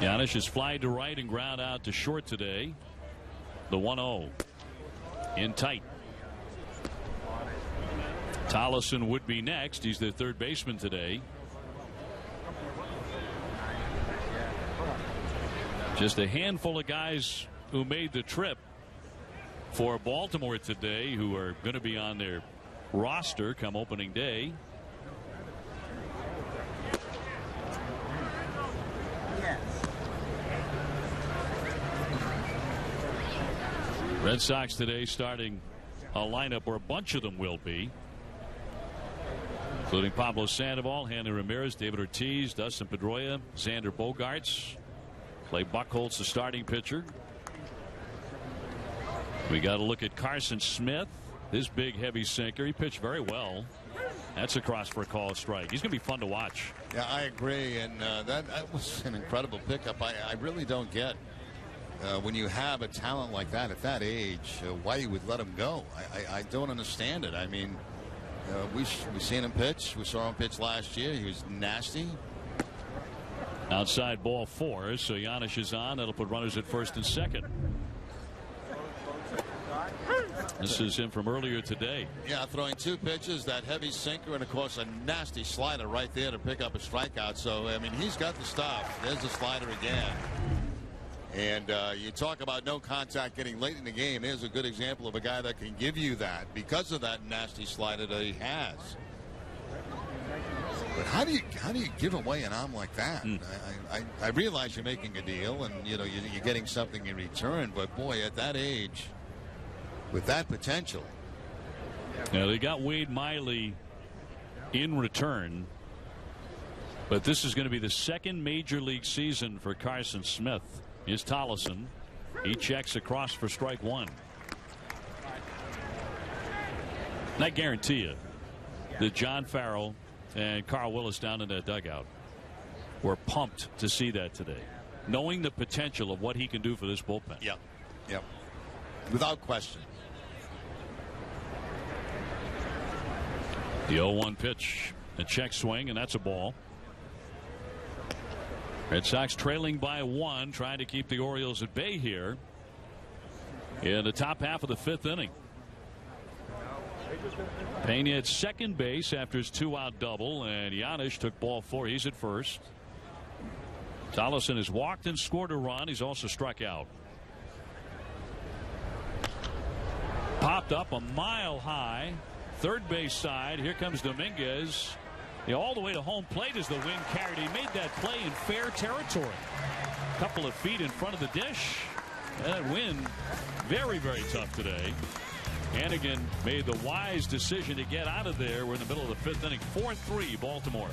Giannis is flied to right and ground out to short today. The 1-0 in tight. Tollison would be next. He's their third baseman today. Just a handful of guys who made the trip for Baltimore today who are going to be on their roster come opening day. Red Sox today starting a lineup where a bunch of them will be, including Pablo Sandoval, Hanley Ramirez, David Ortiz, Dustin Pedroia, Xander Bogaerts, Clay Buckholz, the starting pitcher. We got to look at Carson Smith, this big heavy sinker. He pitched very well. That's across for a call strike. He's going to be fun to watch. Yeah, I agree, and that was an incredible pickup. I really don't get when you have a talent like that at that age, why you would let him go. I don't understand it. I mean, we've seen him pitch. We saw him pitch last year. He was nasty. Outside ball 4, so Giannis is on. That'll put runners at first and second. This is him from earlier today. Yeah, throwing 2 pitches, that heavy sinker, and of course a nasty slider right there to pick up a strikeout. So I mean, he's got the stuff. There's the slider again. And you talk about no contact getting late in the game. Here's a good example of a guy that can give you that because of that nasty slider that he has. But how do you give away an arm like that? I realize you're making a deal and you're getting something in return, but boy, at that age, with that potential, Now they got Wade Miley in return, but this is going to be the second major league season for Carson Smith. Here's Tollison. He checks across for strike one. And I guarantee you that John Farrell and Carl Willis down in that dugout were pumped to see that today, knowing the potential of what he can do for this bullpen. Yep. Yep. Without question. The 0-1 pitch, a check swing, and that's a ball. Red Sox trailing by 1, trying to keep the Orioles at bay here in the top half of the 5th inning. Pena at second base after his 2-out double, and Giannis took ball 4. He's at first. Tollison has walked and scored a run. He's also struck out. Popped up a mile high. Third base side. Here comes Dominguez. All the way to home plate as the wind carried. He made that play in fair territory. A couple of feet in front of the dish. And that wind very, very tough today. Hannigan made the wise decision to get out of there. We're in the middle of the 5th inning. 4-3 Baltimore.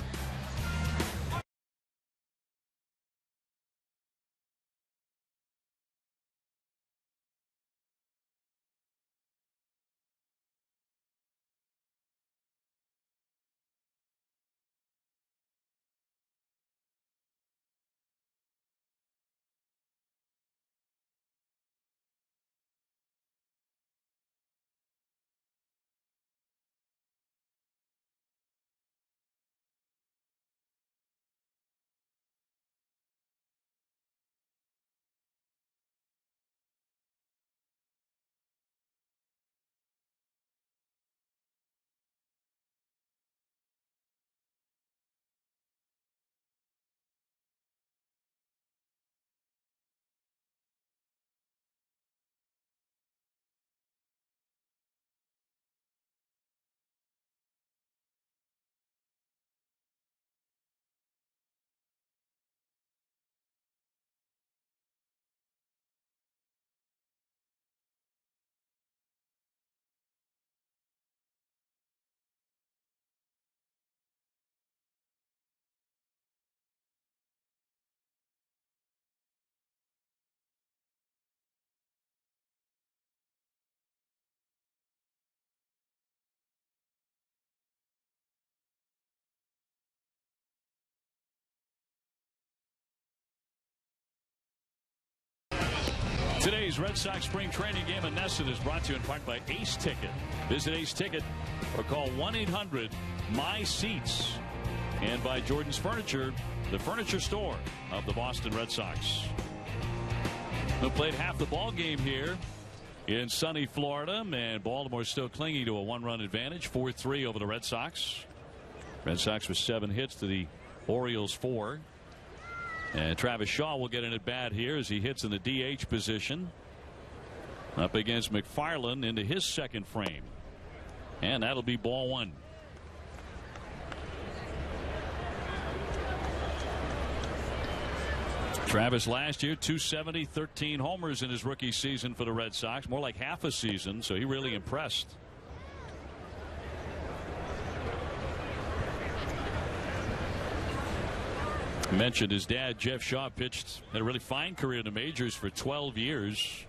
Today's Red Sox spring training game in Nesson is brought to you in part by Ace Ticket. Visit Ace Ticket or call 1-800-MY-SEATS. And by Jordan's Furniture, the furniture store of the Boston Red Sox. Who played half the ball game here in sunny Florida, and Baltimore still clinging to a 1-run advantage, 4-3 over the Red Sox. Red Sox with 7 hits to the Orioles 4. And Travis Shaw will get an at bat here as he hits in the DH position up against McFarland into his second frame, and that'll be ball 1. Travis last year 270, 13 homers in his rookie season for the Red Sox, more like half a season, so he really impressed. Mentioned his dad, Jeff Shaw, pitched had a really fine career in the majors for 12 years.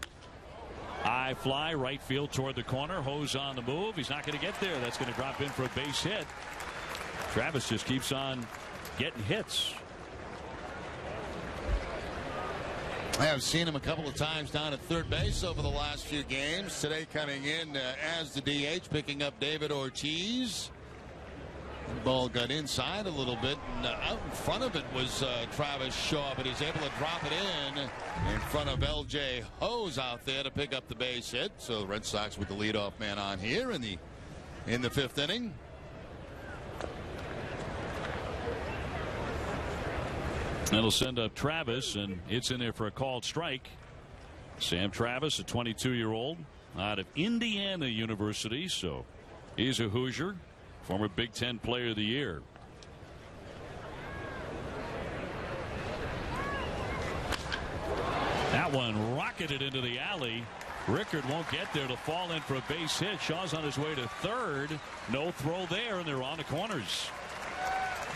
High fly, right field toward the corner. Hose on the move. He's not going to get there. That's going to drop in for a base hit. Travis just keeps on getting hits. I have seen him a couple of times down at third base over the last few games. Today coming in as the DH, picking up David Ortiz. The ball got inside a little bit, and out in front of it was Travis Shaw, but he's able to drop it in front of L.J. Hose out there to pick up the base hit. So the Red Sox with the leadoff man on here in the 5th inning. That'll send up Travis, and it's in there for a called strike. Sam Travis, a 22-year-old out of Indiana University, so he's a Hoosier. Former Big Ten Player of the Year. That one rocketed into the alley. Rickard won't get there to fall in for a base hit. Shaw's on his way to third. No throw there, and they're on the corners.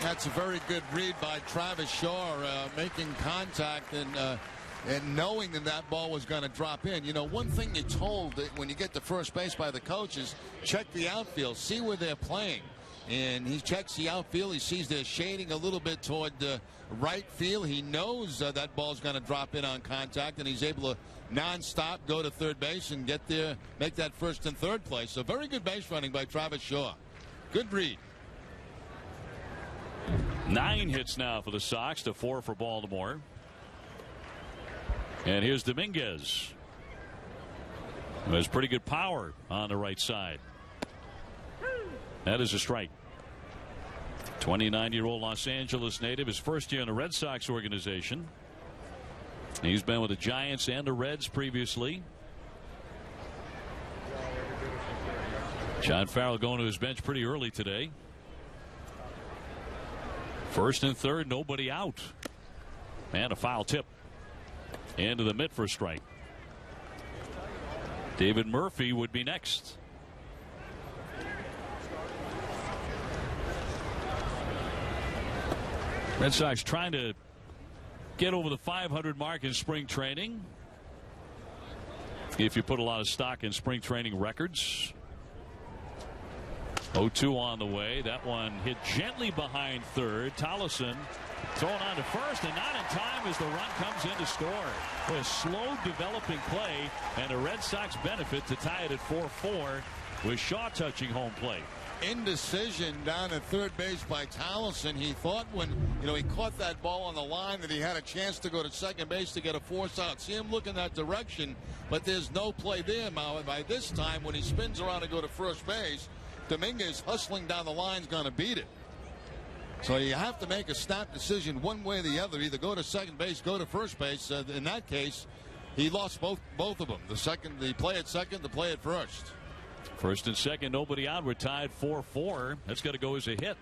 That's a very good read by Travis Shaw, making contact and knowing that ball was going to drop in. You know, one thing you're told that when you get to first base by the coaches, check the outfield, see where they're playing. And he checks the outfield. He sees they're shading a little bit toward right field. He knows that ball's going to drop in on contact, and he's able to nonstop go to third base and get there, make that first and third play. So very good base running by Travis Shaw. Good read. 9 hits now for the Sox to 4 for Baltimore. And here's Dominguez, who has pretty good power on the right side. That is a strike. 29-year-old Los Angeles native, his first year in the Red Sox organization. He's been with the Giants and the Reds previously. John Farrell going to his bench pretty early today. First and third, nobody out. And a foul tip into the mitt for a strike. David Murphy would be next. Red Sox trying to get over the 500 mark in spring training, if you put a lot of stock in spring training records. 0-2 on the way. That one hit gently behind third. Tollefson thrown on to first, and not in time as the run comes in to score. A slow developing play, and the Red Sox benefit to tie it at 4-4 with Shaw touching home plate. Indecision down at third base by Tollefson. He thought when he caught that ball on the line that he had a chance to go to second base to get a force out. See him look in that direction, but there's no play there. By this time, when he spins around to go to first base, Dominguez hustling down the line is going to beat it. So you have to make a snap decision one way or the other. Either go to second base, go to first base. In that case, he lost both of them. The play at second, the play at first. First and second, nobody out. We're tied 4-4. That's got to go as a hit,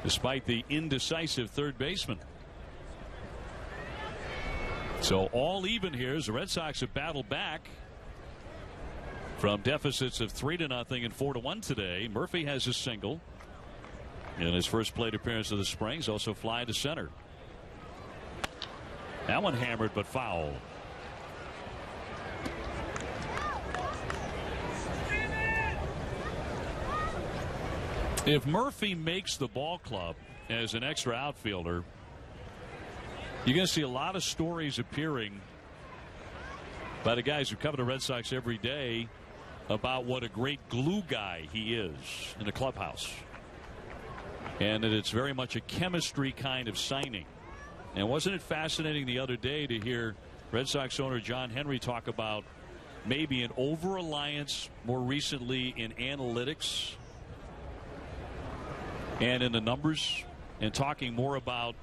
despite the indecisive third baseman. So all even here as the Red Sox have battled back from deficits of 3-0 and 4-1 today. Murphy has a single in his first plate appearance of the spring. He's also fly to center. That one hammered but foul. If Murphy makes the ball club as an extra outfielder, you're going to see a lot of stories appearing by the guys who cover the Red Sox every day about what a great glue guy he is in the clubhouse. And that it's very much a chemistry kind of signing. And wasn't it fascinating the other day to hear Red Sox owner John Henry talk about maybe an over-reliance more recently in analytics and in the numbers, and talking more about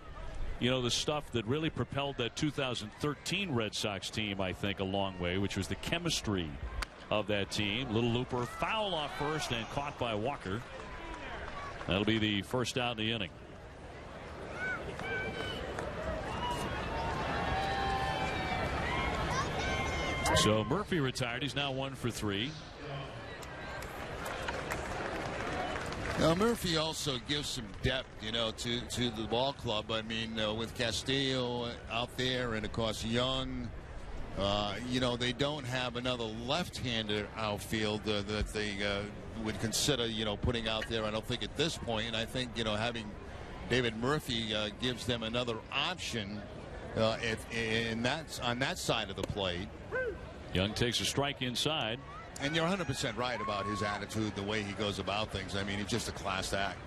the stuff that really propelled that 2013 Red Sox team, I think, a long way, which was the chemistry of that team. Little looper, foul off first and caught by Walker. That'll be the first out in the inning. So Murphy retired. He's now 1 for 3. Now Murphy also gives some depth, to the ball club. I mean, with Castillo out there, and of course Young, they don't have another left-hander outfield that they would consider, putting out there. I don't think at this point, and I think having David Murphy gives them another option on that side of the plate. Young takes a strike inside. And you're 100% right about his attitude, the way he goes about things. I mean, he's just a class act.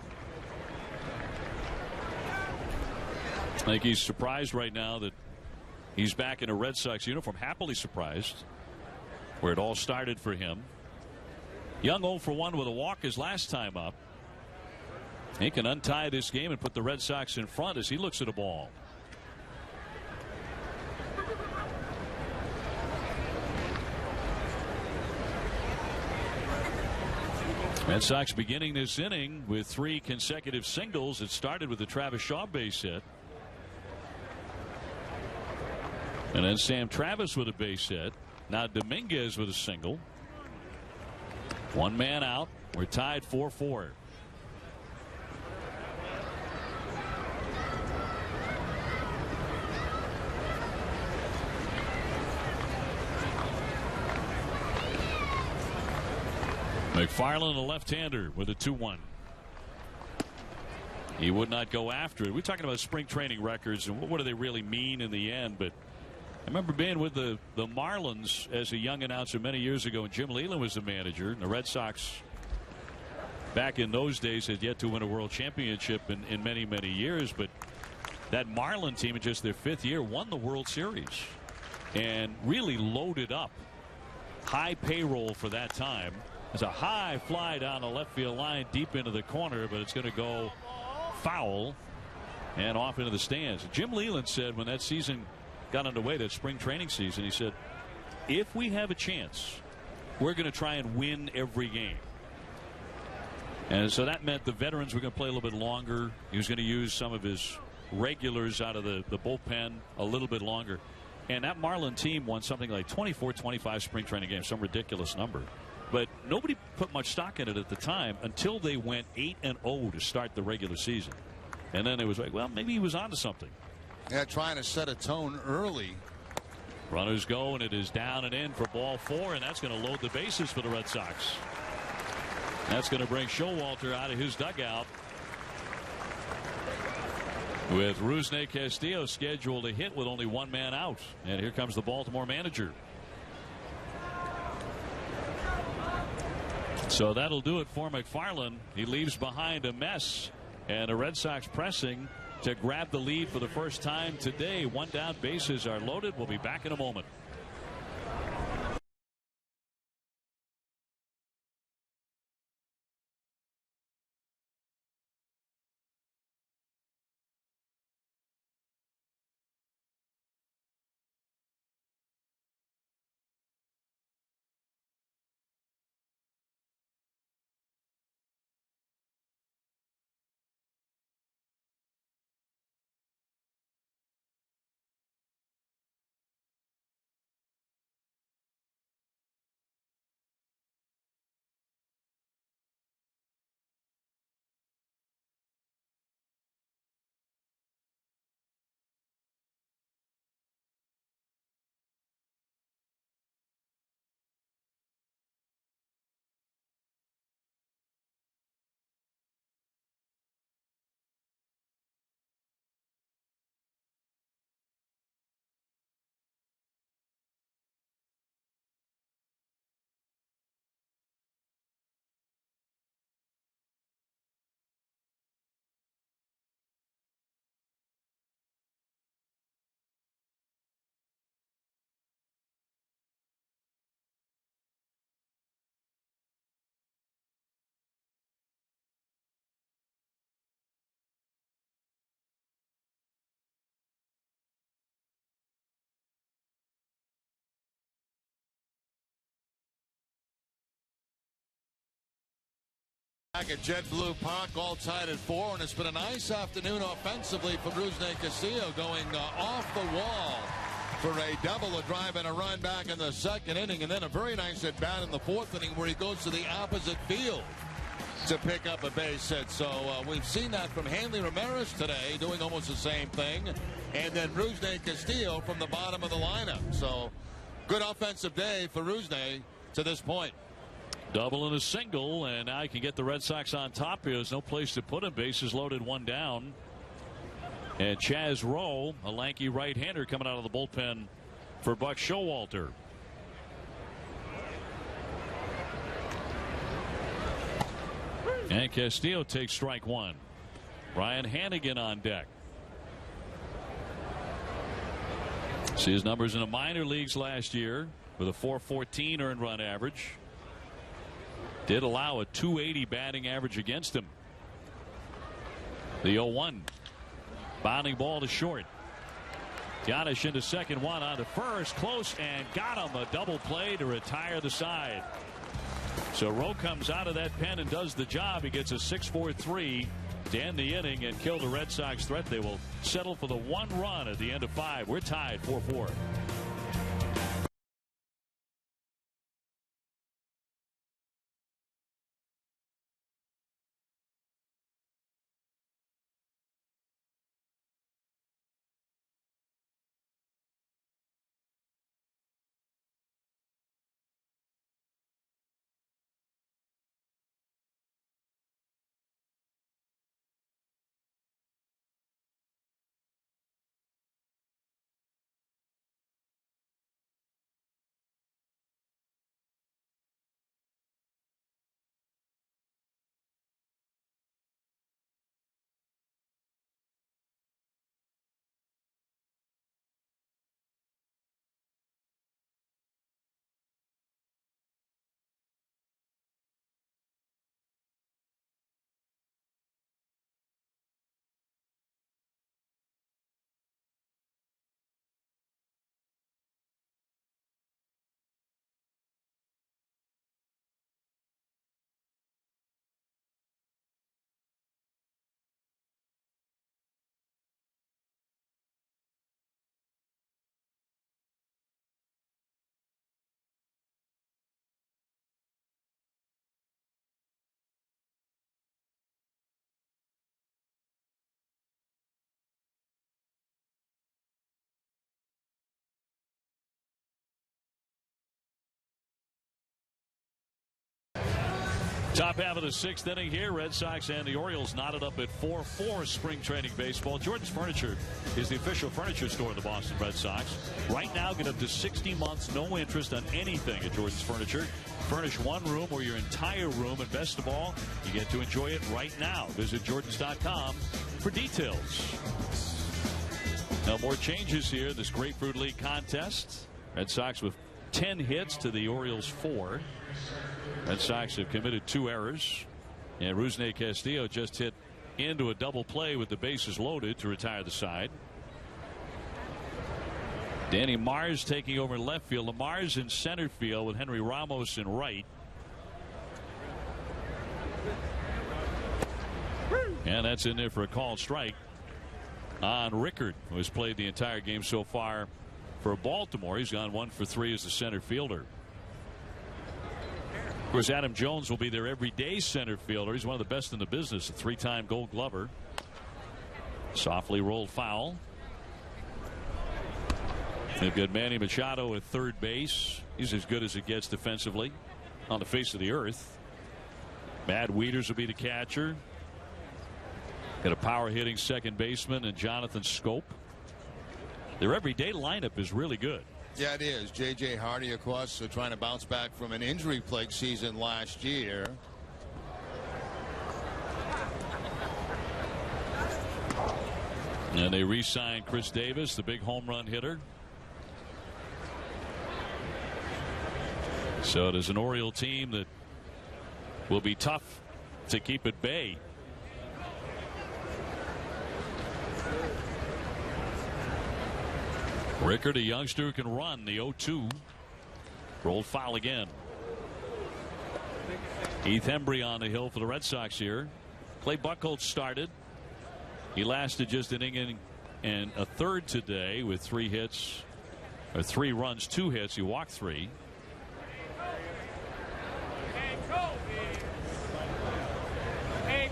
I think he's surprised right now that he's back in a Red Sox uniform. Happily surprised, where it all started for him. Young 0 for 1 with a walk his last time up. He can untie this game and put the Red Sox in front as he looks at a ball. Red Sox beginning this inning with 3 consecutive singles. It started with the Travis Shaw base hit. And then Sam Travis with a base hit. Now Dominguez with a single. One man out. We're tied 4-4. McFarland, a left-hander, with a 2-1. He would not go after it. We're talking about spring training records and what do they really mean in the end. But I remember being with the Marlins as a young announcer many years ago, and Jim Leyland was the manager. And the Red Sox, back in those days, had yet to win a world championship in many, many years. But that Marlin team, in just their 5th year, won the World Series and really loaded up. High payroll for that time. There's a high fly down the left field line deep into the corner, but it's going to go foul and off into the stands. Jim Leyland said when that season got underway, that spring training season, he said, if we have a chance, we're going to try and win every game. And so that meant the veterans were going to play a little bit longer. He was going to use some of his regulars out of the bullpen a little bit longer. And that Marlin team won something like 24, 25 spring training games, some ridiculous number. But nobody put much stock in it at the time until they went 8-0 to start the regular season. And then it was like, well, maybe he was onto something. Yeah, trying to set a tone early. Runners go, and it is down and in for ball 4, and that's going to load the bases for the Red Sox. That's going to bring Showalter out of his dugout, with Rusney Castillo scheduled to hit with only one man out. And here comes the Baltimore manager. So that'll do it for McFarland. He leaves behind a mess, and the Red Sox pressing to grab the lead for the first time today. One down, bases are loaded. We'll be back in a moment. Back at JetBlue Park, all tied at 4, and it's been a nice afternoon offensively from Rusney Castillo, going off the wall for a double, a drive, and a run back in the second inning, and then a very nice at bat in the 4th inning where he goes to the opposite field to pick up a base hit. So we've seen that from Hanley Ramirez today, doing almost the same thing, and then Rusney Castillo from the bottom of the lineup. So good offensive day for Rusney to this point. Double and a single, and now he can get the Red Sox on top here. There's no place to put him. Bases loaded, one down. And Chaz Rowe, a lanky right-hander, coming out of the bullpen for Buck Showalter. And Castillo takes strike 1. Ryan Hannigan on deck. See his numbers in the minor leagues last year with a .414 earned run average. Did allow a .280 batting average against him. The 0-1. Bounding ball to short. Giannis into second, one on to first. Close and got him. A double play to retire the side. So Rowe comes out of that pen and does the job. He gets a 6-4-3 to end the inning and kill the Red Sox threat. They will settle for the 1 run at the end of 5. We're tied 4-4. Top half of the 6th inning here. Red Sox and the Orioles knotted up at 4-4 spring training baseball. Jordan's Furniture is the official furniture store of the Boston Red Sox. Right now, get up to 60 months, no interest on anything at Jordan's Furniture. Furnish one room or your entire room, and best of all, you get to enjoy it right now. Visit Jordans.com for details. Now, more changes here in this Grapefruit League contest. Red Sox with 10 hits to the Orioles 4. Red Sox have committed 2 errors. And Rusney Castillo just hit into a double play with the bases loaded to retire the side. Danny Mars taking over in left field. Lamar's in center field with Henry Ramos in right. And that's in there for a called strike on Rickard, who has played the entire game so far for Baltimore. He's gone 1 for 3 as the center fielder. Of course, Adam Jones will be their everyday center fielder. He's one of the best in the business, a 3-time Gold Glover. Softly rolled foul. They've got Manny Machado at third base. He's as good as it gets defensively on the face of the earth. Matt Wieters will be the catcher. Got a power hitting second baseman and Jonathan Scope. Their everyday lineup is really good. Yeah, it is. J.J. Hardy, of course, trying to bounce back from an injury-plagued season last year. And they re-signed Chris Davis, the big home run hitter. So it is an Oriole team that will be tough to keep at bay. Rickard, a youngster who can run, the 0-2. Rolled foul again. Heath Hembree on the hill for the Red Sox here. Clay Buckholz started. He lasted just an inning and a third today with 3 hits, or 3 runs, 2 hits. He walked 3.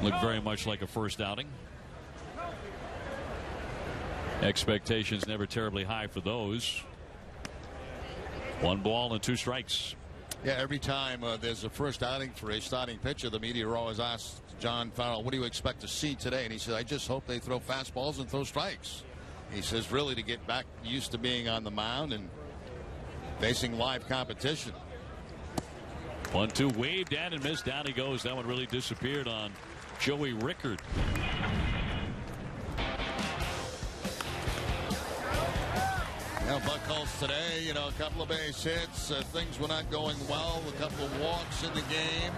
Looked very much like a first outing. Expectations never terribly high for those. 1 ball and 2 strikes. Yeah, every time there's a first outing for a starting pitcher, the media always asks John Farrell, what do you expect to see today? And he says, I just hope they throw fastballs and throw strikes. He says, really, to get back used to being on the mound and facing live competition. 1-2 waved at and missed. Down he goes. That one really disappeared on Joey Rickard. Now, Buckholz today, a couple of base hits. Things were not going well. A couple of walks in the game.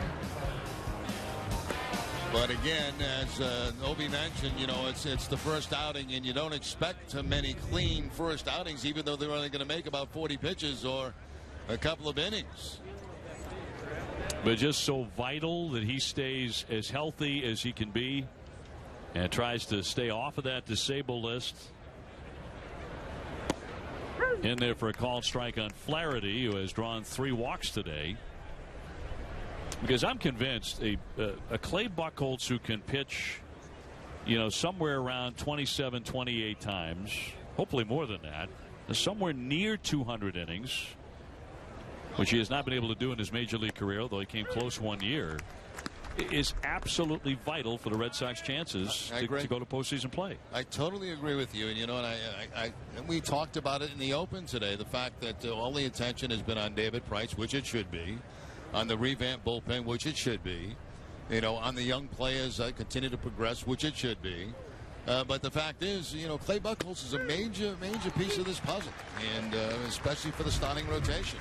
But again, as Obi mentioned, it's the first outing, and you don't expect many clean first outings, even though they're only going to make about 40 pitches or a couple of innings. But just so vital that he stays as healthy as he can be and tries to stay off of that disabled list. In there for a called strike on Flaherty, who has drawn 3 walks today. Because I'm convinced a Clay Buckholz who can pitch, somewhere around 27, 28 times, hopefully more than that, somewhere near 200 innings, which he has not been able to do in his major league career, although he came close 1 year, is absolutely vital for the Red Sox chances to go to postseason play. I totally agree with you. And, we talked about it in the open today, the fact that all the attention has been on David Price, which it should be, on the revamped bullpen, which it should be, on the young players continue to progress, which it should be. But the fact is, Clay Buckholz is a major piece of this puzzle, and especially for the starting rotation.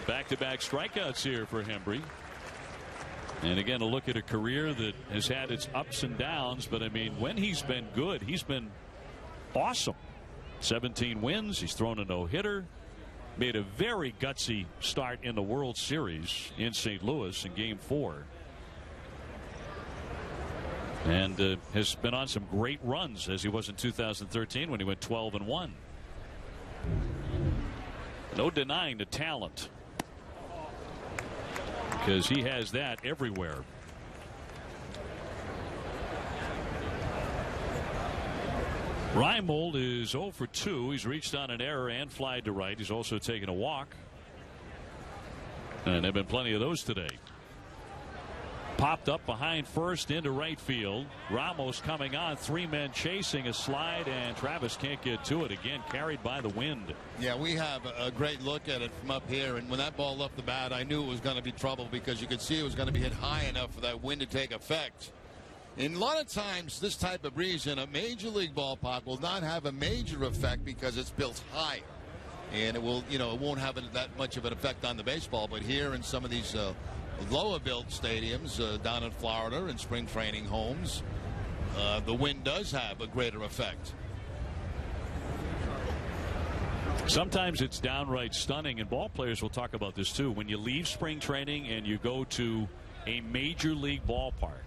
Back-to-back strikeouts here for Hembree. And again, a look at a career that has had its ups and downs. But, when he's been good, he's been awesome. 17 wins. He's thrown a no-hitter. Made a very gutsy start in the World Series in St. Louis in Game 4. And has been on some great runs, as he was in 2013 when he went 12-1. No denying the talent, because he has that everywhere. Reimold is 0 for 2. He's reached on an error and flied to right. He's also taken a walk. And there have been plenty of those today. Popped up behind first into right field. Ramos coming on, 3 men chasing, a slide, and Travis can't get to it. Again, carried by the wind. Yeah, we have a great look at it from up here, and when that ball left the bat, I knew it was going to be trouble because you could see it was going to be hit high enough for that wind to take effect. And a lot of times this type of breeze in a major league ballpark will not have a major effect because it's built higher, and it will, it won't have that much of an effect on the baseball. But here in some of these lower built stadiums down in Florida and spring training homes, the wind does have a greater effect. Sometimes it's downright stunning, and ball players will talk about this too. When you leave spring training and you go to a major league ballpark,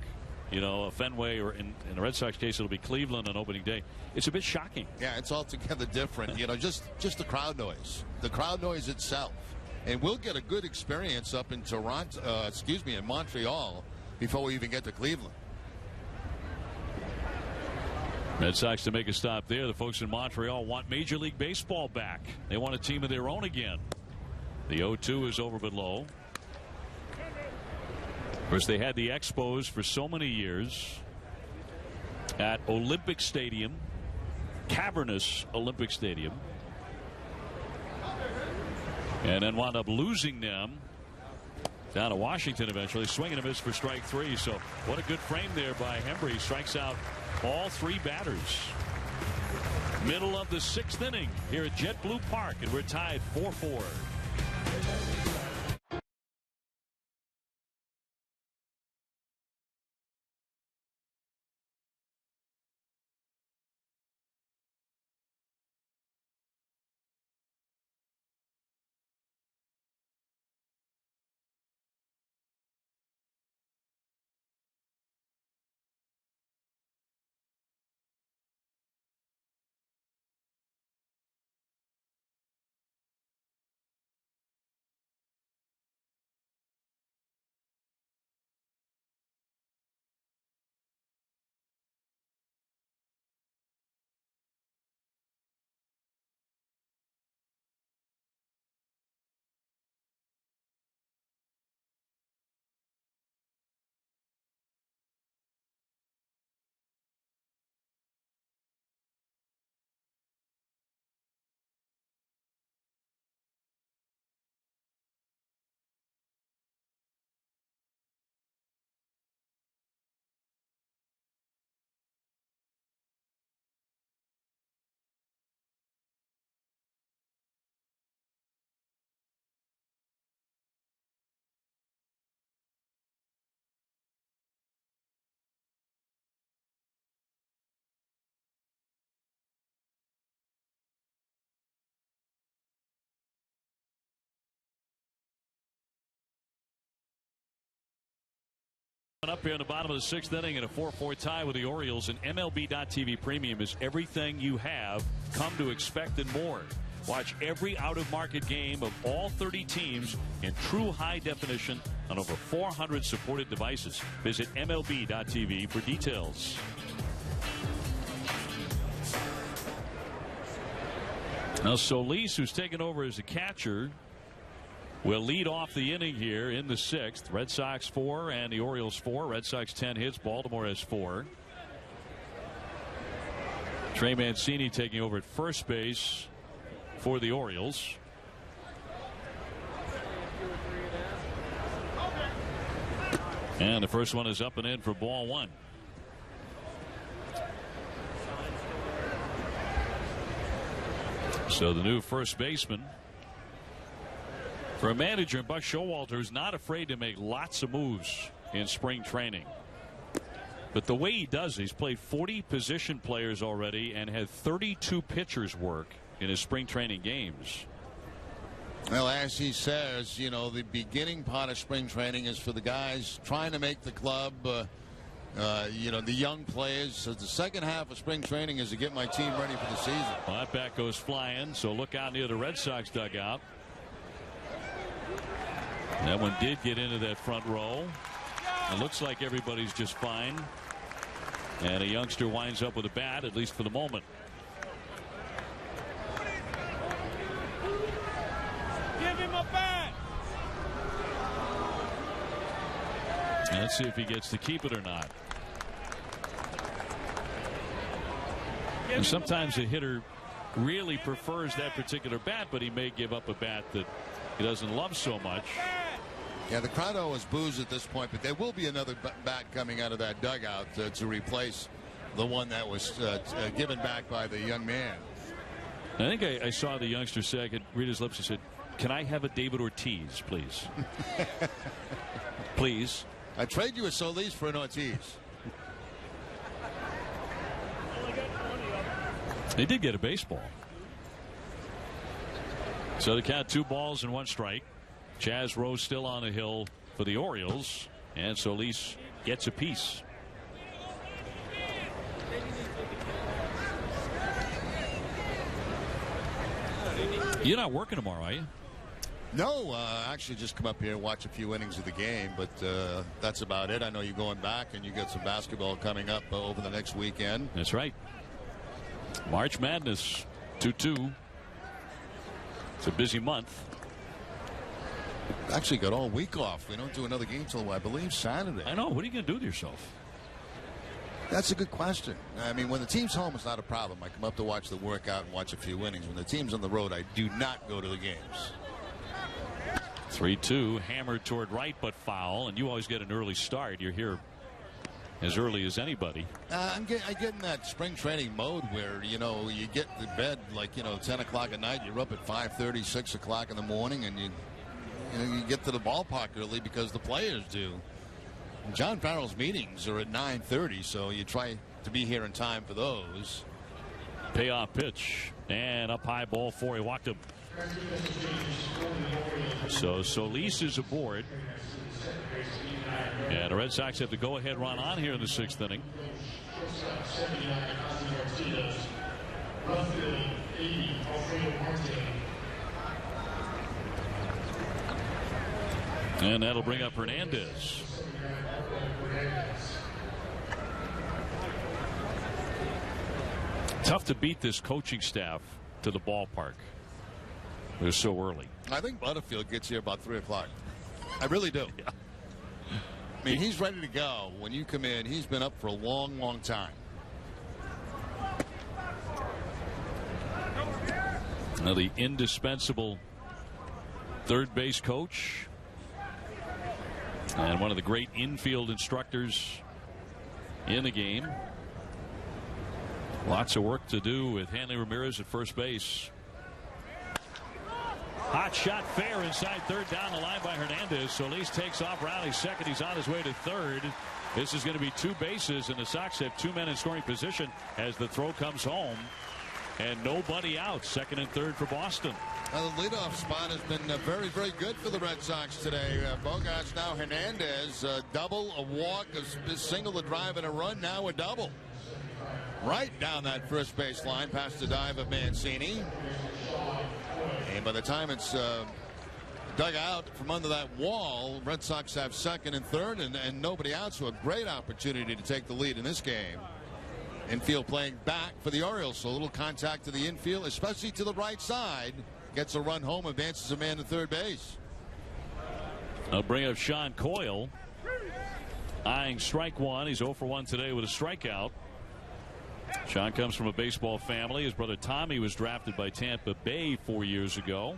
a Fenway, or in the Red Sox case it'll be Cleveland on opening day, it's a bit shocking. Yeah, it's altogether different. Just the crowd noise, itself. And we'll get a good experience up in in Montreal before we even get to Cleveland. Red Sox to make a stop there. The folks in Montreal want Major League Baseball back. They want a team of their own again. The 0-2 is over but low. Of course, they had the Expos for so many years at Olympic Stadium, cavernous Olympic Stadium, and then wound up losing them down to Washington eventually. Swinging a miss for strike 3. So what a good frame there by Hembree. Strikes out all 3 batters. Middle of the 6th inning here at JetBlue Park, and we're tied 4-4. Up here in the bottom of the 6th inning in a 4-4 tie with the Orioles, and MLB.TV Premium is everything you have come to expect and more. Watch every out-of-market game of all 30 teams in true high definition on over 400 supported devices. Visit MLB.TV for details. Now Solis, who's taken over as a catcher, will lead off the inning here in the 6th. Red Sox 4 and the Orioles 4. Red Sox 10 hits. Baltimore has 4. Trey Mancini taking over at first base for the Orioles. And the first one is up and in for ball 1. So the new first baseman, for a manager, Buck Showalter, is not afraid to make lots of moves in spring training. But the way he does it, he's played 40 position players already and had 32 pitchers work in his spring training games. Well, as he says, the beginning part of spring training is for the guys trying to make the club, the young players. So the second half of spring training is to get my team ready for the season. Well, that bat goes flying, so look out near the Red Sox dugout. That one did get into that front row. It looks like everybody's just fine. And a youngster winds up with a bat, at least for the moment. Give him a bat. Let's see if he gets to keep it or not. And sometimes a hitter really prefers that particular bat, but he may give up a bat that he doesn't love so much. Yeah, the crowd always boos at this point, but there will be another bat coming out of that dugout to replace the one that was given back by the young man. I think I saw the youngster say, I could read his lips, he said, "Can I have a David Ortiz, please?" Please. I trade you a Solis for an Ortiz. They did get a baseball. So the count 2 balls and 1 strike. Chaz Rose still on the hill for the Orioles, and Solis gets a piece. You're not working tomorrow, are you? No, actually just come up here and watch a few innings of the game, but that's about it. I know you're going back and you got some basketball coming up over the next weekend. That's right. March Madness 2-2. It's a busy month. Actually got all week off. We don't do another game till, I believe, Saturday. I know. What are you going to do with yourself? That's a good question. I mean, when the team's home, it's not a problem. I come up to watch the workout and watch a few innings. When the team's on the road, I do not go to the games. 3-2, hammered toward right, but foul. And you always get an early start. You're here as early as anybody. I get in that spring training mode where, you know, you get to bed like, 10 o'clock at night. You're up at 5:30, 6 o'clock in the morning, and you get to the ballpark early because the players do. And John Farrell's meetings are at 9:30, so you try to be here in time for those. Payoff pitch, and up high, ball 4. He walked him. So Solis is aboard. And the Red Sox have the go-ahead run on here in the 6th inning. And that'll bring up Hernandez. Tough to beat this coaching staff to the ballpark. They're so early. I think Butterfield gets here about 3 o'clock. I really do. Yeah. I mean, he's ready to go. When you come in, he's been up for a long, long time. Now the indispensable third base coach and one of the great infield instructors in the game. Lots of work to do with Hanley Ramirez at first base. Hot shot fair inside third, down the line by Hernandez. Solis takes off, rallies second. He's on his way to third. This is going to be 2 bases, and the Sox have 2 men in scoring position as the throw comes home. And nobody out. 2nd and 3rd for Boston. Well, the leadoff spot has been very, very good for the Red Sox today. Bogarts, now Hernandez, double, a walk, a single, a drive, and a run. Now a double. Right down that first base line past the dive of Mancini. And by the time it's dug out from under that wall, Red Sox have 2nd and 3rd and nobody out. So a great opportunity to take the lead in this game. Infield playing back for the Orioles. So a little contact to the infield, especially to the right side. Gets a run home, advances a man to third base. I'll bring up Sean Coyle. Eyeing strike 1. He's 0 for 1 today with a strikeout. Sean comes from a baseball family. His brother Tommy was drafted by Tampa Bay 4 years ago.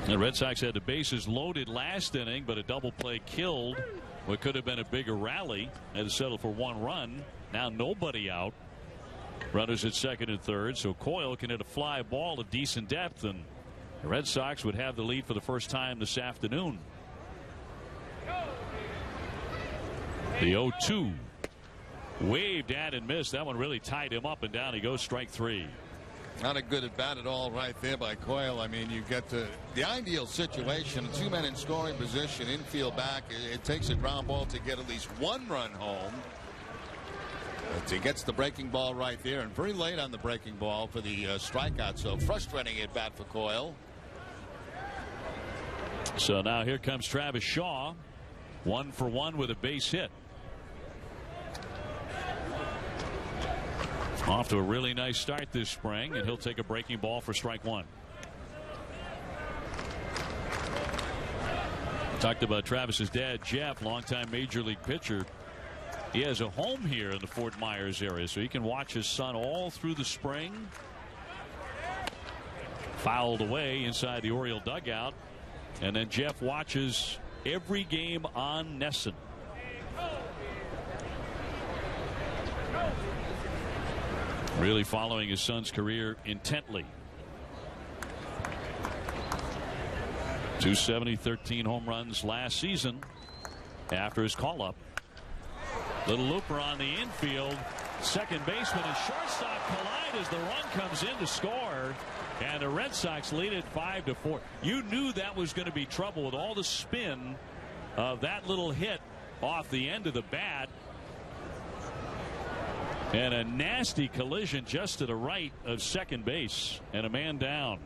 The Red Sox had the bases loaded last inning, but a double play killed what could have been a bigger rally. Had to settle for 1 run. Now nobody out. Runners at 2nd and 3rd, so Coyle can hit a fly ball of decent depth, and the Red Sox would have the lead for the first time this afternoon. The 0-2 waved at and missed. That one really tied him up, and down he goes, strike 3. Not a good at bat at all right there by Coyle. I mean, you get the ideal situation, 2 men in scoring position, infield back. It takes a ground ball to get at least 1 run home. But he gets the breaking ball right there, and very late on the breaking ball for the strikeout. So frustrating at bat for Coyle. So now here comes Travis Shaw, 1 for 1 with a base hit. Off to a really nice start this spring, and he'll take a breaking ball for strike 1. Talked about Travis's dad, Jeff, longtime major league pitcher. He has a home here in the Fort Myers area, so he can watch his son all through the spring. Fouled away inside the Oriole dugout. And then Jeff watches every game on Nesson. Really following his son's career intently. 270, 13 home runs last season after his call-up. Little looper on the infield. Second baseman and shortstop collide as the run comes in to score. And the Red Sox lead it 5-4. You knew that was going to be trouble with all the spin of that little hit off the end of the bat. And a nasty collision just to the right of second base. And a man down.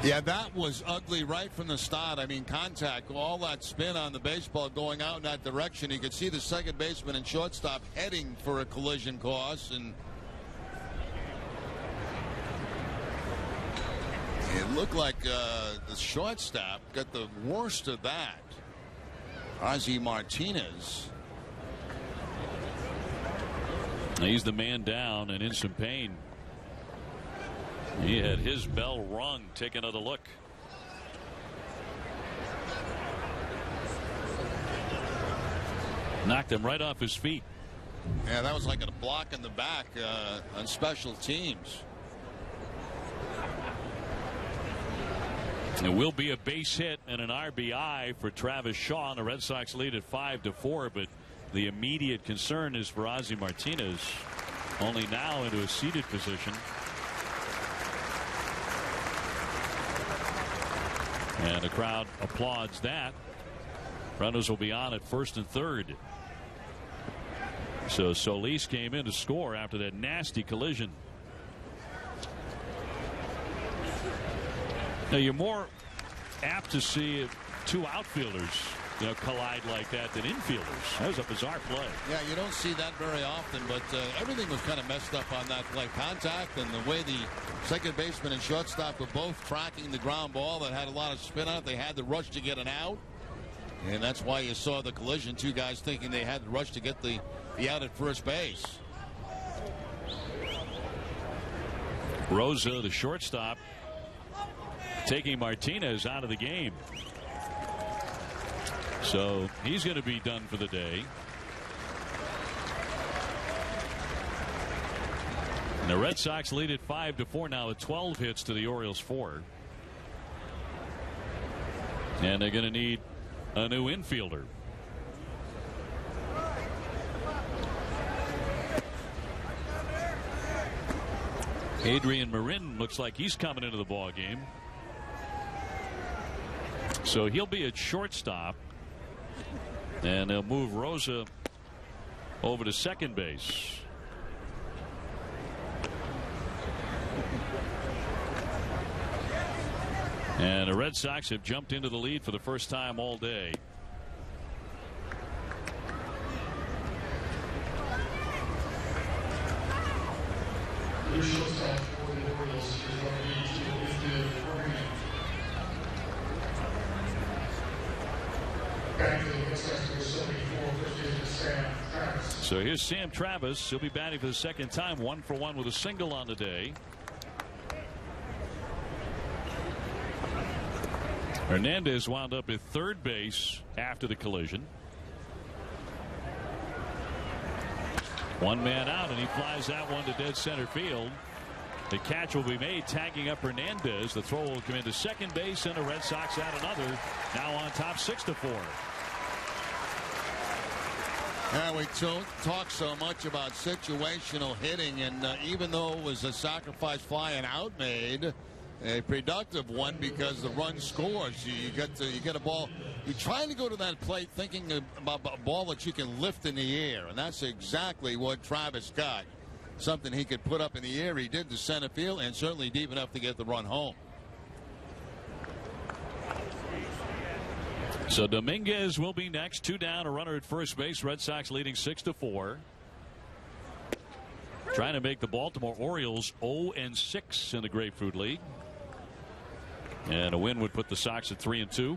Yeah, that was ugly right from the start. I mean, contact, all that spin on the baseball going out in that direction. You could see the second baseman and shortstop heading for a collision course, and it looked like the shortstop got the worst of that. Ozzie Martinez. He's the man down and in some pain. He had his bell rung. Take another look. Knocked him right off his feet. Yeah, that was like a block in the back on special teams. It will be a base hit and an RBI for Travis Shaw, and the Red Sox lead at 5-4. But the immediate concern is for Ozzie Martinez, only now into a seated position. And the crowd applauds that. Runners will be on at first and third. So Solis came in to score after that nasty collision. Now you're more apt to see two outfielders, collide like that than infielders. That was a bizarre play. Yeah, you don't see that very often, but everything was kind of messed up on that play. Contact and the way the second baseman and shortstop were both tracking the ground ball that had a lot of spin on it. They had the rush to get an out, and that's why you saw the collision. Two guys thinking they had the rush to get the out at first base. Rosa, the shortstop, taking Martinez out of the game. So he's going to be done for the day. And the Red Sox lead at 5-4 now with 12 hits to the Orioles 4. And they're going to need a new infielder. Adrian Marin looks like he's coming into the ball game. So he'll be at shortstop. And they'll move Rosa over to second base. And the Red Sox have jumped into the lead for the first time all day. Your shortstop for the Orioles is So here's Sam Travis. He'll be batting for the second time, 1 for 1 with a single on the day. Hernandez wound up at third base after the collision. One man out, and he flies that one to dead center field. The catch will be made, tagging up Hernandez. The throw will come into second base, and the Red Sox add another. Now on top, 6-4. Yeah, we don't talk so much about situational hitting, and even though it was a sacrifice fly and out made, a productive one because the run scores. You get a ball. You're trying to go to that plate thinking about a ball that you can lift in the air, and that's exactly what Travis got. Something he could put up in the air. He did to center field, and certainly deep enough to get the run home. So Dominguez will be next. 2 down, a runner at first base. Red Sox leading 6-4. Trying to make the Baltimore Orioles 0-6 in the Grapefruit League. And a win would put the Sox at 3-2.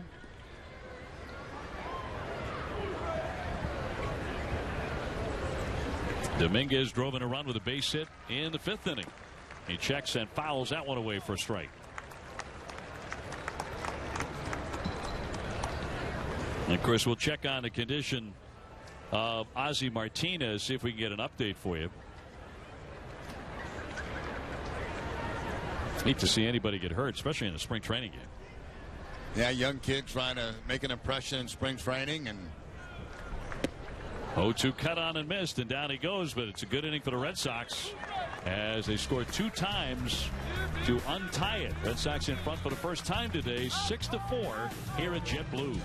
Dominguez drove in a run with a base hit in the 5th inning. He checks and fouls that one away for a strike. And of course, we'll check on the condition of Ozzie Martinez, see if we can get an update for you. Hate to see anybody get hurt, especially in a spring training game. Yeah, young kid trying to make an impression in spring training. And 0-2 cut on and missed, and down he goes. But it's a good inning for the Red Sox as they scored 2 times to untie it. Red Sox in front for the first time today, 6-4 here at JetBlue.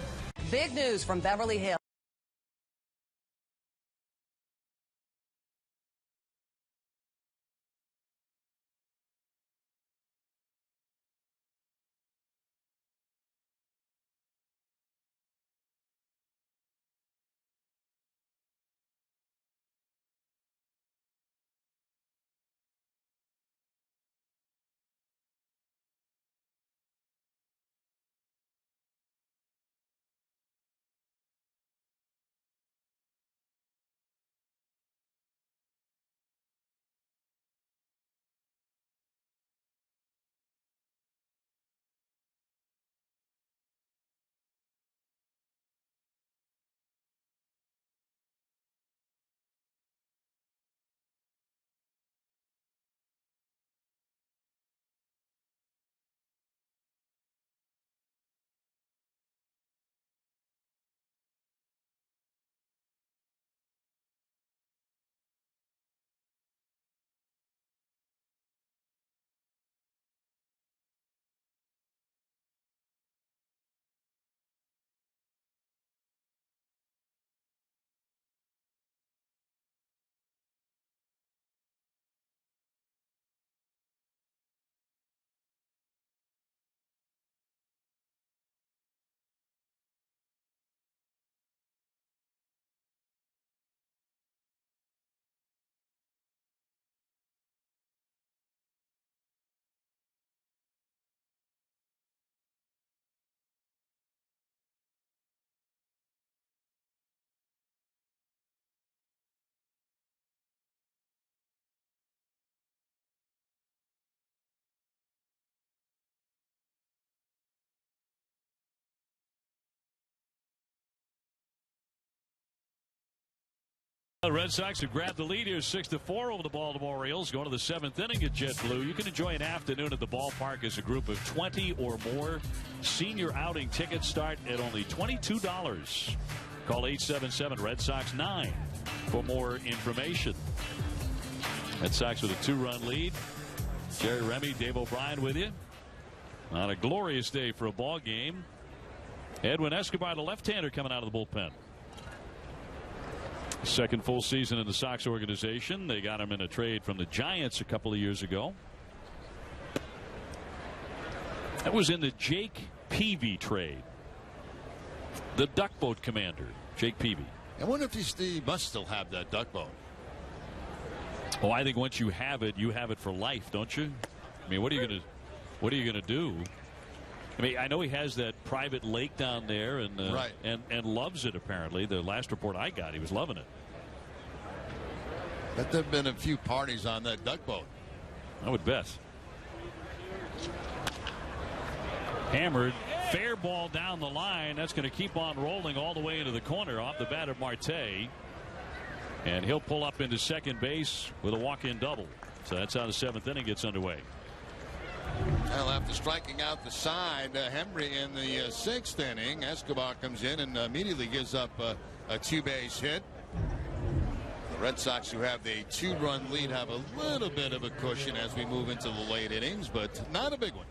Big news from Beverly Hills. The Red Sox have grabbed the lead here 6-4 over the Baltimore Orioles. Going to the 7th inning at JetBlue. You can enjoy an afternoon at the ballpark as a group of 20 or more. Senior outing tickets start at only $22. Call 877-RED SOX 9 for more information. Red Sox with a 2-run lead. Jerry Remy, Dave O'Brien with you on a glorious day for a ball game. Edwin Escobar, the left-hander, coming out of the bullpen. Second full season in the Sox organization. They got him in a trade from the Giants a couple of years ago. That was in the Jake Peavy trade. The duck boat commander, Jake Peavy. I wonder if he must still have that duck boat. Oh, I think once you have it for life, don't you? I mean, what are you gonna do? I mean, I know he has that private lake down there, and right. and loves it. Apparently, the last report I got, he was loving it. Bet there've been a few parties on that duck boat. I would bet. Hammered, fair ball down the line. That's going to keep on rolling all the way into the corner off the bat of Marte, and he'll pull up into second base with a walk-in double. So that's how the 7th inning gets underway. Well, after striking out the side, Hembree in the 6th inning, Escobar comes in and immediately gives up a 2-base hit. The Red Sox, who have the 2-run lead, have a little bit of a cushion as we move into the late innings, but not a big one.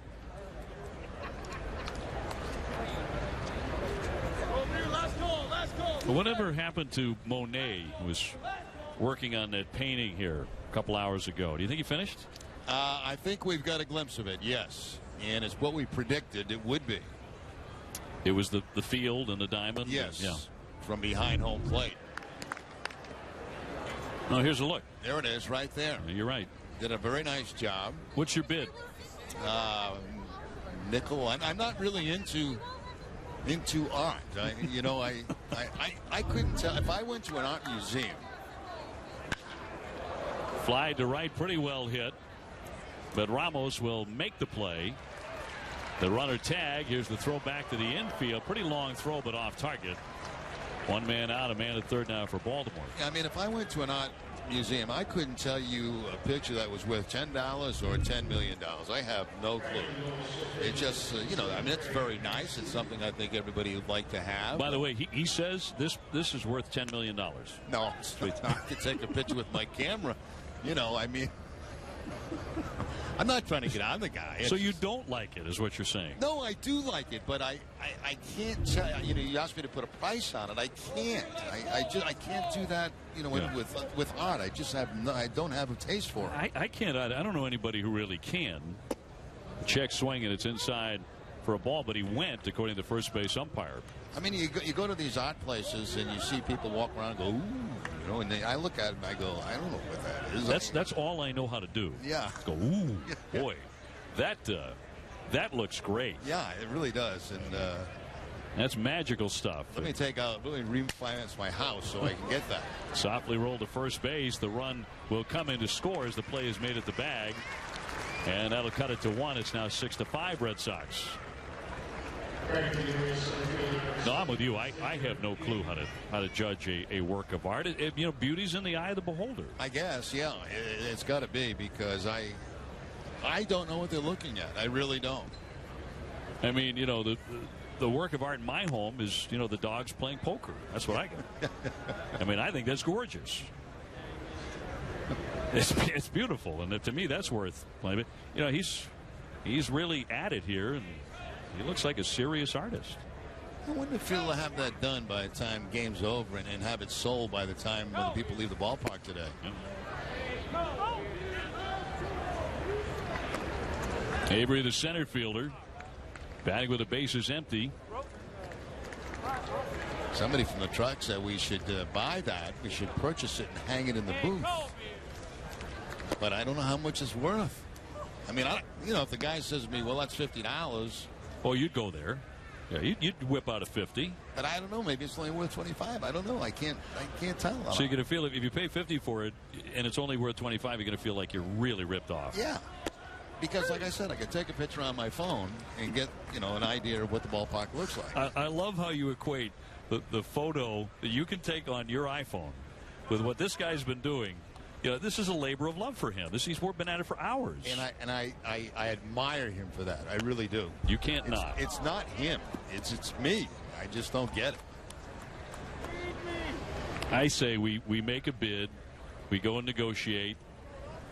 Whatever happened to Monet, who was working on that painting here a couple hours ago? Do you think he finished? I think we've got a glimpse of it, yes. And it's what we predicted it would be. It was the field and the diamond? Yes. Yeah. From behind home plate. Oh, here's a look. There it is right there. You're right. Did a very nice job. What's your bid? nickel. I'm not really into art. I couldn't tell if I went to an art museum. Fly to right, pretty well hit, but Ramos will make the play. The runner tag. Here's the throw back to the infield. Pretty long throw, but off target. One man out, a man at third now for Baltimore. I mean, if I went to an art museum, I couldn't tell you a picture that was worth $10 or $10 million. I have no clue. It just, I mean, it's very nice. It's something I think everybody would like to have. By the way, he says this is worth $10 million. No, it's not. I could take a picture with my camera. I mean, I'm not trying to get on the guy. So you don't like it, is what you're saying? No, I do like it, but I can't tell you asked me to put a price on it. I can't. I can't do that. With art, I don't have a taste for it. I can't. I don't know anybody who really can. Check swing and it's inside for a ball, but he went, according to the first base umpire. I mean, you go to these art places and you see people walk around and go, ooh, and I look at it and I go, I don't know what that is. That's all I know how to do. Yeah. Go, ooh, boy, that looks great. Yeah, it really does, and that's magical stuff. Let me refinance my house so I can get that. Softly rolled to first base. The run will come into score as the play is made at the bag, and that'll cut it to 1. It's now 6-5 Red Sox. No, I'm with you. I have no clue how to judge a work of art. Beauty's in the eye of the beholder. I guess, yeah, it's got to be, because I don't know what they're looking at. I really don't. I mean, the work of art in my home is the dogs playing poker. That's what I got. I mean, I think that's gorgeous. It's beautiful, and to me that's worth playing. But he's really at it here, and he looks like a serious artist. I wonder if he'll have that done by the time game's over and have it sold by the time when the people leave the ballpark today. Yeah. Avery, the center fielder, batting with the bases empty. Somebody from the truck said we should buy that. We should purchase it and hang it in the booth. But I don't know how much it's worth. I mean, if the guy says to me, well, that's $50. Oh, you'd go there. Yeah, you'd whip out a 50. But I don't know. Maybe it's only worth 25. I don't know. I can't tell. So you're going to feel if you pay 50 for it and it's only worth 25, you're going to feel like you're really ripped off. Yeah. Because, like I said, I could take a picture on my phone and get, an idea of what the ballpark looks like. I love how you equate the photo that you can take on your iPhone with what this guy's been doing. This is a labor of love for him. He's been at it for hours. And I admire him for that. I really do. You can't not. It's not him. It's me. I just don't get it. I say we make a bid, we go and negotiate,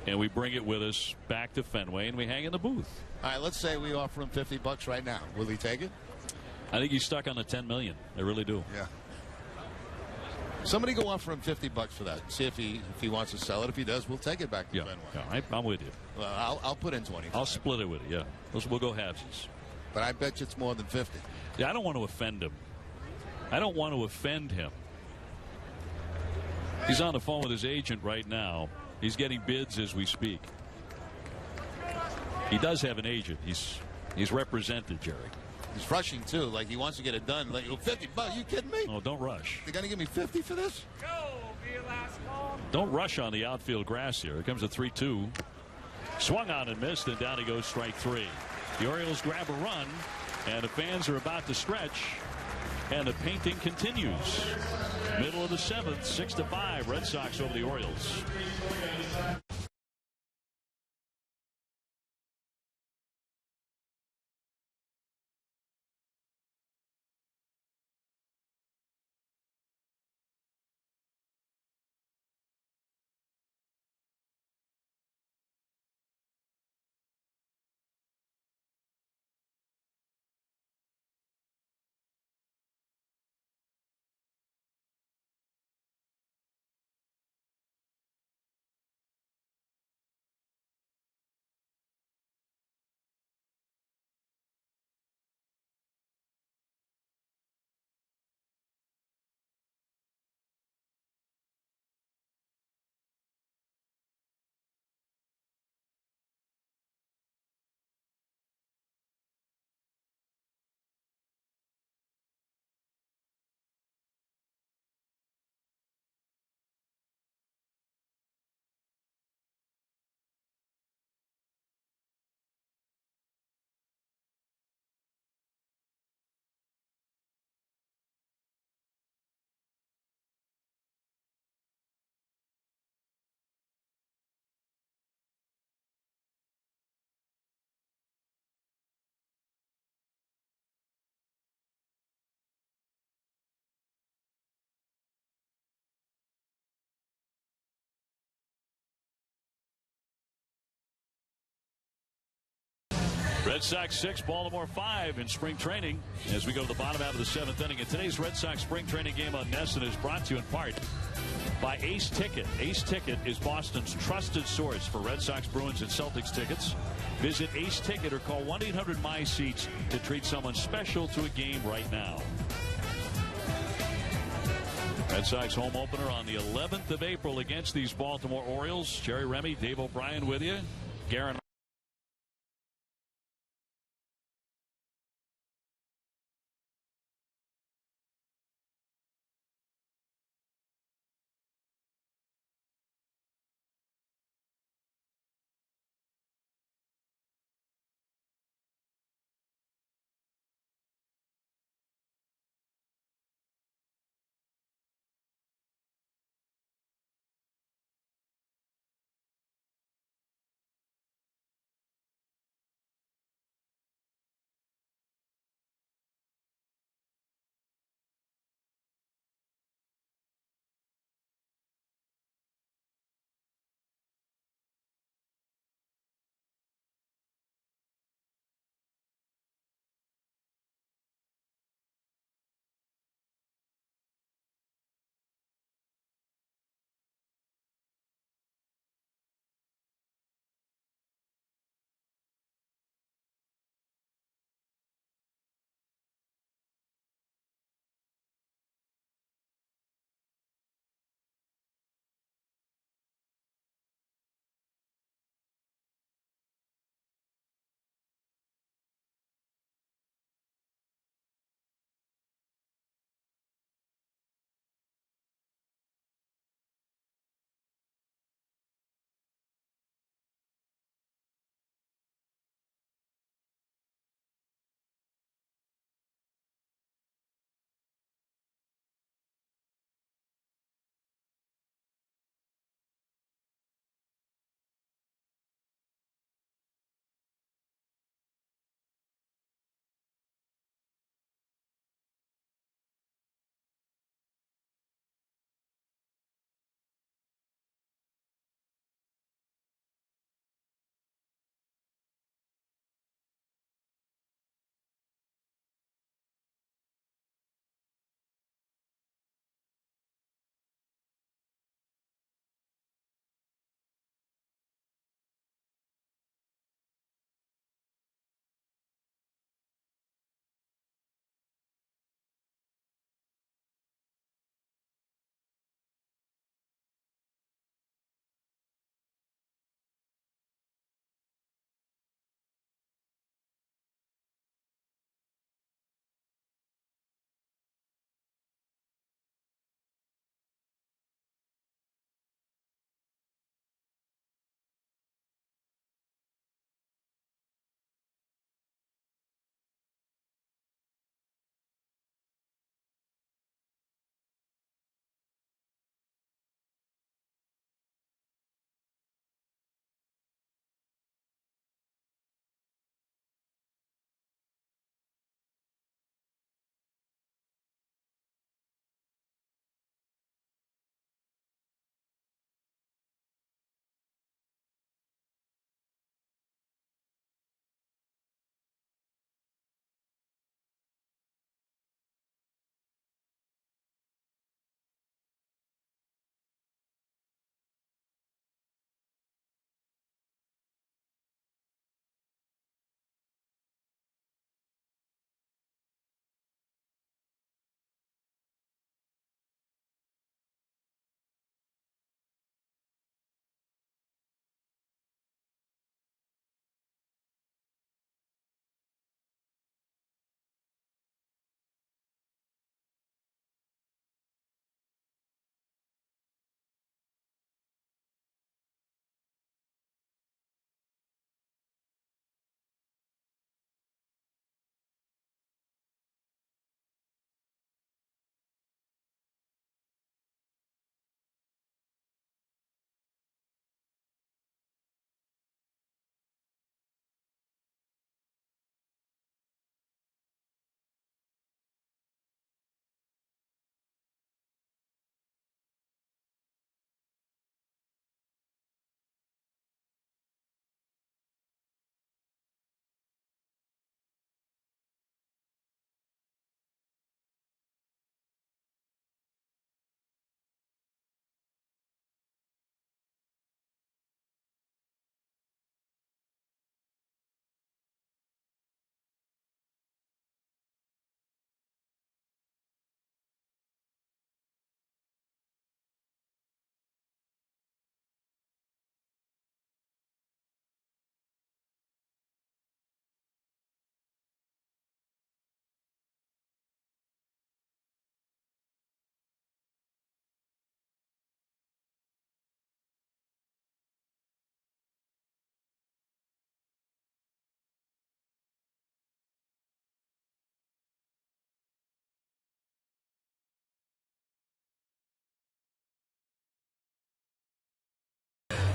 and we bring it with us back to Fenway, and we hang in the booth. All right, let's say we offer him $50 right now. Will he take it? I think he's stuck on the $10 million. I really do. Yeah. Somebody go offer him $50 for that. See if he wants to sell it. If he does, we'll take it back to Fenway. Yeah, I'm with you. Well, I'll put in 20. I'll split it with you. Yeah, we'll go halvesies. But I bet you it's more than 50. Yeah, I don't want to offend him. I don't want to offend him. He's on the phone with his agent right now. He's getting bids as we speak. He does have an agent. He's represented, Jerry. He's rushing too, like he wants to get it done. Like, $50? You kidding me? Oh, don't rush. They're gonna give me 50 for this? Don't rush on the outfield grass here. Here comes a 3-2. Swung on and missed, and down he goes, strike 3. The Orioles grab a run, and the fans are about to stretch, and the painting continues. Middle of the 7th, 6-5, Red Sox over the Orioles. Red Sox 6, Baltimore 5 in spring training as we go to the bottom half of the 7th inning. And today's Red Sox spring training game on NESN is brought to you in part by Ace Ticket. Ace Ticket is Boston's trusted source for Red Sox, Bruins, and Celtics tickets. Visit Ace Ticket or call 1-800-MY-SEATS to treat someone special to a game right now. Red Sox home opener on the 11th of April against these Baltimore Orioles. Jerry Remy, Dave O'Brien with you. Garen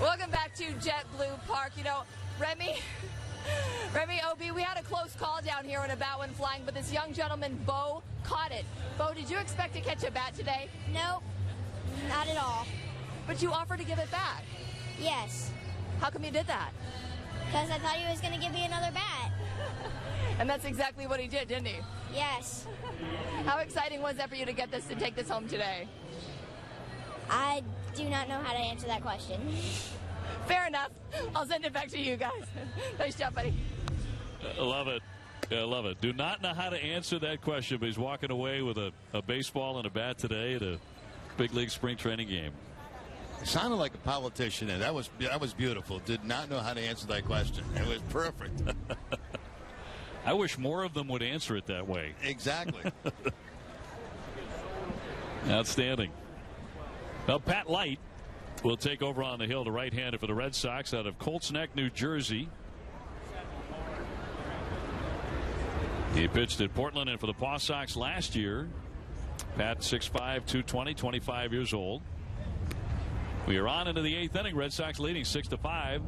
Welcome back to JetBlue Park. You know, Remy, Obi, we had a close call down here when a bat went flying, but this young gentleman, Bo, caught it. Bo, did you expect to catch a bat today? Nope, not at all. But you offered to give it back. Yes. How come you did that? Because I thought he was going to give me another bat. And that's exactly what he did, didn't he? Yes. How exciting was that for you to get this and take this home today? I do not know how to answer that question. Fair enough. I'll send it back to you guys. Nice job, buddy. I love it. I love it. Do not know how to answer that question, but he's walking away with a baseball and a bat today at a big league spring training game. It sounded like a politician, and that was beautiful. Did not know how to answer that question. It was perfect. I wish more of them would answer it that way. Exactly. Outstanding. Well, Pat Light will take over on the hill, the right-hander for the Red Sox out of Colts Neck, New Jersey. He pitched at Portland and for the Paw Sox last year. Pat, 6'5", 220, 25 years old. We are on into the 8th inning. Red Sox leading 6-5.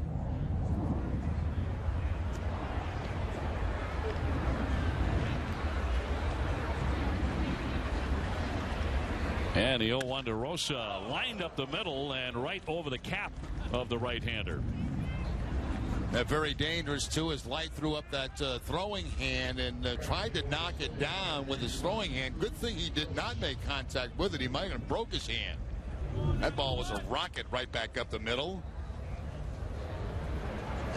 And the 0-1 to Rosa, lined up the middle and right over the cap of the right-hander. Very dangerous, too, as Light threw up that throwing hand and tried to knock it down with his throwing hand. Good thing he did not make contact with it. He might have broke his hand. That ball was a rocket right back up the middle.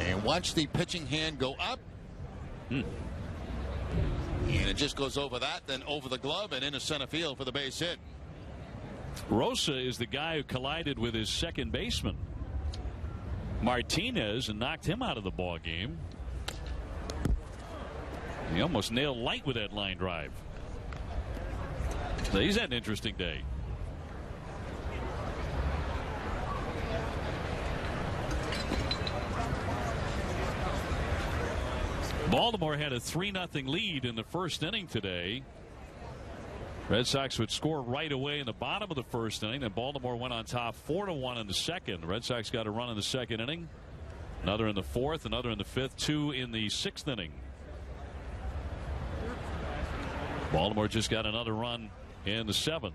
And watch the pitching hand go up. And it just goes over that, then over the glove and into center field for the base hit. Rosa is the guy who collided with his second baseman, Martinez, and knocked him out of the ball game. He almost nailed Light with that line drive. So he's had an interesting day. Baltimore had a 3-0 lead in the first inning today. Red Sox would score right away in the bottom of the first inning, and Baltimore went on top 4-1 in the second. The Red Sox got a run in the second inning, another in the fourth, another in the fifth, 2 in the sixth inning. Baltimore just got another run in the seventh.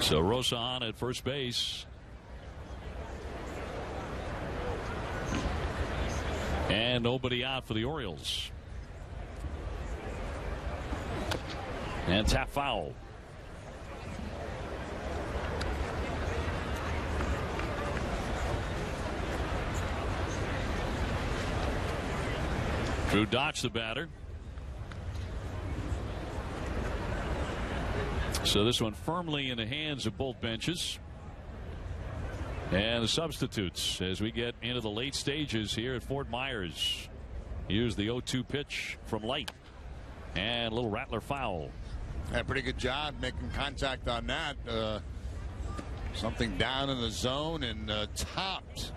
So Rosa on at first base. And nobody out for the Orioles. And tap foul. Drew Dotch, the batter. So this one firmly in the hands of both benches. And the substitutes as we get into the late stages here at Fort Myers. Here's the 0-2 pitch from Light. And a little rattler foul. Yeah, pretty good job making contact on that. Something down in the zone and topped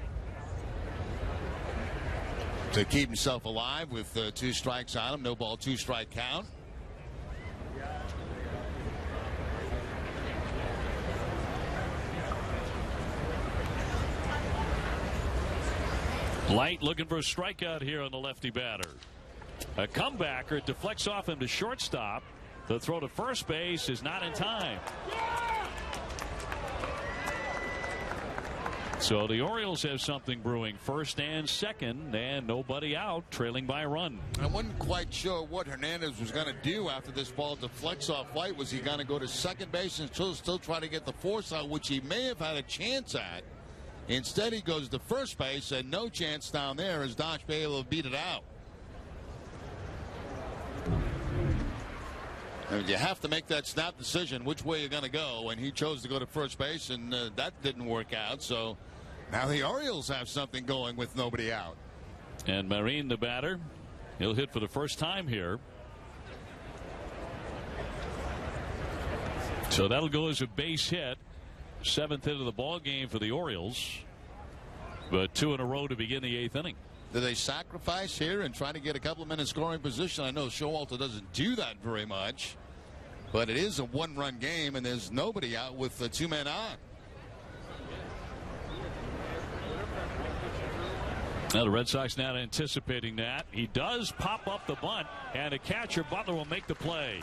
to keep himself alive with 2 strikes on him. No ball, 2-strike count. Light looking for a strikeout here on the lefty batter. A comebacker. It deflects off him to shortstop. The throw to first base is not in time. So the Orioles have something brewing. First and second, and nobody out, trailing by a run. I wasn't quite sure what Hernandez was going to do after this ball deflects off Light. Was he going to go to second base and still try to get the force out, which he may have had a chance at? Instead, he goes to first base, and no chance down there as Dodge be able to beat it out. And you have to make that snap decision which way you're going to go, and he chose to go to first base, and that didn't work out. So now the Orioles have something going with nobody out. And Marin, the batter, he'll hit for the first time here. So that'll go as a base hit. 7th hit of the ball game for the Orioles, but 2 in a row to begin the 8th inning. Do they sacrifice here and try to get a couple of minutes scoring position? I know Showalter doesn't do that very much, but it is a one-run game, and there's nobody out with the 2 men on. Now the Red Sox not anticipating that. He does pop up the bunt, and a catcher, Butler, will make the play.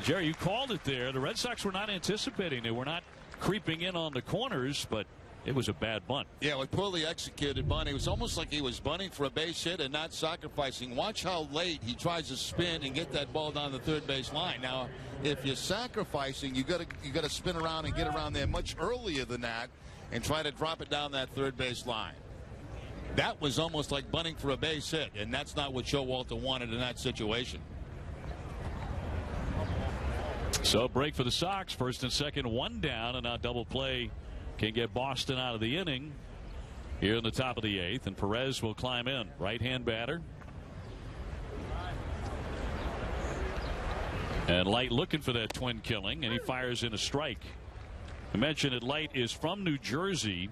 Jerry, you called it there. The Red Sox were not anticipating. They were not creeping in on the corners, but it was a bad bunt. Yeah, with poorly executed bunt. It was almost like he was bunting for a base hit and not sacrificing. Watch how late he tries to spin and get that ball down the third base line. Now, if you're sacrificing, you got to spin around and get around there much earlier than that and try to drop it down that third base line. That was almost like bunting for a base hit, and that's not what Showalter wanted in that situation. So break for the Sox. First and second, one down, and now double play can get Boston out of the inning here in the top of the 8th, and Perez will climb in. Right-hand batter. And Light looking for that twin killing, and he fires in a strike. I mentioned that Light is from New Jersey,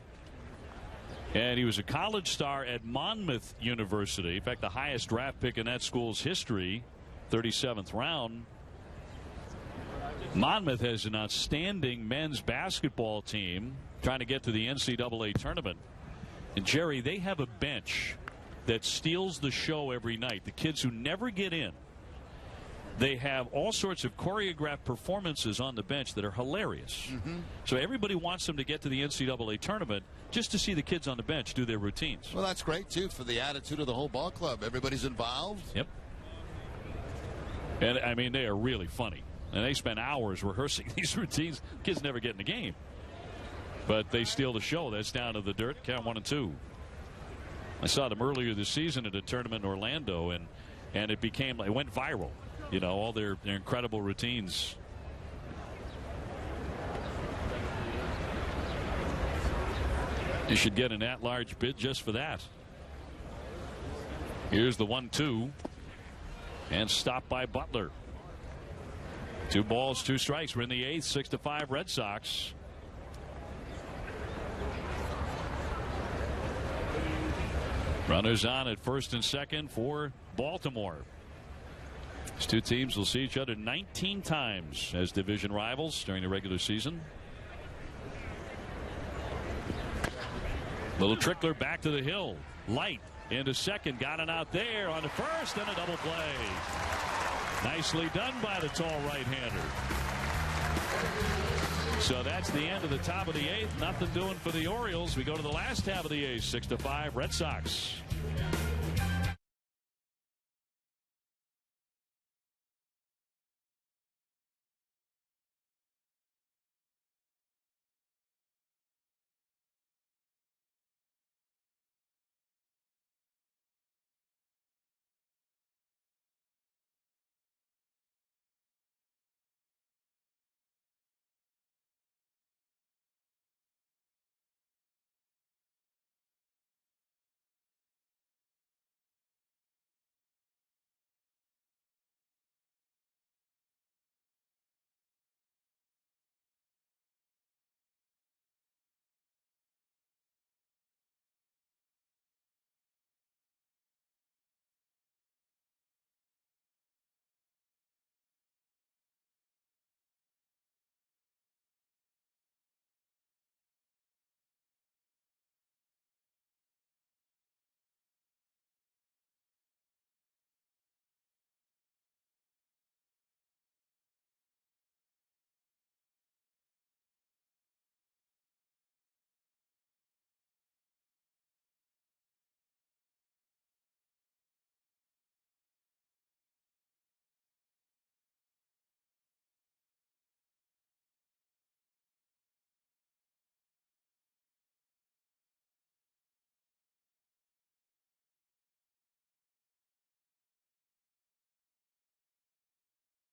and he was a college star at Monmouth University. In fact, the highest draft pick in that school's history, 37th round. Monmouth has an outstanding men's basketball team trying to get to the NCAA tournament. And Jerry, they have a bench that steals the show every night. The kids who never get in. They have all sorts of choreographed performances on the bench that are hilarious. So everybody wants them to get to the NCAA tournament just to see the kids on the bench do their routines. Well, that's great, too, for the attitude of the whole ball club. Everybody's involved. Yep. And, I mean, they are really funny. And they spend hours rehearsing these routines. Kids never get in the game. But they steal the show. That's down to the dirt. Count 1-2. I saw them earlier this season at a tournament in Orlando, and it went viral. You know, all their incredible routines. You should get an at-large bid just for that. Here's the 1-2. And stopped by Butler. 2 balls, 2 strikes. We're in the 8th, 6-5 Red Sox. Runners on at first and second for Baltimore. These two teams will see each other 19 times as division rivals during the regular season. Little trickler back to the hill. Light into second. Got it out there on the first, and a double play. Nicely done by the tall right-hander. So that's the end of the top of the 8th. Nothing doing for the Orioles. We go to the last half of the 8th, 6-5 Red Sox.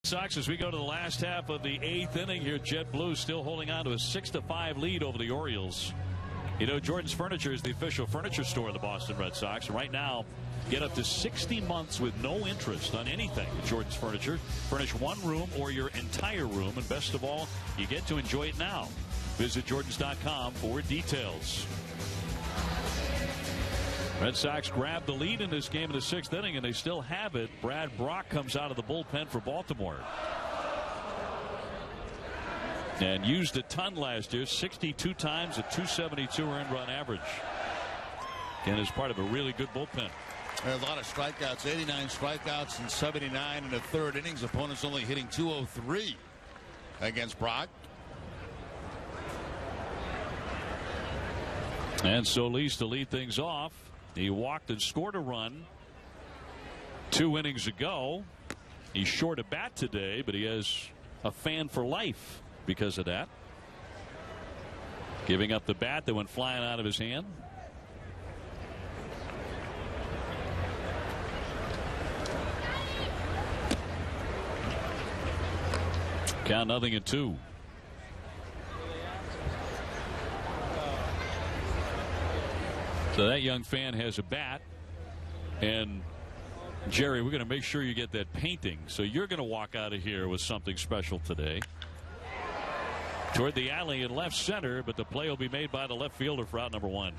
Sox as we go to the last half of the 8th inning here. Jet Blue still holding on to a 6-5 lead over the Orioles. You know, Jordan's Furniture is the official furniture store of the Boston Red Sox. Right now, get up to 60 months with no interest on anything with Jordan's Furniture. Furnish one room or your entire room, and best of all, you get to enjoy it now. Visit Jordans.com for details. Red Sox grab the lead in this game in the 6th inning, and they still have it. Brad Brock comes out of the bullpen for Baltimore. And used a ton last year, 62 times, a 272 earned run average. And is part of a really good bullpen. A lot of strikeouts, 89 strikeouts and 79 in the 3rd innings. Opponents only hitting 203 against Brock. And Solis to lead things off. He walked and scored a run 2 innings ago. He's short a bat today, but he has a fan for life because of that. Giving up the bat that went flying out of his hand. Count 0-2. So that young fan has a bat, and Jerry, we're going to make sure you get that painting. So you're going to walk out of here with something special today. Toward the alley in left center, but the play will be made by the left fielder for out number 1.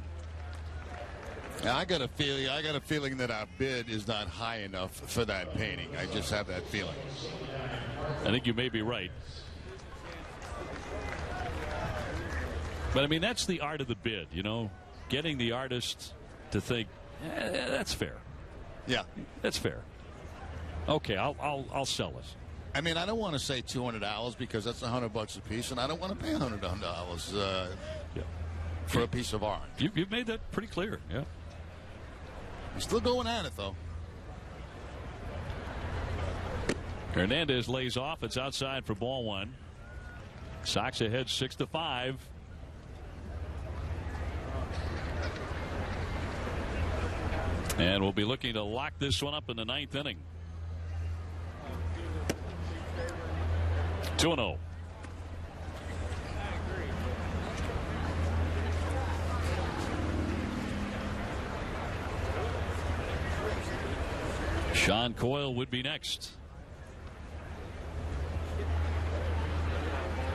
I got a feeling that our bid is not high enough for that painting. I just have that feeling. I think you may be right. But I mean, that's the art of the bid, you know, getting the artist to think, that's fair. Yeah, that's fair. Okay, I'll sell it. I mean, I don't want to say $200 because that's $100 a piece, and I don't want to pay $100 for a piece of art. You've made that pretty clear. Yeah. You're still going at it, though. Hernandez lays off. It's outside for ball 1. Sox ahead 6-5. And we'll be looking to lock this one up in the 9th inning. 2-0. Sean Coyle would be next.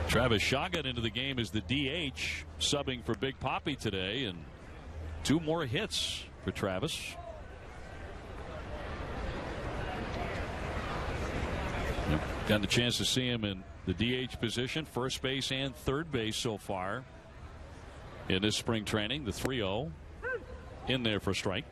Travis Shaw got into the game as the DH, subbing for Big Papi today, and 2 more hits for Travis. Gotten a chance to see him in the DH position, first base and third base so far in this spring training. The 3-0 in there for strike.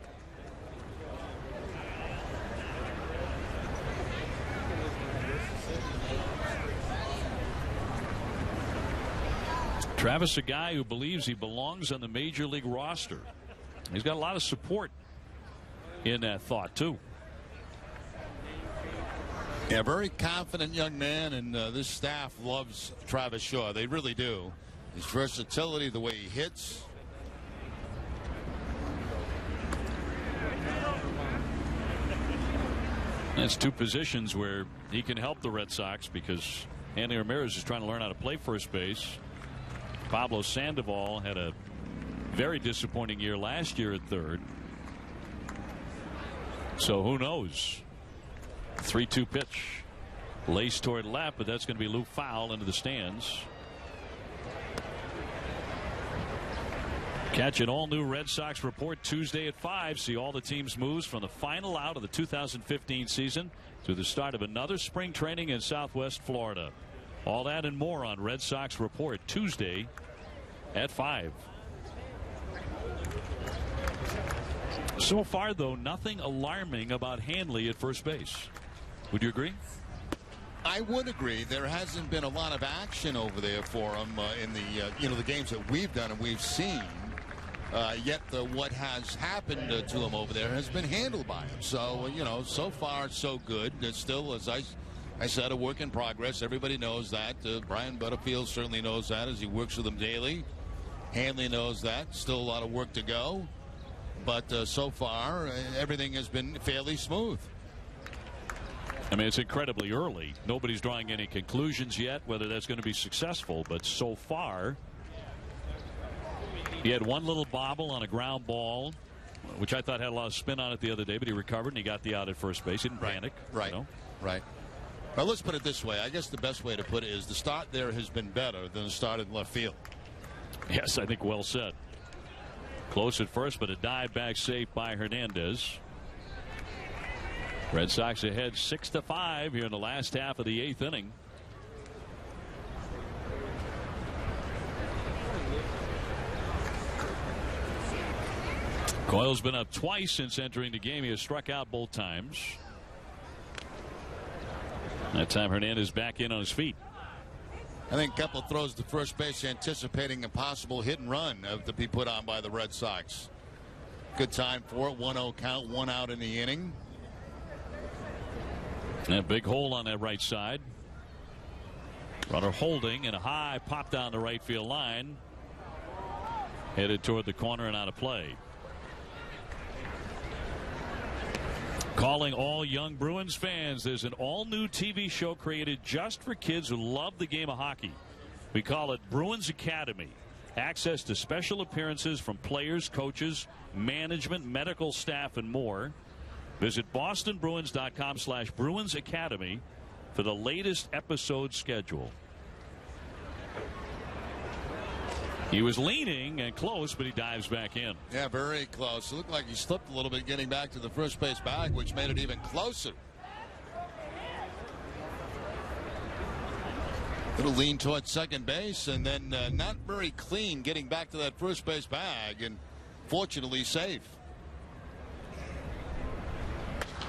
Travis, a guy who believes he belongs on the major league roster. He's got a lot of support in that thought, too. Yeah, very confident young man, and this staff loves Travis Shaw. They really do. His versatility, the way he hits. That's 2 positions where he can help the Red Sox because Andy Ramirez is trying to learn how to play first base. Pablo Sandoval had a very disappointing year last year at third. So who knows? 3-2 pitch. Laced toward left, but that's going to be loop foul into the stands. Catch an all-new Red Sox report Tuesday at 5. See all the team's moves from the final out of the 2015 season to the start of another spring training in Southwest Florida. All that and more on Red Sox Report Tuesday at 5. So far, though, nothing alarming about Hanley at first base. Would you agree? I would agree. There hasn't been a lot of action over there for him in the the games that we've done and we've seen. Yet what has happened to him over there has been handled by him. So so far so good. It's still, as I said, a work in progress. Everybody knows that. Brian Butterfield certainly knows that as he works with them daily. Hanley knows that. Still a lot of work to go. But so far, everything has been fairly smooth. I mean, it's incredibly early. Nobody's drawing any conclusions yet, whether that's going to be successful. But so far, he had one little bobble on a ground ball, which I thought had a lot of spin on it the other day, but he recovered and he got the out at first base. He didn't panic. Right. Right. Well, let's put it this way. I guess the best way to put it is the start there has been better than the start in left field. Yes, I think well said. Close at first, but a dive back save by Hernandez. Red Sox ahead 6-5 here in the last half of the 8th inning. Coyle's been up twice since entering the game. He has struck out both times. That time Hernandez back in on his feet. I think a couple throws to first base anticipating a possible hit and run to be put on by the Red Sox. Good time for it. 1-0 count, 1 out in the inning. And a big hole on that right side. Runner holding, and a high pop down the right field line. Headed toward the corner and out of play. Calling all young Bruins fans, there's an all-new TV show created just for kids who love the game of hockey. We call it Bruins Academy. Access to special appearances from players, coaches, management, medical staff, and more. Visit bostonbruins.com/Bruins Academy for the latest episode schedule. He was leaning and close, but he dives back in. Yeah, very close. It looked like he slipped a little bit getting back to the first base bag, which made it even closer. Little lean towards second base, and then not very clean getting back to that first base bag, and fortunately safe.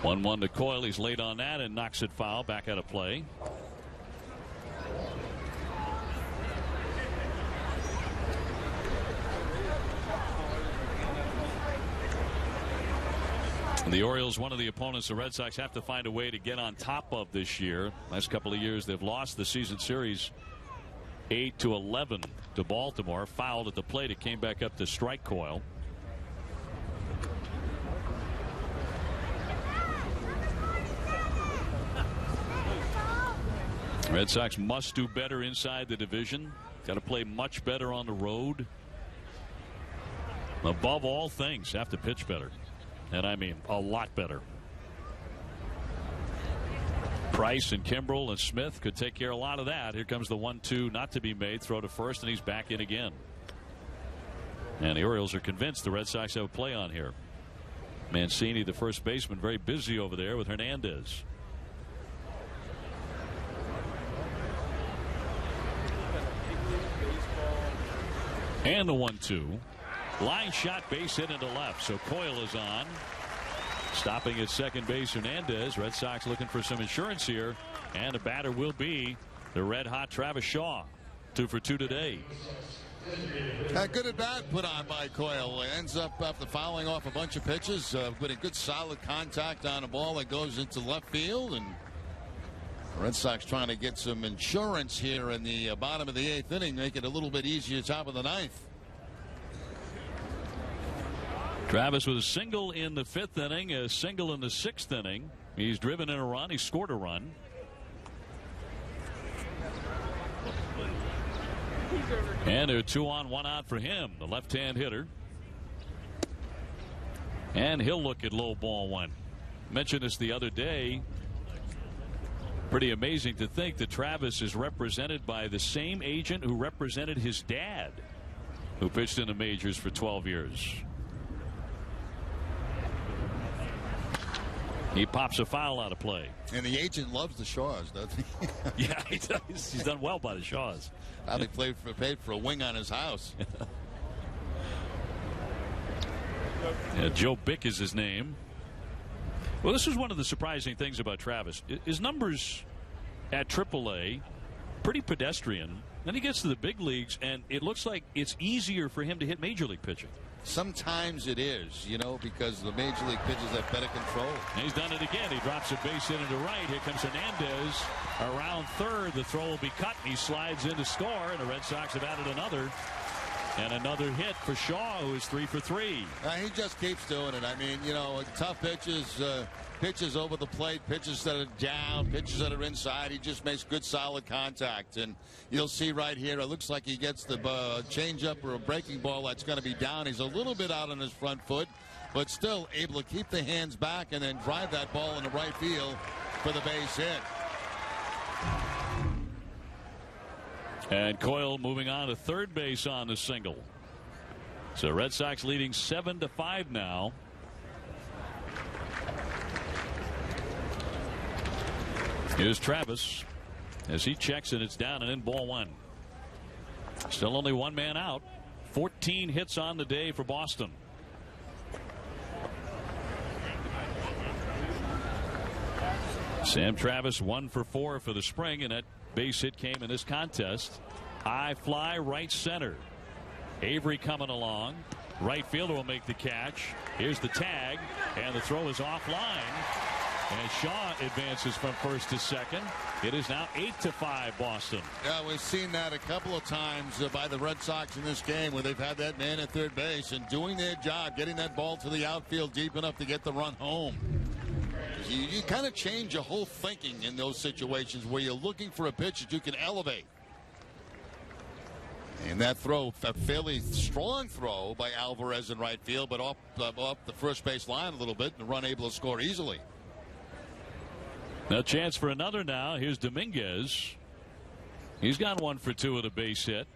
1-1 to Coyle. He's late on that and knocks it foul, back out of play. The Orioles, one of the opponents the Red Sox have to find a way to get on top of this year. Last couple of years they've lost the season series 8-11 to Baltimore. Fouled at the plate. It came back up to strike Coyle. Red Sox must do better inside the division. Got to play much better on the road. Above all things, have to pitch better. And I mean a lot better. Price and Kimbrel and Smith could take care of a lot of that. Here comes the 1-2 not to be made. Throw to first, and he's back in again. And the Orioles are convinced the Red Sox have a play on here. Mancini, the first baseman, very busy over there with Hernandez. And the 1-2. Line shot, base hit into left. So Coyle is on. Stopping at second base, Hernandez. Red Sox looking for some insurance here. And the batter will be the red-hot Travis Shaw. 2 for 2 today. Good at bat put on by Coyle. Ends up after fouling off a bunch of pitches. Putting good solid contact on a ball that goes into left field. And the Red Sox trying to get some insurance here in the bottom of the 8th inning. Make it a little bit easier top of the 9th. Travis with a single in the 5th inning, a single in the 6th inning. He's driven in a run. He scored a run. And they're 2 on, 1 out for him, the left-hand hitter. And he'll look at low ball one. Mentioned this the other day. Pretty amazing to think that Travis is represented by the same agent who represented his dad, who pitched in the majors for 12 years. He pops a foul out of play. And the agent loves the Shaws, doesn't he? Yeah, he does. He's done well by the Shaws. Probably paid for a wing on his house. Yeah, Joe Bick is his name. Well, this is one of the surprising things about Travis. His numbers at AAA, pretty pedestrian. Then he gets to the big leagues, and it looks like it's easier for him to hit major league pitching. Sometimes it is, because the major league pitchers have better control. And he's done it again. He drops a base hit into right. Here comes Hernandez around third. The throw will be cut. He slides in to score, and the Red Sox have added another. And another hit for Shaw, who is 3 for 3. He just keeps doing it. I mean, tough pitches, pitches over the plate, pitches that are down, pitches that are inside. He just makes good, solid contact. And you'll see right here, it looks like he gets the changeup or a breaking ball that's going to be down. He's a little bit out on his front foot, but still able to keep the hands back and then drive that ball in the right field for the base hit. And Coyle moving on to third base on the single. So Red Sox leading 7-5 now. Here's Travis as he checks, and it's down and in, ball one. Still only one man out. 14 hits on the day for Boston. Sam Travis 1 for 4 for the spring, and that base hit came in this contest. High fly right center. Avery coming along. Right fielder will make the catch. Here's the tag, and the throw is offline. And Shaw advances from first to second. It is now 8-5 Boston. Yeah, we've seen that a couple of times by the Red Sox in this game where they've had that man at third base and doing their job, getting that ball to the outfield deep enough to get the run home. You kind of change your whole thinking in those situations where you're looking for a pitch that you can elevate. And that throw, a fairly strong throw by Alvarez in right field, but off the first base line a little bit, and the run able to score easily. A chance for another now. Here's Dominguez. He's got 1 for 2 with a base hit.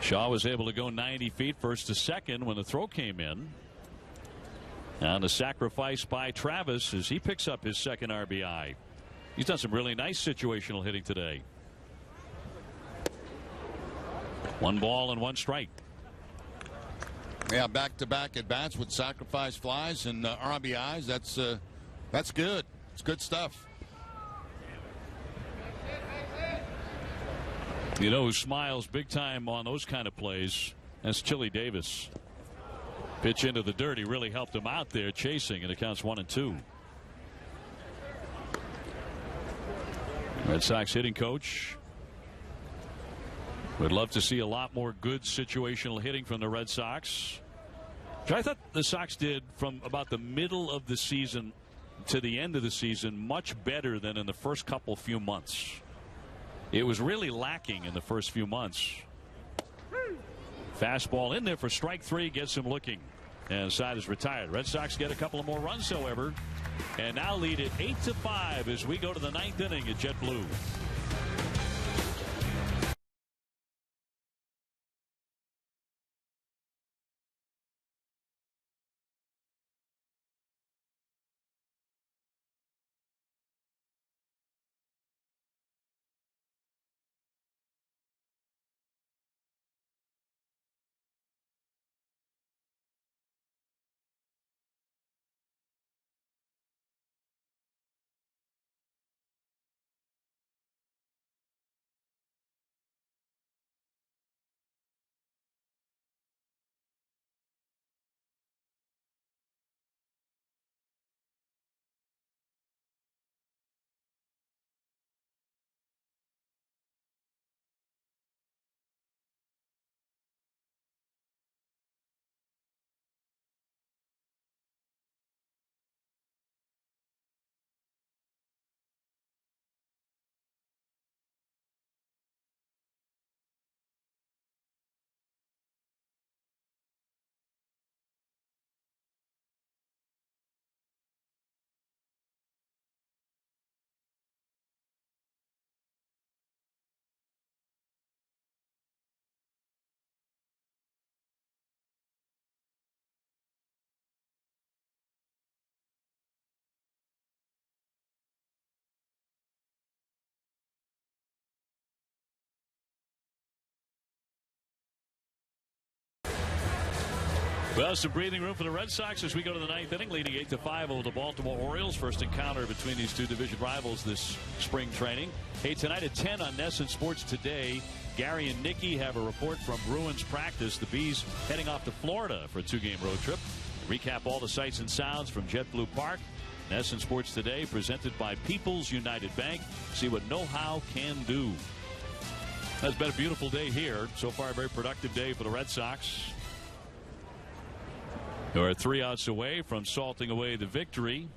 Shaw was able to go 90 feet first to second when the throw came in. And the sacrifice by Travis as he picks up his second RBI. He's done some really nice situational hitting today. 1 ball and 1 strike. Yeah, back-to-back at bats with sacrifice flies and RBIs. That's good. It's good stuff. You know who smiles big time on those kind of plays? That's Chili Davis. Pitch into the dirt. He really helped him out there chasing, and it counts 1-2. Red Sox hitting coach would love to see a lot more good situational hitting from the Red Sox. I thought the Sox did from about the middle of the season to the end of the season much better than in the first few months. It was really lacking in the first few months. Fastball in there for strike 3, gets him looking, and the side is retired. Red Sox get a couple of more runs, however, and now lead it 8-5 as we go to the 9th inning at JetBlue. Well, some breathing room for the Red Sox as we go to the 9th inning, leading 8-5 over the Baltimore Orioles. First encounter between these two division rivals this spring training. Hey, tonight at 10 on NESN Sports Today, Gary and Nikki have a report from Bruins practice. The Bees heading off to Florida for a 2-game road trip. Recap all the sights and sounds from JetBlue Park. NESN Sports Today presented by People's United Bank. See what know-how can do. It's been a beautiful day here. So far, a very productive day for the Red Sox. They're 3 outs away from salting away the victory.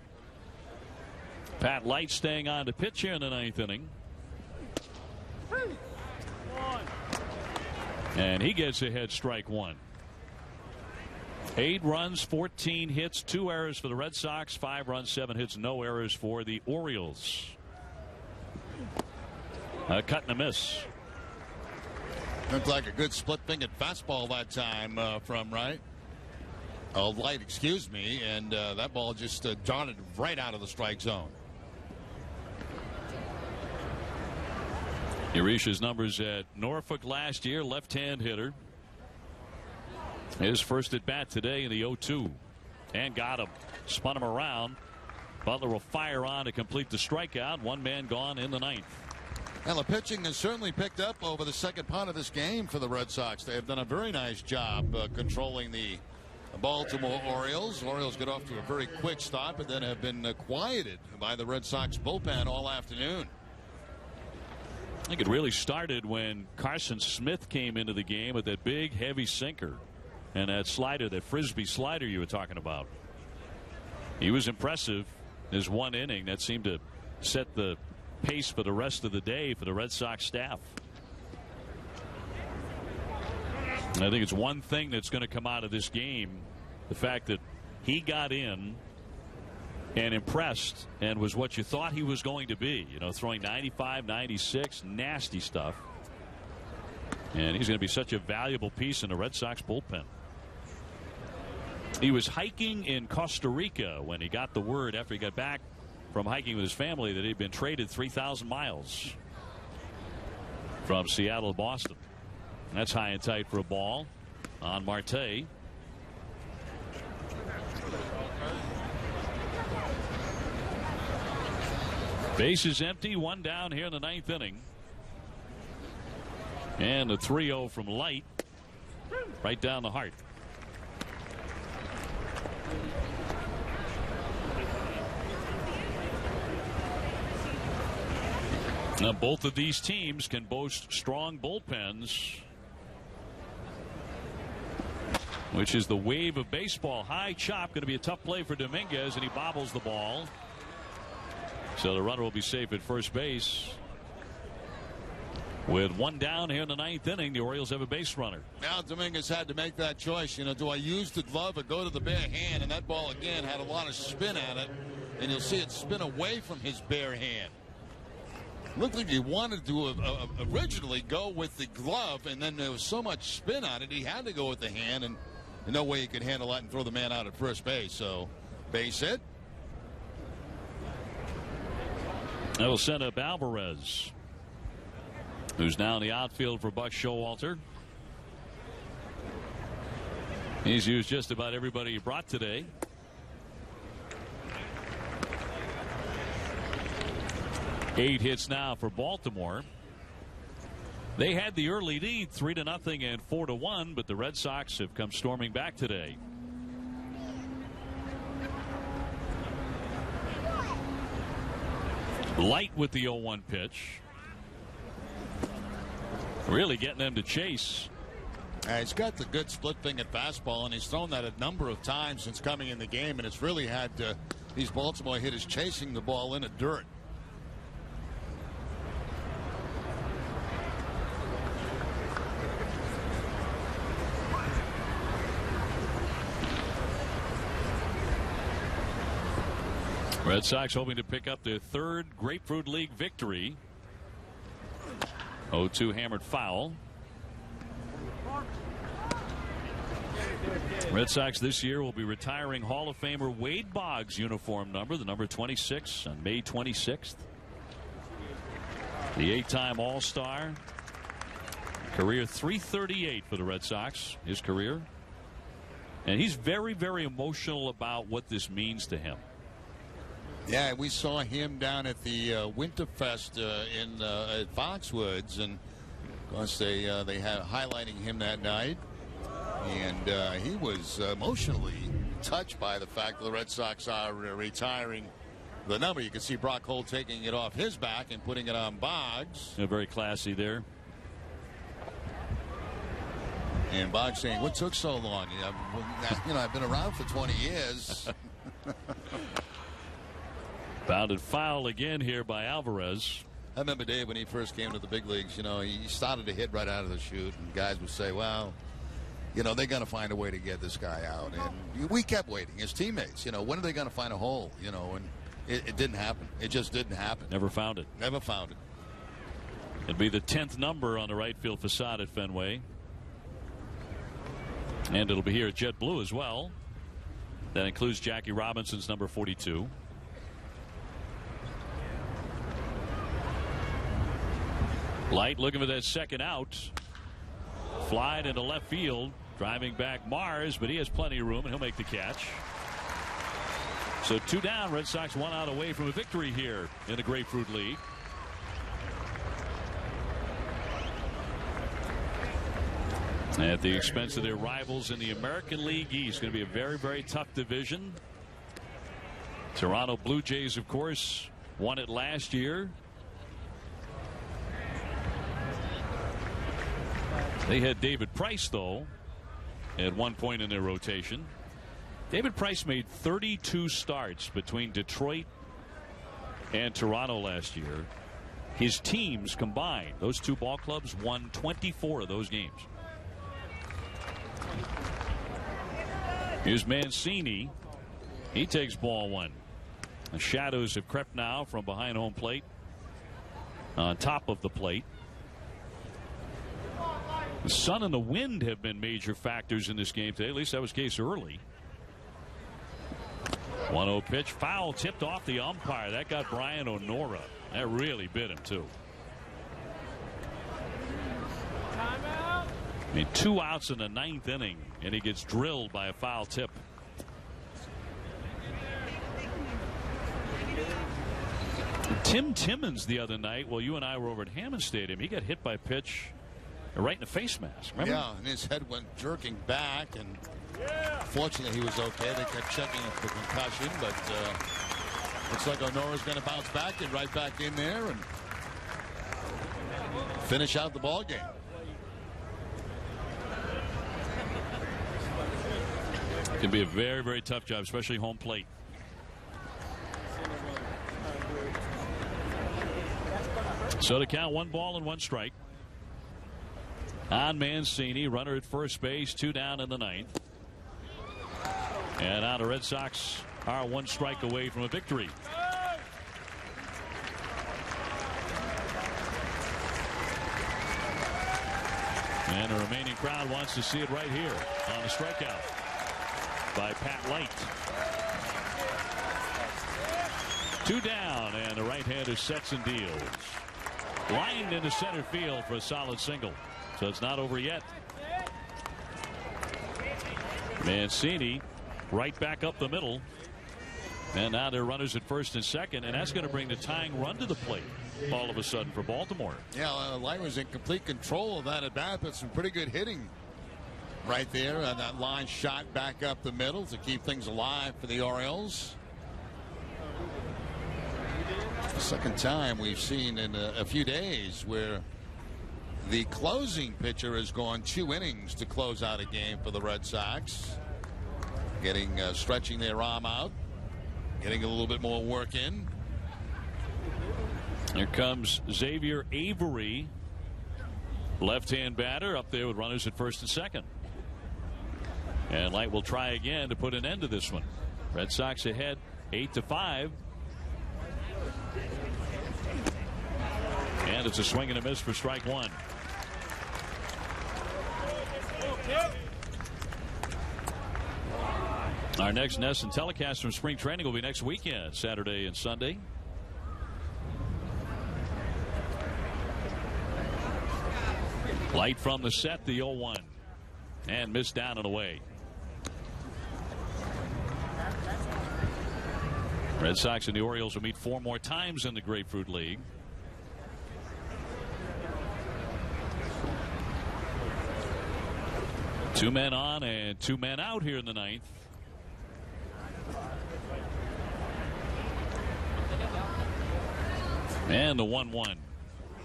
Pat Light staying on to pitch here in the 9th inning. And he gets ahead, strike 1. 8 runs, 14 hits, 2 errors for the Red Sox, 5 runs, 7 hits, no errors for the Orioles. A cut and a miss. Looked like a good split-fingered fastball that time from Light, excuse me, and that ball just darted right out of the strike zone. Urisha's numbers at Norfolk last year, left-hand hitter. His first at bat today in the 0-2, and got him, spun him around. Butler will fire on to complete the strikeout. One man gone in the ninth. And the pitching has certainly picked up over the second part of this game for the Red Sox. They have done a very nice job controlling the Baltimore Orioles. Orioles get off to a very quick start, but then have been quieted by the Red Sox bullpen all afternoon. I think it really started when Carson Smith came into the game with that big, heavy sinker and that slider, that frisbee slider you were talking about. He was impressive. His one inning that seemed to set the pace for the rest of the day for the Red Sox staff. And I think it's one thing that's going to come out of this game, the fact that he got in and impressed and was what you thought he was going to be. You know, throwing 95, 96, nasty stuff. And he's going to be such a valuable piece in the Red Sox bullpen. He was hiking in Costa Rica when he got the word after he got back from hiking with his family that he'd been traded 3,000 miles from Seattle to Boston. That's high and tight for a ball on Marte. Base is empty, one down here in the ninth inning. And the 3-0 from Light right down the heart. Now both of these teams can boast strong bullpens, which is the wave of baseball. High chop, going to be a tough play for Dominguez, and he bobbles the ball. So the runner will be safe at first base. With one down here in the ninth inning, the Orioles have a base runner. Now Dominguez had to make that choice. You know, do I use the glove or go to the bare hand? And that ball again had a lot of spin at it, and you'll see it spin away from his bare hand. Looked like he wanted to originally go with the glove, and then there was so much spin on it, he had to go with the hand, and no way he could handle that and throw the man out at first base. So, base hit. That'll send up Alvarez, who's now in the outfield for Buck Showalter. He's used just about everybody he brought today. Eight hits now for Baltimore. They had the early lead 3-0 and 4-1, but the Red Sox have come storming back today. Light with the 0-1 pitch. Really getting them to chase. He's got the good split-fingered fastball, and he's thrown that a number of times since coming in the game, and it's really had these Baltimore hitters chasing the ball in the dirt. Red Sox hoping to pick up their third Grapefruit League victory. 0-2 hammered foul. Red Sox this year will be retiring Hall of Famer Wade Boggs' uniform number, the number 26, on May 26th. The 8-time All-Star. Career .338 for the Red Sox, his career. And he's very, very emotional about what this means to him. Yeah, we saw him down at the Winterfest at Foxwoods, and of course they had highlighting him that night, and he was emotionally touched by the fact that the Red Sox are retiring the number. You can see Buckholz taking it off his back and putting it on Boggs. Yeah, very classy there. And Boggs saying, "What took so long? You know, I've been around for 20 years." Bounded foul again here by Alvarez. I remember Dave when he first came to the big leagues. You know, he started to hit right out of the chute, and guys would say, "Well, you know, they're going to find a way to get this guy out." And we kept waiting as teammates. You know, when are they going to find a hole? You know, and it didn't happen. It just didn't happen. Never found it. Never found it. It'll be the 10th number on the right field facade at Fenway. And it'll be here at Jet Blue as well. That includes Jackie Robinson's number 42. Light looking for that second out. Flied into left field. Driving back Mars, but he has plenty of room, and he'll make the catch. So 2 down. Red Sox 1 out away from a victory here in the Grapefruit League. At the expense of their rivals in the American League East. Going to be a very, very tough division. Toronto Blue Jays, of course, won it last year. They had David Price, though, at one point in their rotation. David Price made 32 starts between Detroit and Toronto last year. His teams combined, those two ball clubs, won 24 of those games. Here's Mancini. He takes ball 1. The shadows have crept now from behind home plate on top of the plate. The sun and the wind have been major factors in this game today. At least that was the case early. 1-0 pitch. Foul tipped off the umpire. That got Brian O'Nora. That really bit him, too. I mean, 2 outs in the 9th inning, and he gets drilled by a foul tip. Tim Timmons the other night, while you and I were over at Hammond Stadium, he got hit by a pitch right in the face mask. Remember? Yeah, and his head went jerking back, and fortunately he was okay. They kept checking for concussion, but looks like O'Nora's going to bounce back and right back in there and finish out the ball game. It can be a very, very tough job, especially home plate. So to count 1 ball and 1 strike. On Mancini, runner at first base, 2 down in the 9th. And now the Red Sox are 1 strike away from a victory. And the remaining crowd wants to see it right here on the strikeout by Pat Light. 2 down, and the right-hander sets and deals. Lined into center field for a solid single. So it's not over yet. Mancini right back up the middle. And now they're runners at first and second, and that's going to bring the tying run to the plate all of a sudden for Baltimore. Yeah, Light was in complete control of that at bat, but some pretty good hitting right there. And that line shot back up the middle to keep things alive for the Orioles. The second time we've seen in a few days where the closing pitcher has gone 2 innings to close out a game for the Red Sox. Stretching their arm out, getting a little bit more work in. Here comes Xavier Avery, left-hand batter, up there with runners at first and second. And Light will try again to put an end to this one. Red Sox ahead 8-5. And it's a swing and a miss for strike 1. Our next NESN telecast from spring training will be next weekend, Saturday and Sunday. Light from the set, the 0-1. And missed down and away. Red Sox and the Orioles will meet 4 more times in the Grapefruit League. Two men on and 2 men out here in the 9th. And the 1-1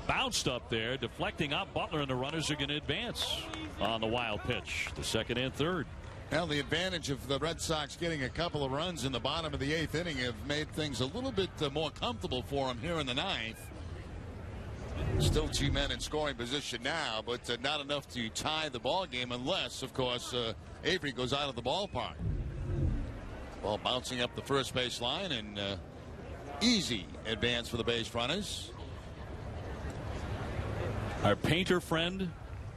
bounced up there, deflecting up Butler, and the runners are going to advance on the wild pitch, the 2nd and 3rd. Well, the advantage of the Red Sox getting a couple of runs in the bottom of the 8th inning have made things a little bit more comfortable for them here in the 9th. Still 2 men in scoring position now, but not enough to tie the ball game unless, of course, Avery goes out of the ballpark. Ball bouncing up the first base line, and easy advance for the base runners. Our painter friend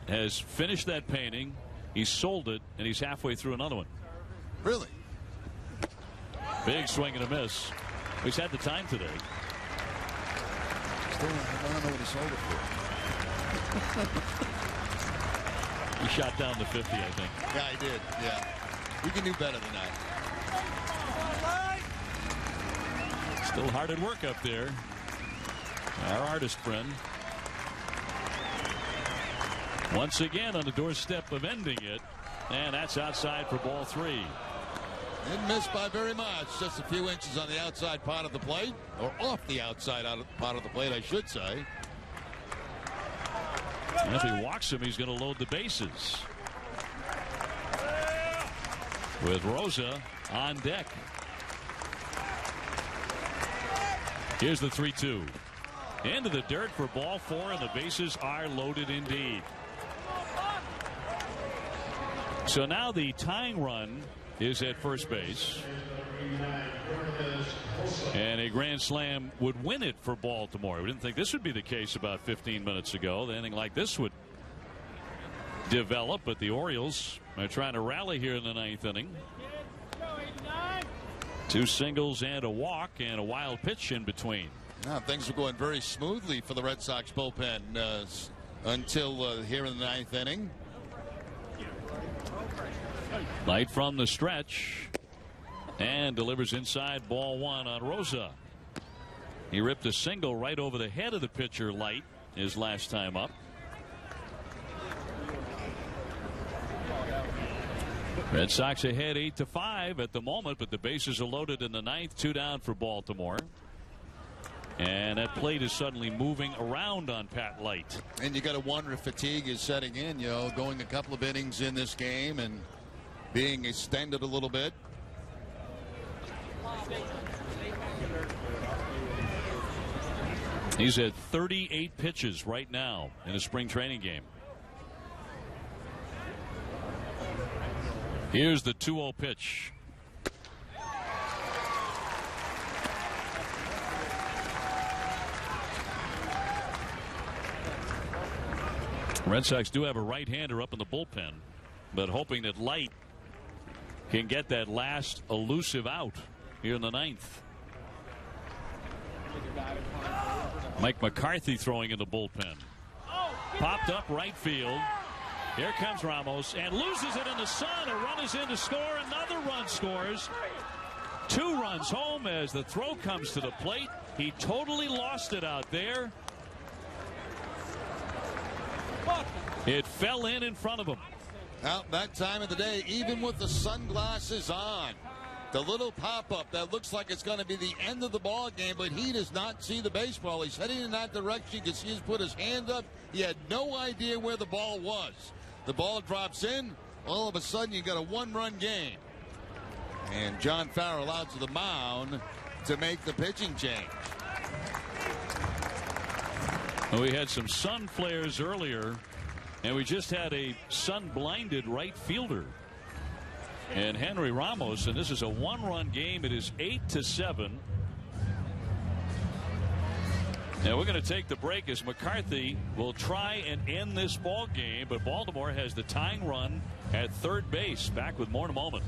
has finished that painting. He sold it, and he's halfway through another one. Really? Big swing and a miss. He's had the time today. Still, I don't know what he sold it for. He shot down to 50, I think. Yeah, he did. Yeah. You can do better than that. Still hard at work up there. Our artist friend. Once again on the doorstep of ending it. And that's outside for ball 3. Didn't miss by very much. Just a few inches on the outside part of the plate. Or off the outside part of the plate, I should say. And if he walks him, he's going to load the bases. With Rosa on deck. Here's the 3-2. Into the dirt for ball 4, and the bases are loaded indeed. So now the tying run is at first base. And a grand slam would win it for Baltimore. We didn't think this would be the case about 15 minutes ago. That anything like this would develop, but the Orioles are trying to rally here in the 9th inning. 2 singles and a walk and a wild pitch in between. Now things are going very smoothly for the Red Sox bullpen until here in the 9th inning. Light from the stretch and delivers inside ball 1 on Rosa. He ripped a single right over the head of the pitcher, Light, his last time up. Red Sox ahead 8-5 at the moment, but the bases are loaded in the 9th. 2 down for Baltimore. And that plate is suddenly moving around on Pat Light. And you got to wonder if fatigue is setting in, going a couple of innings in this game and being extended a little bit. He's at 38 pitches right now in a spring training game. Here's the 2-0 pitch. Red Sox do have a right-hander up in the bullpen, but hoping that Light can get that last elusive out here in the 9th. Mike McCarthy throwing in the bullpen. Popped up right field. Here comes Ramos and loses it in the sun. A run is in to score. Another run scores. 2 runs home as the throw comes to the plate. He totally lost it out there. It fell in front of him. Now, that time of the day, even with the sunglasses on, the little pop-up that looks like it's going to be the end of the ball game, but he does not see the baseball. He's heading in that direction. You can see he's put his hand up. He had no idea where the ball was. The ball drops in. All of a sudden, you got a 1-run game. And John Farrell out to the mound to make the pitching change. Well, we had some sun flares earlier, and we just had a sun-blinded right fielder. And Henry Ramos, and this is a 1-run game. It is 8-7. Now we're going to take the break as McCarthy will try and end this ball game, but Baltimore has the tying run at third base. Back with more in a moment.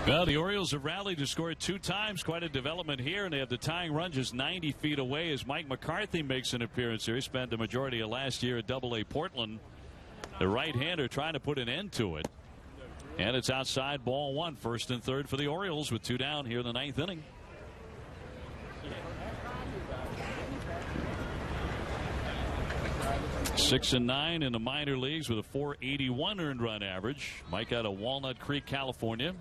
Well, the Orioles have rallied to score 2 times. Quite a development here, and they have the tying run just 90 feet away as Mike McCarthy makes an appearance here. He spent the majority of last year at AA Portland. The right-hander trying to put an end to it. And it's outside, ball 1, 1st and 3rd for the Orioles with 2 down here in the 9th inning. Six and 9 in the minor leagues with a .481 earned run average. Mike out of Walnut Creek, California.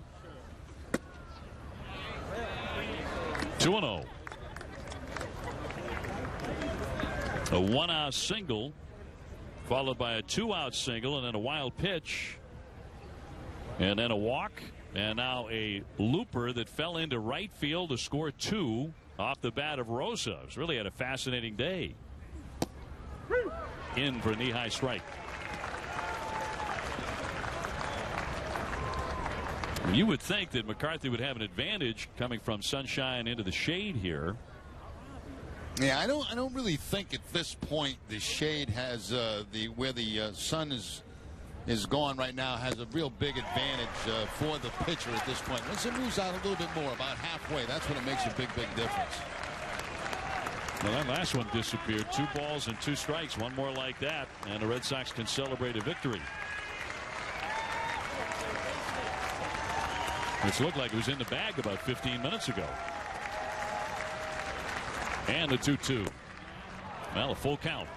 2-0. A 1-out single, followed by a 2-out single, and then a wild pitch, and then a walk, and now a looper that fell into right field to score 2 off the bat of Rosa. It's really had a fascinating day. In for a knee-high strike. You would think that McCarthy would have an advantage coming from sunshine into the shade here. Yeah, I don't really think at this point the shade has where the sun is gone right now has a real big advantage for the pitcher at this point. Once it moves out a little bit more, about halfway, that's when it makes a big difference. Well, that last one disappeared. 2 balls and 2 strikes. One more like that, and the Red Sox can celebrate a victory. Which looked like it was in the bag about 15 minutes ago. And the 2-2. Well, a full count.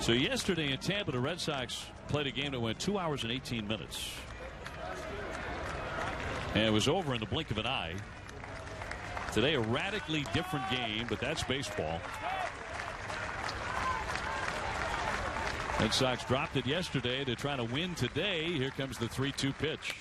So yesterday in Tampa, the Red Sox played a game that went 2 hours and 18 minutes. And it was over in the blink of an eye. Today, a radically different game, but that's baseball. Red Sox dropped it yesterday to try to win today. Here comes the 3-2 pitch.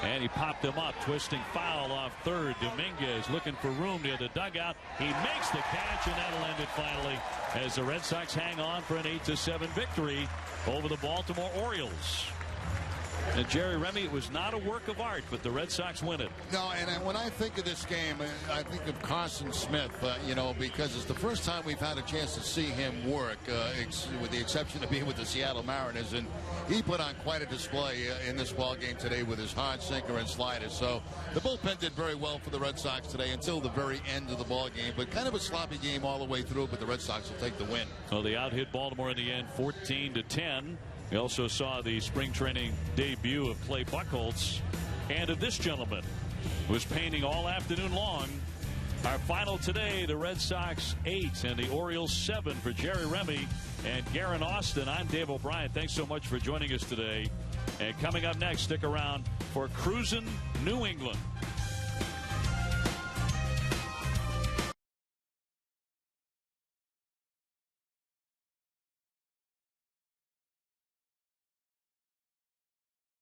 And he popped him up, twisting foul off third. Dominguez looking for room near the dugout. He makes the catch, and that'll end it finally as the Red Sox hang on for an 8-7 victory over the Baltimore Orioles. And Jerry Remy, it was not a work of art, but the Red Sox win it. No, and when I think of this game, I think of Carson Smith, because it's the first time we've had a chance to see him work, with the exception of being with the Seattle Mariners. And he put on quite a display in this ball game today with his hard sinker and slider. So the bullpen did very well for the Red Sox today until the very end of the ball game. But kind of a sloppy game all the way through, but the Red Sox will take the win. Well, they out-hit Baltimore in the end, 14-10. We also saw the spring training debut of Clay Buckholz and of this gentleman who was painting all afternoon long. Our final today, the Red Sox 8 and the Orioles 7 for Jerry Remy and Garen Austin. I'm Dave O'Brien. Thanks so much for joining us today. And coming up next, stick around for Cruisin' New England.